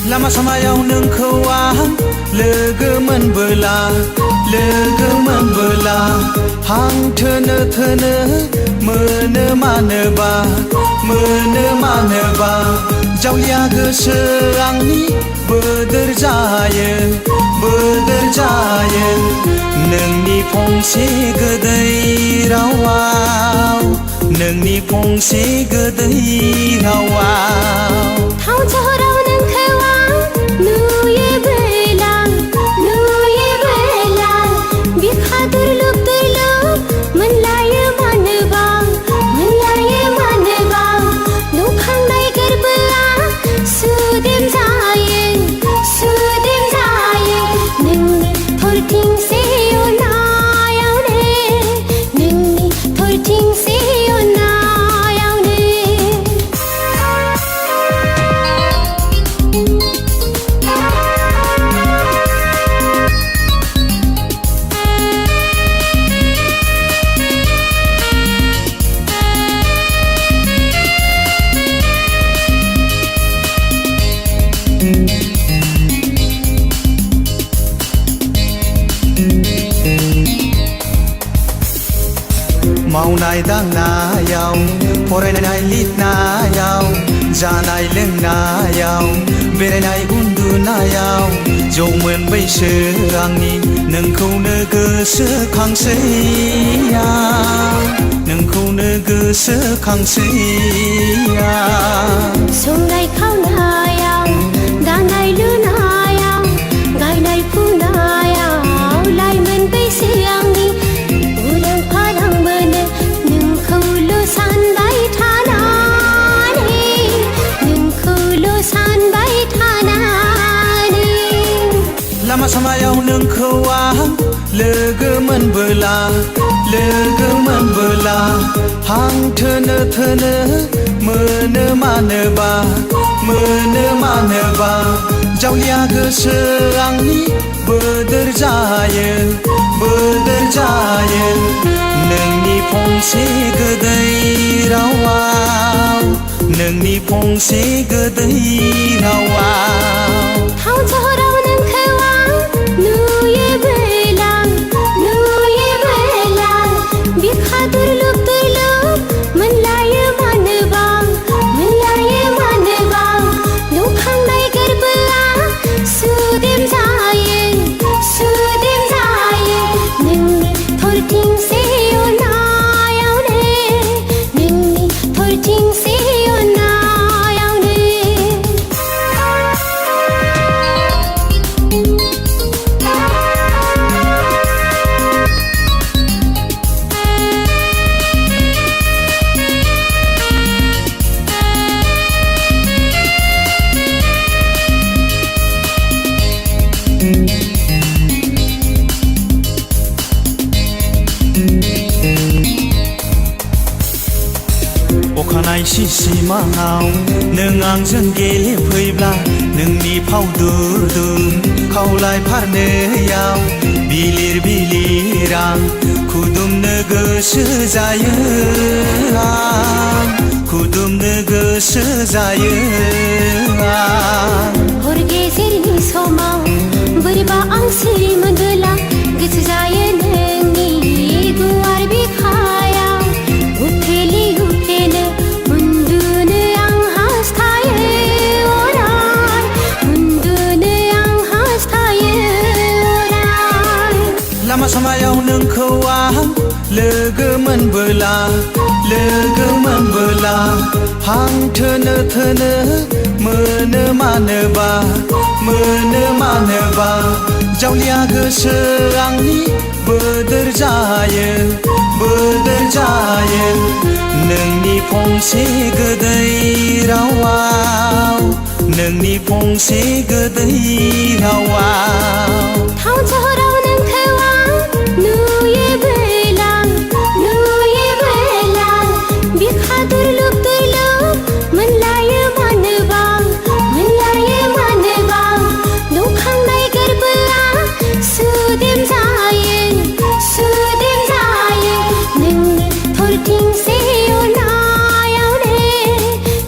लामा सामायाव नोंखौ आं लोगो मोनबोला हां थोनो मोनो मानोबा जावलिया गोसो आंनि बोदोर जायो नोंनि फंसे गोदै रावाव नोंनि फंसे गोदै रावाव
टाउन सहराव नोंखौ आं नुयोबोला बिखा दुर्लुब मोनलायो मानोबा नुखांनाय गोरबोआ सुदेम जायो नोंनि थरथिंसे अननायावनो नोंनि थरथिंसे अननायावनो
मावनाय दांनायाव फरायनाय लिरनायाव जानाय लोंनायाव बेरायनाय उन्दुनायाव जौमोन बैसो आंनि नोंखौनो गोसोखांसैया संनाय खावनायाव दानाय लुनायाव गायनाय फुनायाव लाइमोन बैसो आंनि उरां फारां मोनो नोंखौल' सानबाय थानानै लामा सामायाव नोंखौ आं लोगो मोनबोला हां थोनो मोनो मानोबा जावलिया गोसो आंनि बोदोर जायो नोंनि फंसे गोदै रावाव नोंनि फंसे गोदै रावाव
टाउन सहराव नोंखौ आं नुयोबोला बिखा दुर्लुब मोनलायो मानोबा नुखांनाय गोरबोआ सुदेम जायो नोंनि थरथिंसे अननायावनो नोंनि थरथिंसे अननायावनो
अखानाय सिमाङाव नों आंजों गेलेफैब्ला नोंनि फाव दुदुं खावलाय फारनैयाव बिलिर आं खुदुमनो गोसो जायो
हर गेजेरनि समाव बोरैबा आं सिरि मोनबोला गोसो जायो नोंनि गुवार बिखायाव उफेनो उन्दुनो आं हास्थायो अराय
लामा सामायाव नोंखौ आं लोगो मोनबोला हां थोनो मोनो मानोबा जावलिया गोसो आंनि बोदोर जायो नोंनि फंसे गोदै रावाव नोंनि फंसे गोदै रावाव
टाउन सहराव नोंखौ आं नुयोबोला बिखा दुर्लुब मोनलायो मानोबा नुखांनाय गोरबोआ सुदेम जायो नोंनि थरथिंसे अननायावनो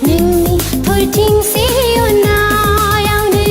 नोंनि थरथिंसे अननायावनो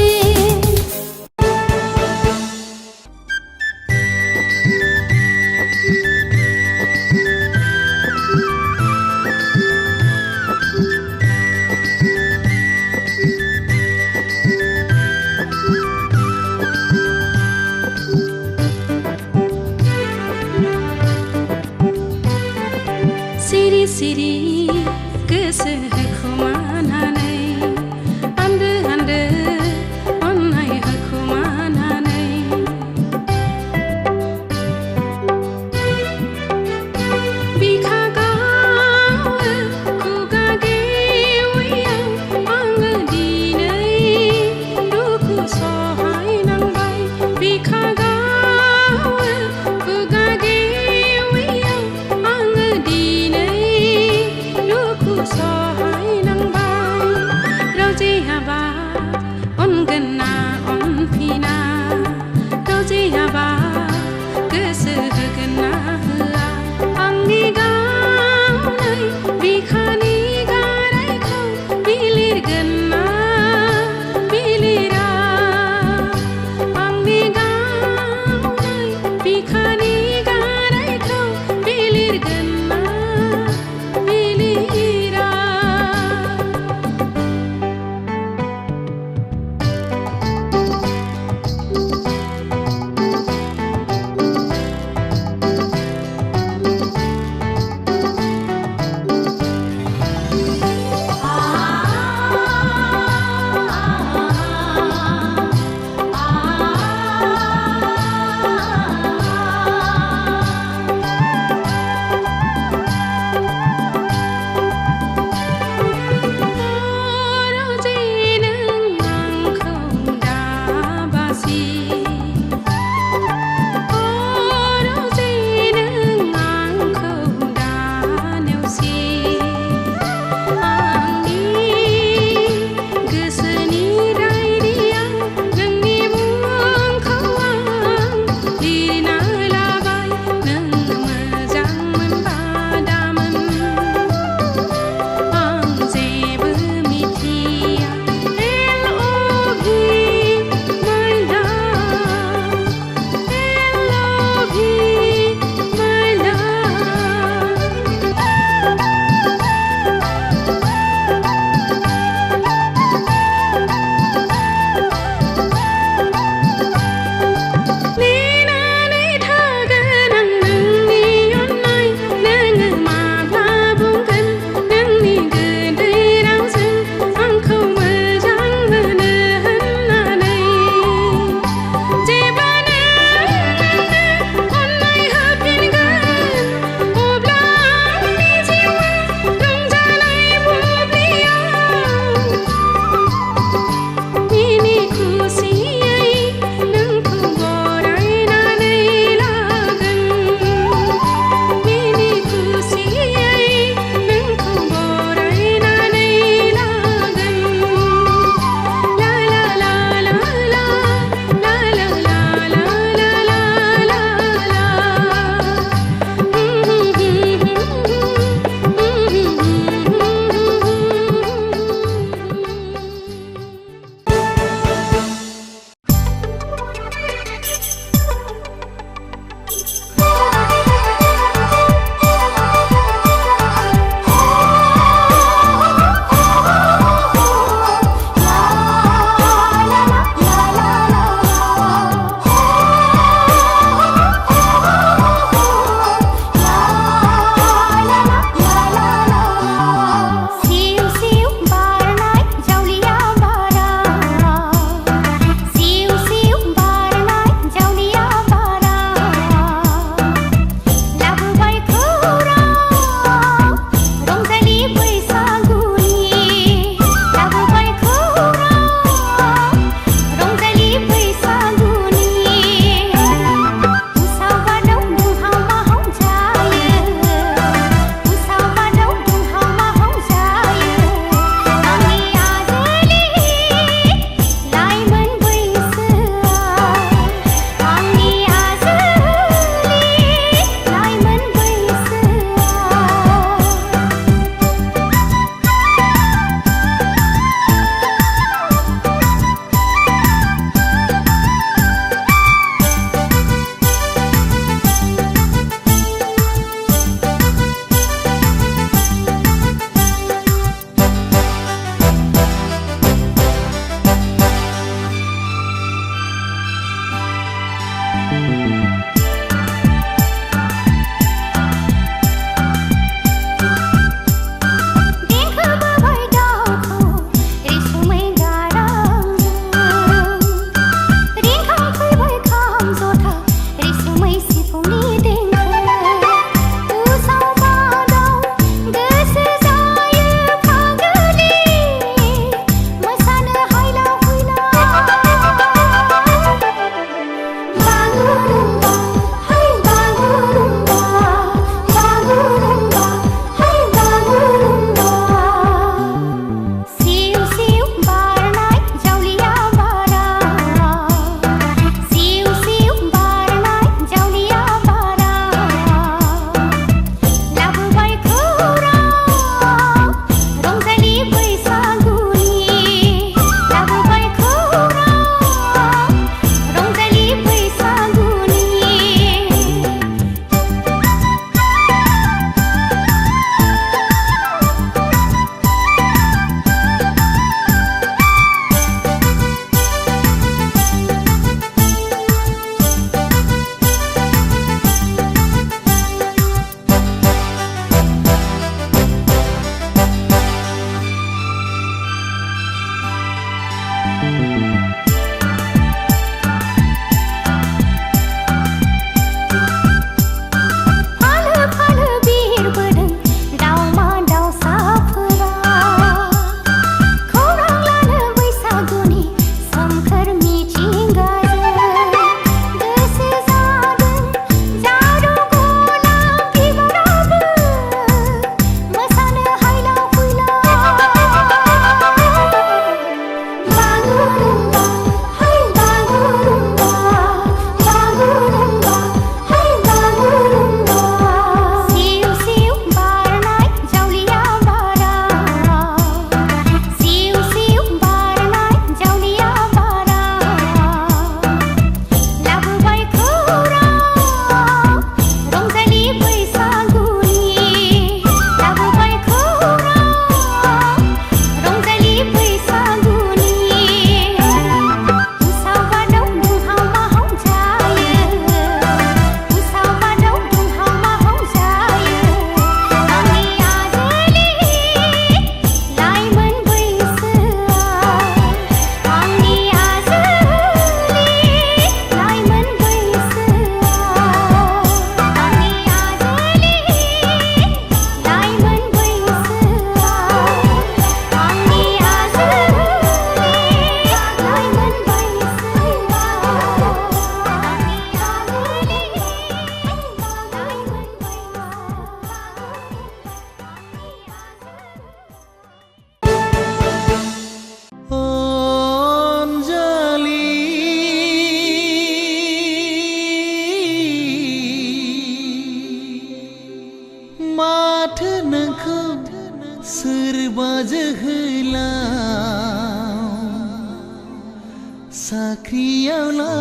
साख्रियावला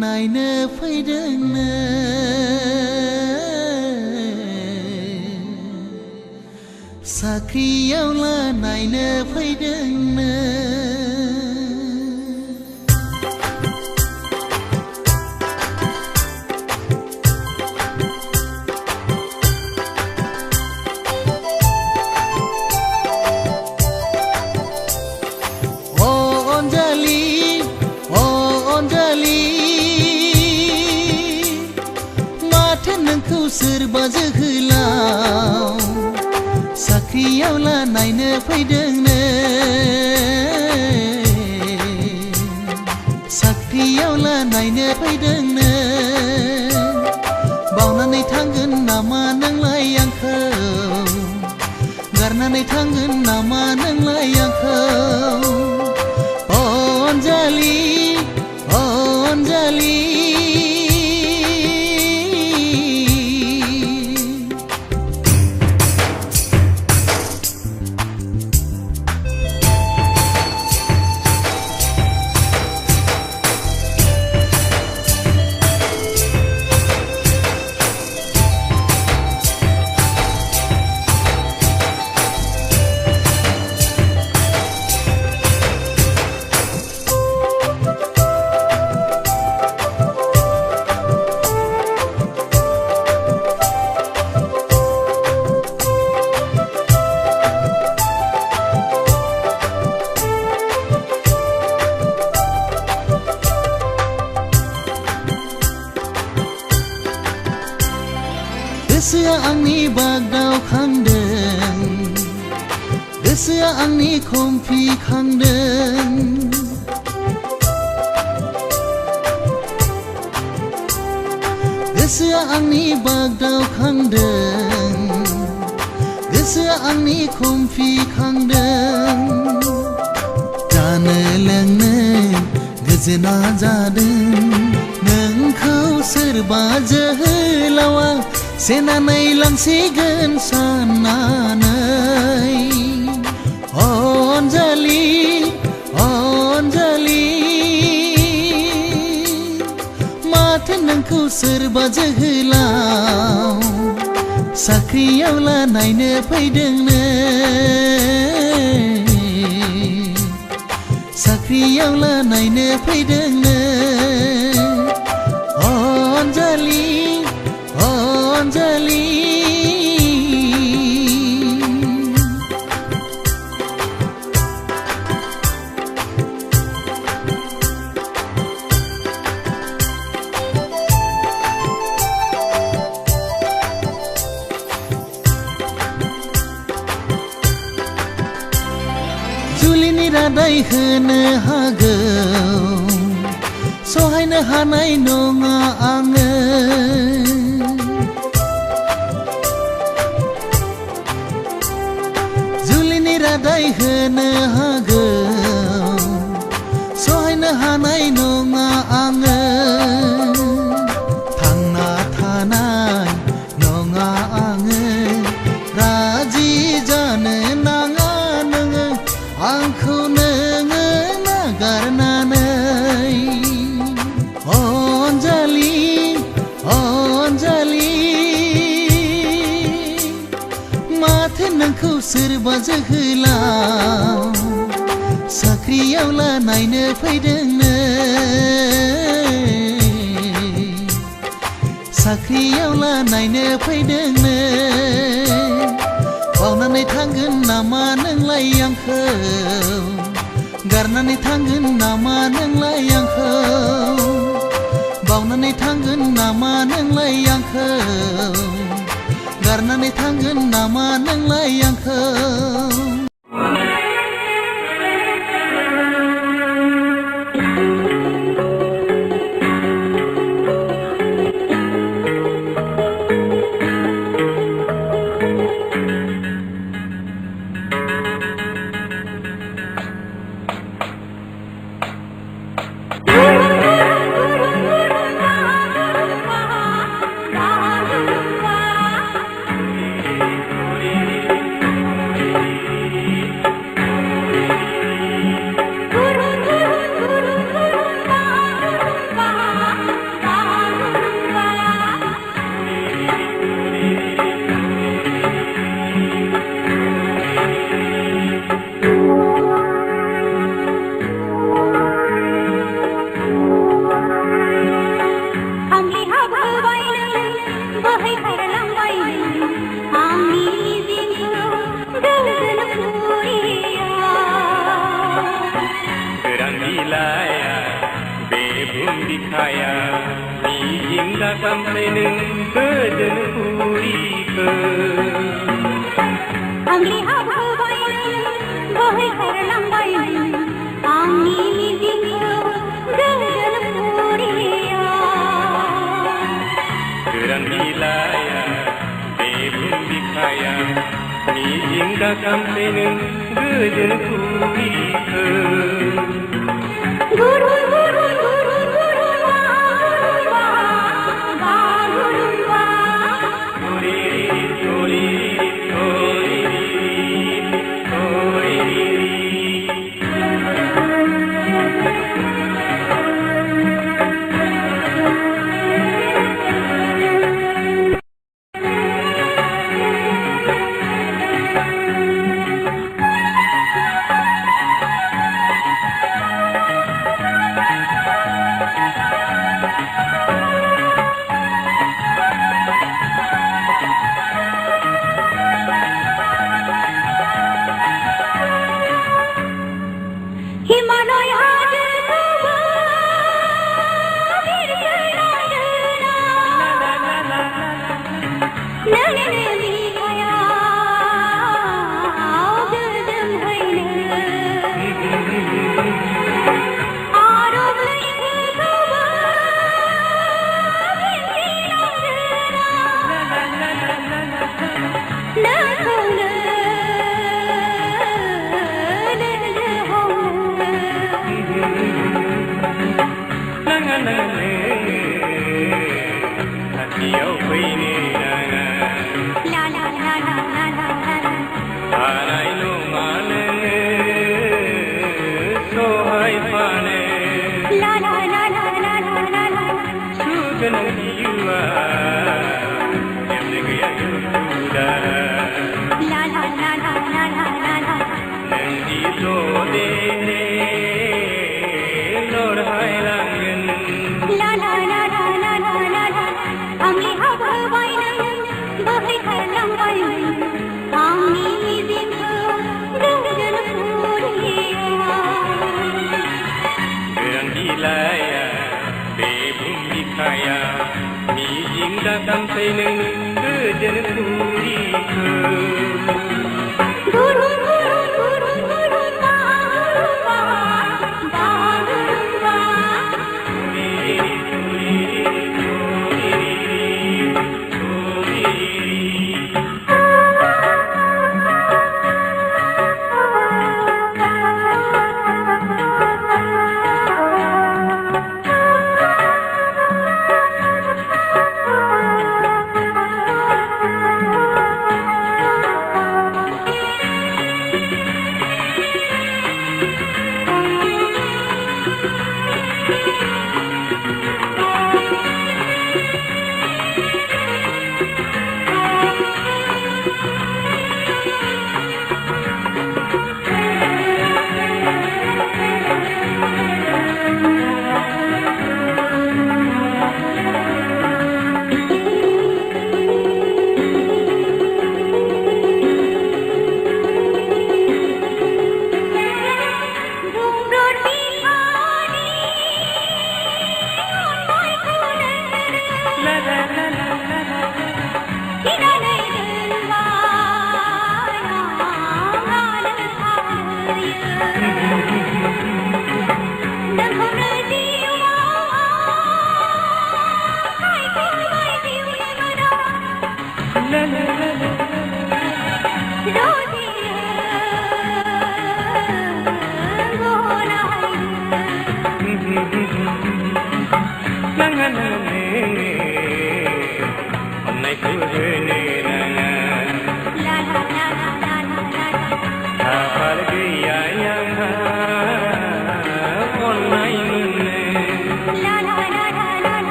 नायनो फैदोंनो साख्रियावला नायनो फैदोंनो सोरबा जोहोलाव साख्रियावला नायनो फैदोंनो साख्रियावला नायनो फैदोंनो बावनानै थांगोन नामा नोंलाय आंखौ गारनानै थांगोन नामा नोंलाय आंखौ अनजालि अनजालि गोसोआ आंनि बागदाव खांदों गोसोआ आंनि खमफि खांदों गोसोआ आंनि बागदाव खांदों गोसोआ आंनि खमफि खांदों जानो लोंनो गोजोना जादों नोंखौ सोरबा जोहोलावा सेनानै लांसिगोन साननानै अनजालि अनजालि माथो नोंखौ सोरबा जोहोलाव साख्रियावला नायनो फैदोंनो साख्रियावला नायनो फैदोंनो अनजालि अनजालि जुलिनि रादाय होनो हागौ सहायनो हानाय नङा आङो जुलिनि रादाय होनो हागौ सहायनो हानाय नङा आङो थांना थानाय नङा आङो राजि जानो नाङा नोङो आंखौ नोङो नागारनानै अनजालि अनजालि माथो नोंखौ सोरबा जोहोलाव साख्रियाव लानायनो फैदोंनो साख्रियाव लानायनो फैदोंनो बावनानै थांगोन नामा नोंलाय आंखौ गारनानै थांगोन नामा नोंलाय आंखौ बावनानै थांगोन नामा नोंलाय आंखौ गारनानै थांगोन नामा नोंलाय आंखौ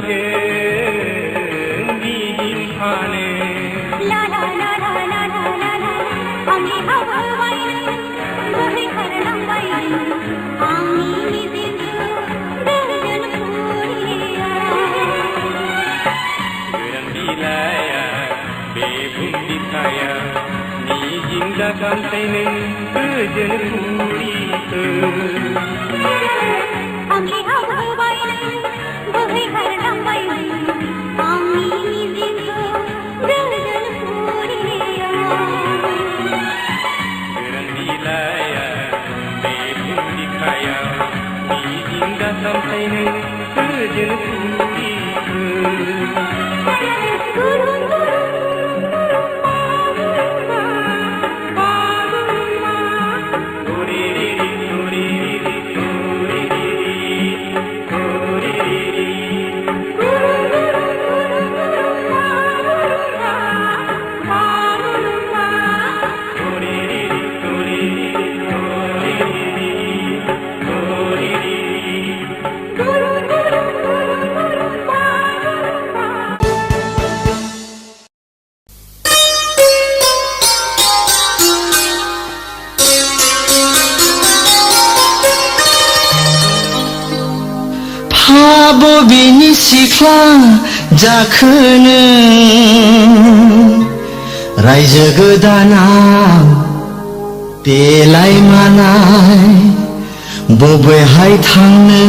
रायजों गिदिंफानो
ला ला ला ला ला ला ला ला आंनि हाबोबायनो बोहैखारलांबायनो आंनि मिजिंखौ गोजोन फुरिया
गोरान बिलाइया बे बुहुम बिखाया मिजिं दासानथै नों गोजोन फुरिखौ
आंनि हाबोबायनो बोहैखारलांबायनो आंनि मिजिंखौ गोजोन फुरिया
गोरान बिलाइया बे बुहुम बिखाया मिजिं दासानथै नों गोजोन फुरिखौ
गुरुं
बबेनि सिख्ला जाखो नों रायजो गोदानाव देलाय मालाय बबेहाय थांनो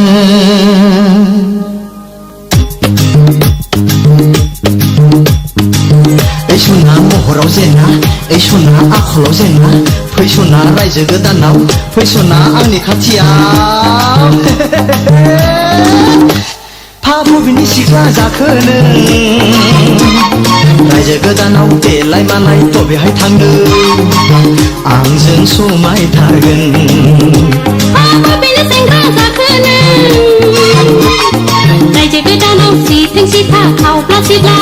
ओइ सना महराव जेना ओइ सना आखलाव जेना फैसना रायजो गोदानाव फैसना आंनि खाथियाव बबेनि सिख्ला जाखो नों रायजो गोदानाव देलाय मालाय बबेहाय थांनो आंजों समायथारगोन
बबेनि सेंग्रा जाखो नों रायजो गोदानाव सिथों सिथा खावब्ला सिब्ला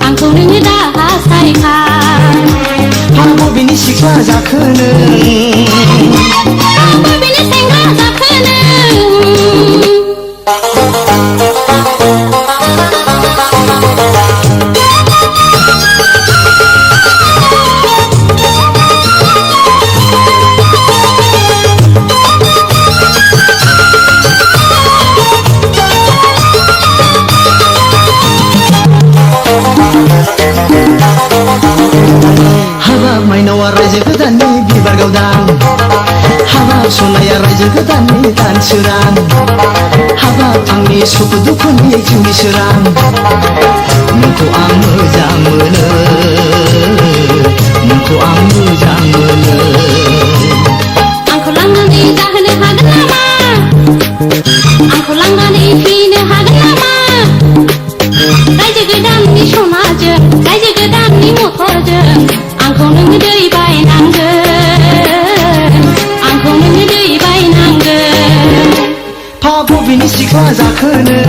आंखौ नोङो दा हास्थायखा
बबेनि सिख्ला जाखो नों
बबेनि सेंग्रा जाखो नों
हाबाब माइनावा रायजो गोदाननि बिबार गावदां हाबाब सनाया रायजो गोदाननि दानसोरां हाबाब आंनि सुखु दुखुनि जिउनि सोरां नोंखौ आं मोजां मोनो नोंखौ आं मोजां मोनो
आंखौ लांनानै जाहोनो हागोन नामा आंखौ लांनानै फैनो हागोन नामा रायजो गोदाननि समाजों रायजो गोदाननि मथरजों आंखौ नोङो दै बायनांगोन आंखौ नोङो दै बायनांगोन
बबेनि सिख्ला जाखो नों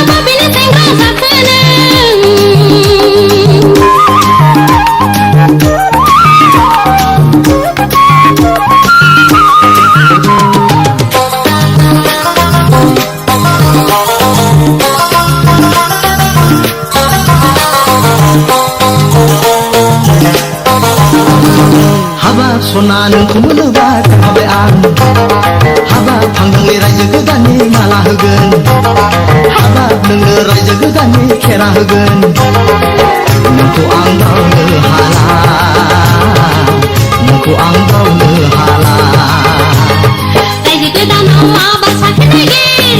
बबेनि सेंग्रा जाखो नों
हाबाब सना नोंखौ मोनोबा खोनाबाय आं हाबाब थांदोंलै रायजो गोदाननि माला होगोन हाबाब नोंनो रायजो गोदाननि खेरा होगोन नोंखौ आं बावनो हाला नोंखौ आं बावनो हाला
रायजो गोदानाव माबा साख्रि नागिर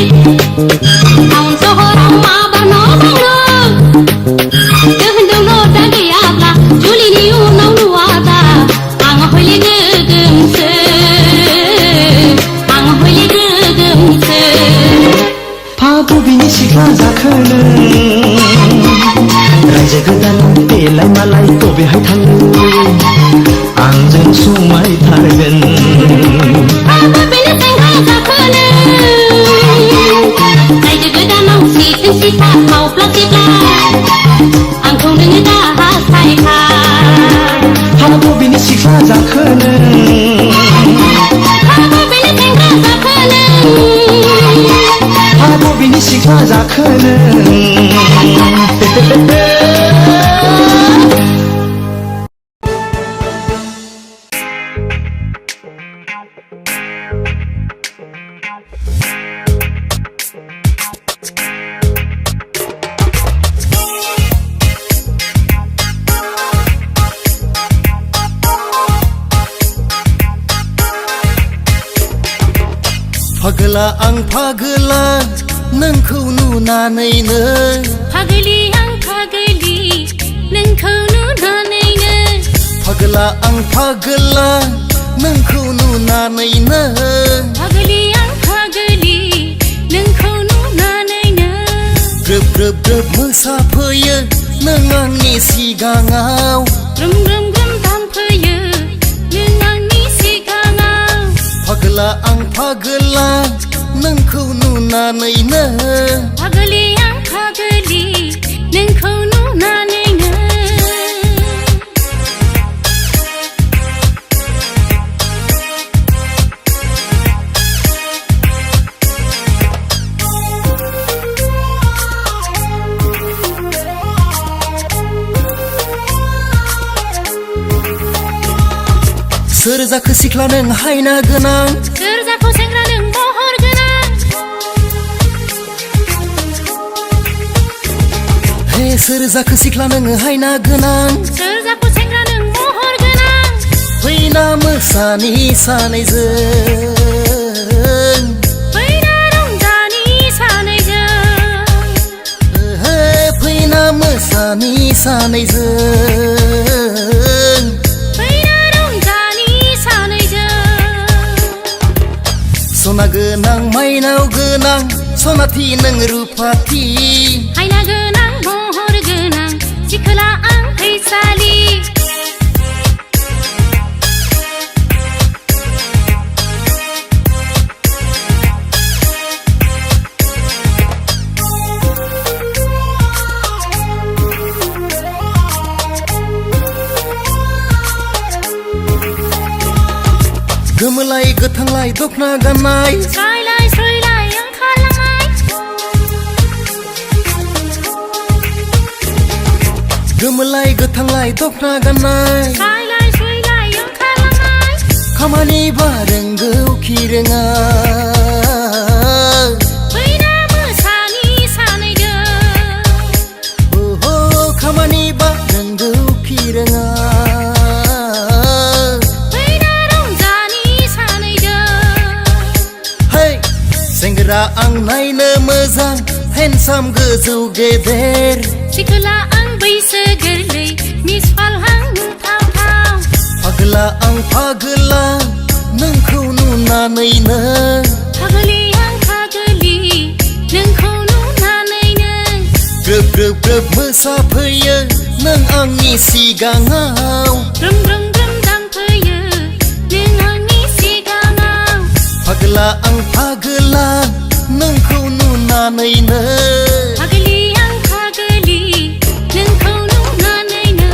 टाउन सहराव माबा न' बांनो दोहोन दौलतआ गैयाब्ला जुलिनि उनाव नुवादा आं हयले गोगोमसो आं हयले गोगोमसो
बबेनि सिख्ला जाखो नों रायजो गोदानाव देलाय मालाय बबेहाय थांनो आंजों समायथारगोन
बबेनि सेंग्रा जाखो नों रायजो गोदानाव सिथों सिथा खावब्ला सिब्ला आंखौ नोङो दा हास्थायखा
बबेनि सिख्ला जाखो नों
बबेनि सेंग्रा जाखो नों
बिनि सिख्ला जाखोनो
फागला आं फागला नोंखौ नुनानैनो
फागलि आं फागलि नोंखौ नुनानैनो
फागला आं फागला नोंखौ नुनानैनो
फागलि आं फागलि नोंखौ नुनानैनो
ग्रोब ग्रोब ग्रोब मोसाफैयो नों आंनि सिगाङाव
ग्रोम ग्रोम ग्रोम दामफैयो नों आंनि सिगाङाव
फागला आं फागला नोंखौ नुनानैनो
फागलि आं फागलि नोंखौ नुनानैनो
सोर जाखो सिख्ला नों हायना गोनां
सोर जाखो सेंग्रा नों महर गोनां
हे सोर जाखो सिख्ला नों हायना गोनां
सोर जाखो सेंग्रा नों महर गोनां
फैना मोसानि सानैजों
फैना रंजानि सानैजों
फैना मोसानि सानैजों सना गोनां माइनाव गोनां सनाथि नों रुपाथि
हायना गोनां महर गोनां सिखोला आं फैसालि
गोमोलाय गोथांलाय दखना गाननाय
स्रायलाय स्रयलाय ओंखारलांनाय
गोमोलाय गोथांलाय दखना गाननाय
स्रायलाय स्रयलाय ओंखारलांनाय
खामानि बा रोंगौ खि रोङा
फैना मोसानि सानैजों
ओहो खामानि बा रोंगौ खि रोङा सेंग्रा आं नायनो मोजां हेन्डसाम गोजौ गेदेर
सिखोला आं बैसो गोरलै मिसफालहां नुथावथाव
फागला आं फागला नोंखौ नुनानैनो
फागलि आं फागलि नोंखौ नुनानैनो
ग्रोब ग्रोब ग्रोब मोसाफैयो नों आंनि सिगाङाव
ग्रोम ग्रोम ग्रोम दामफैयो नों आंनि सिगाङाव
फागला आं फागला नोंखौ नुनानैनो
फागलि आं फागलि नोंखौ नुनानैनो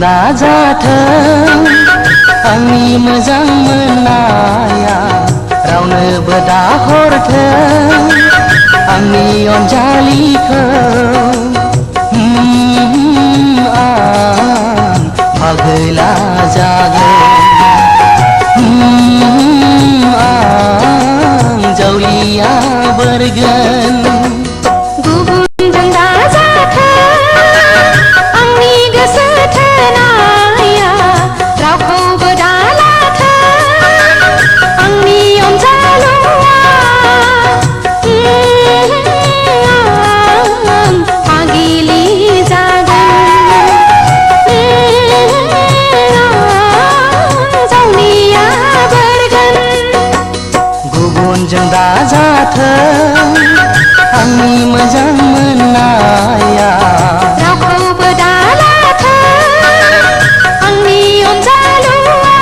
दाजाथों आंनि मोजां मोननाया रावनोबो दाहरथों आंनि अनजालिखौ आं फागला जागोन आं जावलिया बोरगोन
गुबुनजों दाजाथों आंनि गोसो थोनाया रावखौबो दालाथों आंनि अनजालुआ आं फागिलि जागोन जावलिया बोरगोन
गुबुनजों दाजाथों आंनि मोजां मोननाया
रावखौबो दालाथों आंनि अनजालुआ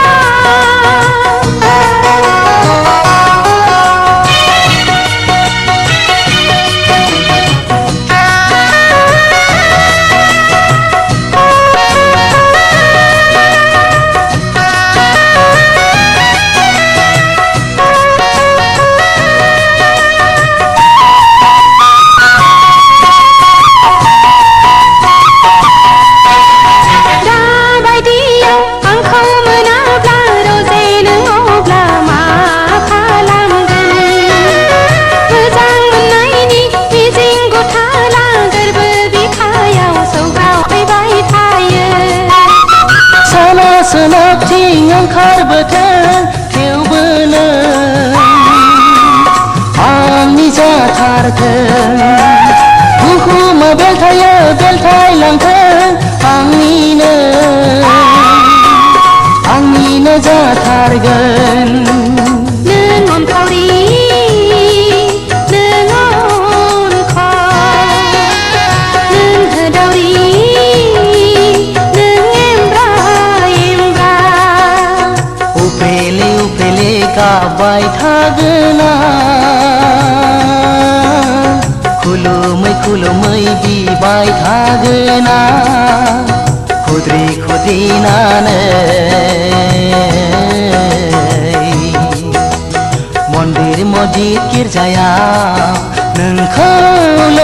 दाबायदियाव आंखौ मोनाब्ला रजे नों अब्ला मा खालामगोन मोजां मोननायनि मिजिं गथाला गोरबो बिखायाव सौग्रावफैबाय थायो
साना सोनाबथिं ओंखारबोथों थेवबो नों आंनि जाथारथों बुहुमा बेलथायो बेलथायलांथों आंनिनो जाथारगोन
नों अनखावरि नों अनखाव नों होदावरि नों एमब्रा एमब्रा
उफेले उफेले गाबबाय थागोन खुलुमै खुलुमै बिबाय थागोन खुद्रि खुद्रिनानै मन्दिर मस्जिद गिर्जायाव नोंखौल'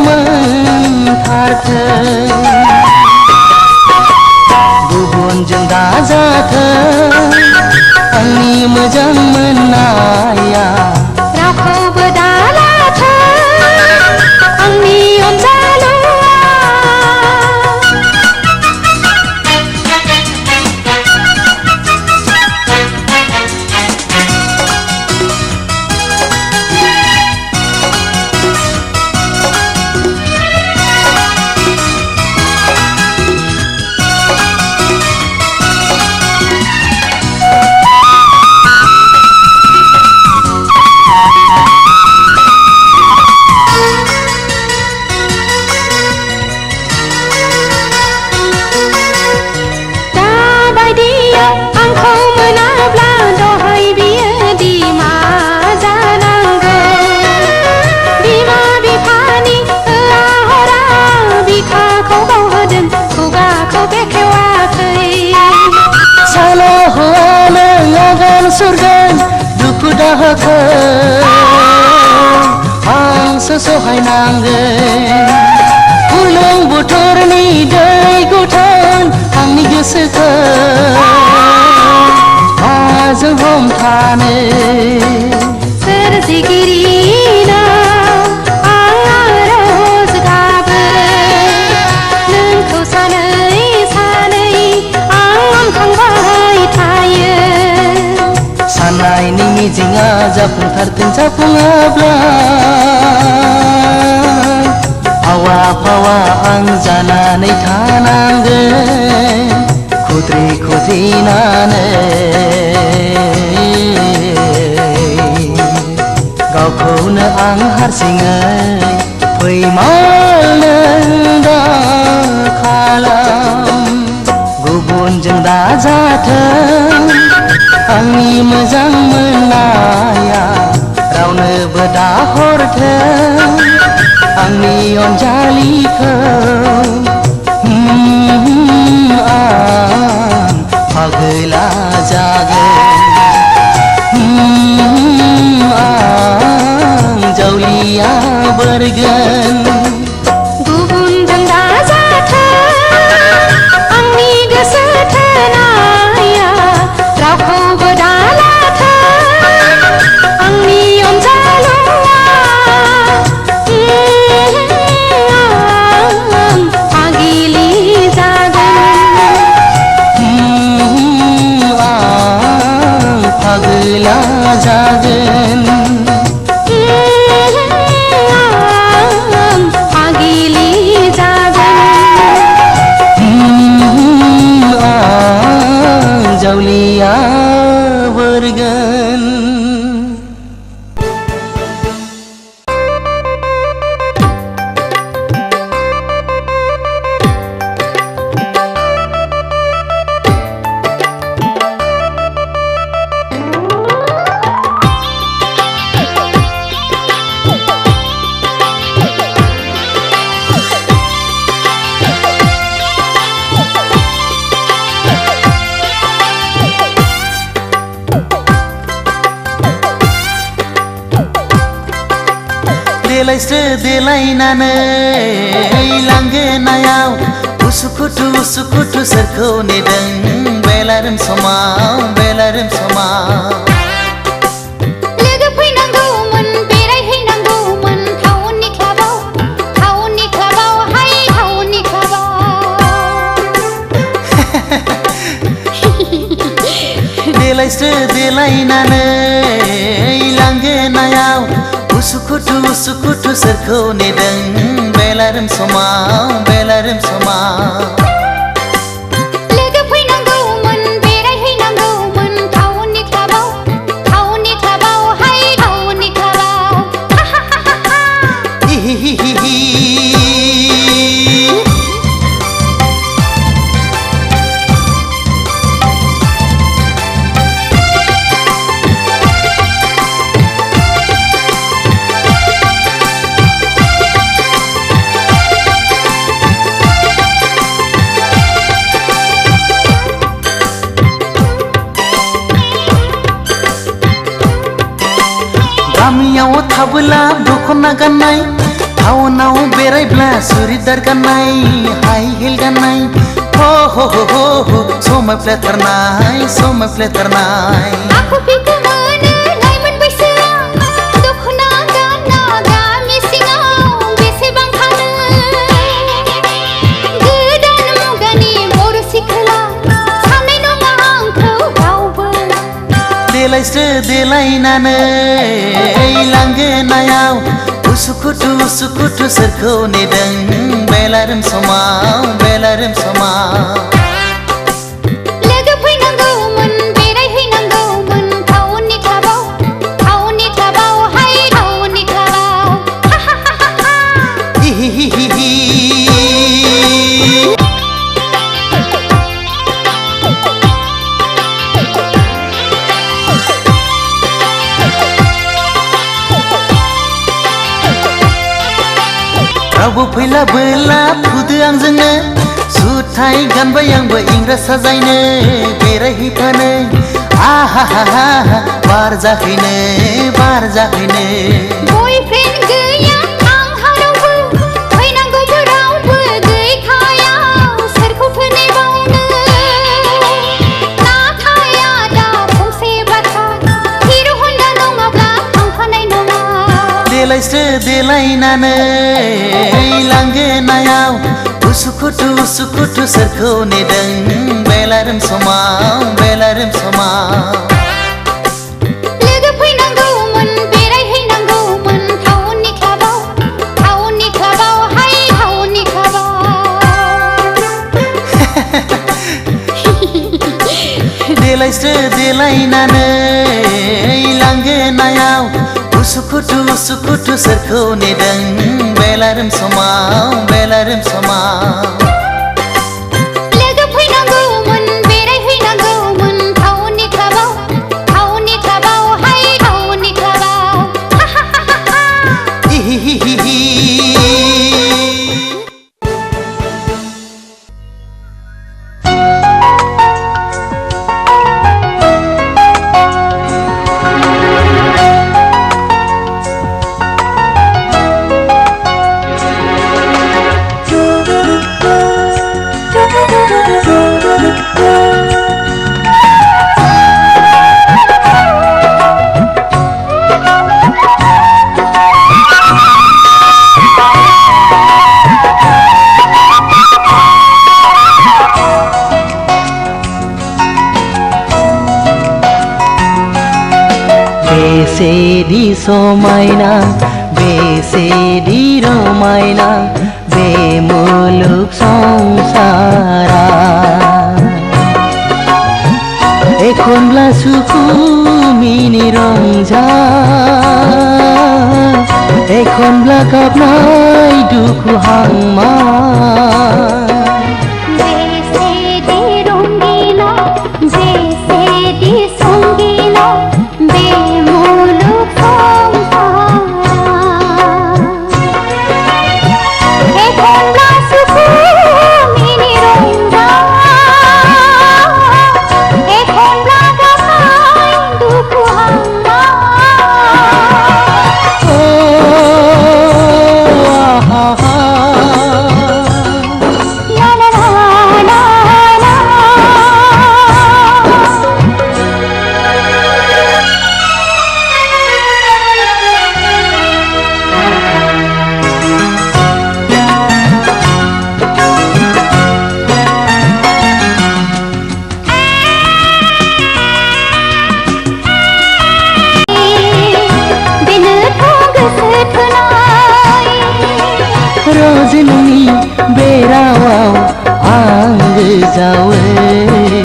मोनथारथों गुबुनजों दाजाथों आंनि मोजां मोननाया
रावखौबो दालाथों आंनि अनजालुआ दाबायदियाव आंखौ मोनाब्ला दहाय बियो दिमा जानांगोन बिमा बिफानि होआ हरा बिखाखौ बावहोदों खुगाखौ बेखेवाखै
साला हौवा नों आगान सुरगोन दुखु दाहाखौ आंसो सहायनांगोन फुलुं बोथोरनि दै गुथों आंनि गोसोखौ माजों हमथानो
सोरजिगिरिनाव आं आरज गाबो नोंखौ सानै सानै आं अनखांबाय थायो
साननायनि मिजिंआ जाफुंथारथों जाफुङाब्ला आवा फावा आं जानानै थानांगोन खुद्रि खुद्रिनानै गावखौनो आं हारसिङै फैमाल नों दा खालाम गुबुनजों दाजाथों आंनि मोजां मोननाया रावनोबो दाहरथों आंनि अनजालिखौ
बारगोन
गुबुनजों दाजाथों आंनि गोसो थोनाया रावखौबो दालाथों आंनि अनजालुआ आगिलि जागोन
पागला जागोन
आगिलि जागोन
जावलिया बोरगोन देलायस्रो देलायनानै लांगोनायाव उसुखुथु उसुखुथु सोरखौ नेदों बेलारोम समाव
लोगो फैनांगौमोन बेरायहैनांगौमोन टाउननि क्लाबाव हाय टाउननि क्लाबाव
देलायस्रो देलायनानै लांगोनायाव उसुखुथु उसुखुथु सोरखौ नेदों बेलारोम समाव
लोगो फैनांगौमोन बेरायहैनांगौमोन टाउननि क्लाबाव हाय टाउननि क्लाबाव
गामियाव थाबोला दखना गाननाय टाउनाव बेरायब्ला सुरिदार गाननाय हाइ हिल गाननाय हो समायफ्लेथारनाय
आखु फिखु मोनो लाइमोन बैसोआ दखना गानना गामि सिङाव बेसेबां थानो गोदान मुगानि बर' सिख्ला साननाय नङा आंखौ रावबो
देलायस्रो देलायनानै लांगोनायाव उसुखुथु उसुखुथु सोरखौ नेदों बेलारोम समाव
लोगो फैनांगौमोन बेरायहैनांगौमोन टाउननि क्लाबाव हाय टाउननि क्लाबाव
रावबो फैला बोला फुदो आंजोंनो जुथाय गानबाय आंबो इंराज साजायनो बेरायहैफानो आहा बार जाहैनो
बयफ्रेन्ड गैया आंहा रावबो फैनांगौबो रावबो गैखाया सोरखौथो नेबावनो नाथाय आदा फंसे बाथ्रा हिर' हन्डा नङाब्ला थांफानाय नङा
देलायस्रो देलायनानै लांगोनायाव उसुखुथु उसुखुथु सोरखौ नेदों बेलारोम समाव
लोगो फैनांगौमोन बेरायहैनांगौमोन टाउननि क्लाबाव हाय टाउननि क्लाबाव
देलायस्रो देलायनानै लांगोनायाव उसुखुथु उसुखुथु सोरखौ नेदों बेलारोम समाव
लोगो फैनांगौमोन बेरायहैनांगौमोन टाउननि क्लाबाव हाय टाउननि क्लाबाव
बेसेदि समायना बेसेदि रमायना बे मुलुग संसारा एखनब्ला सुखु मिनि रंजा एखनब्ला गाबनाय दुखु हांमा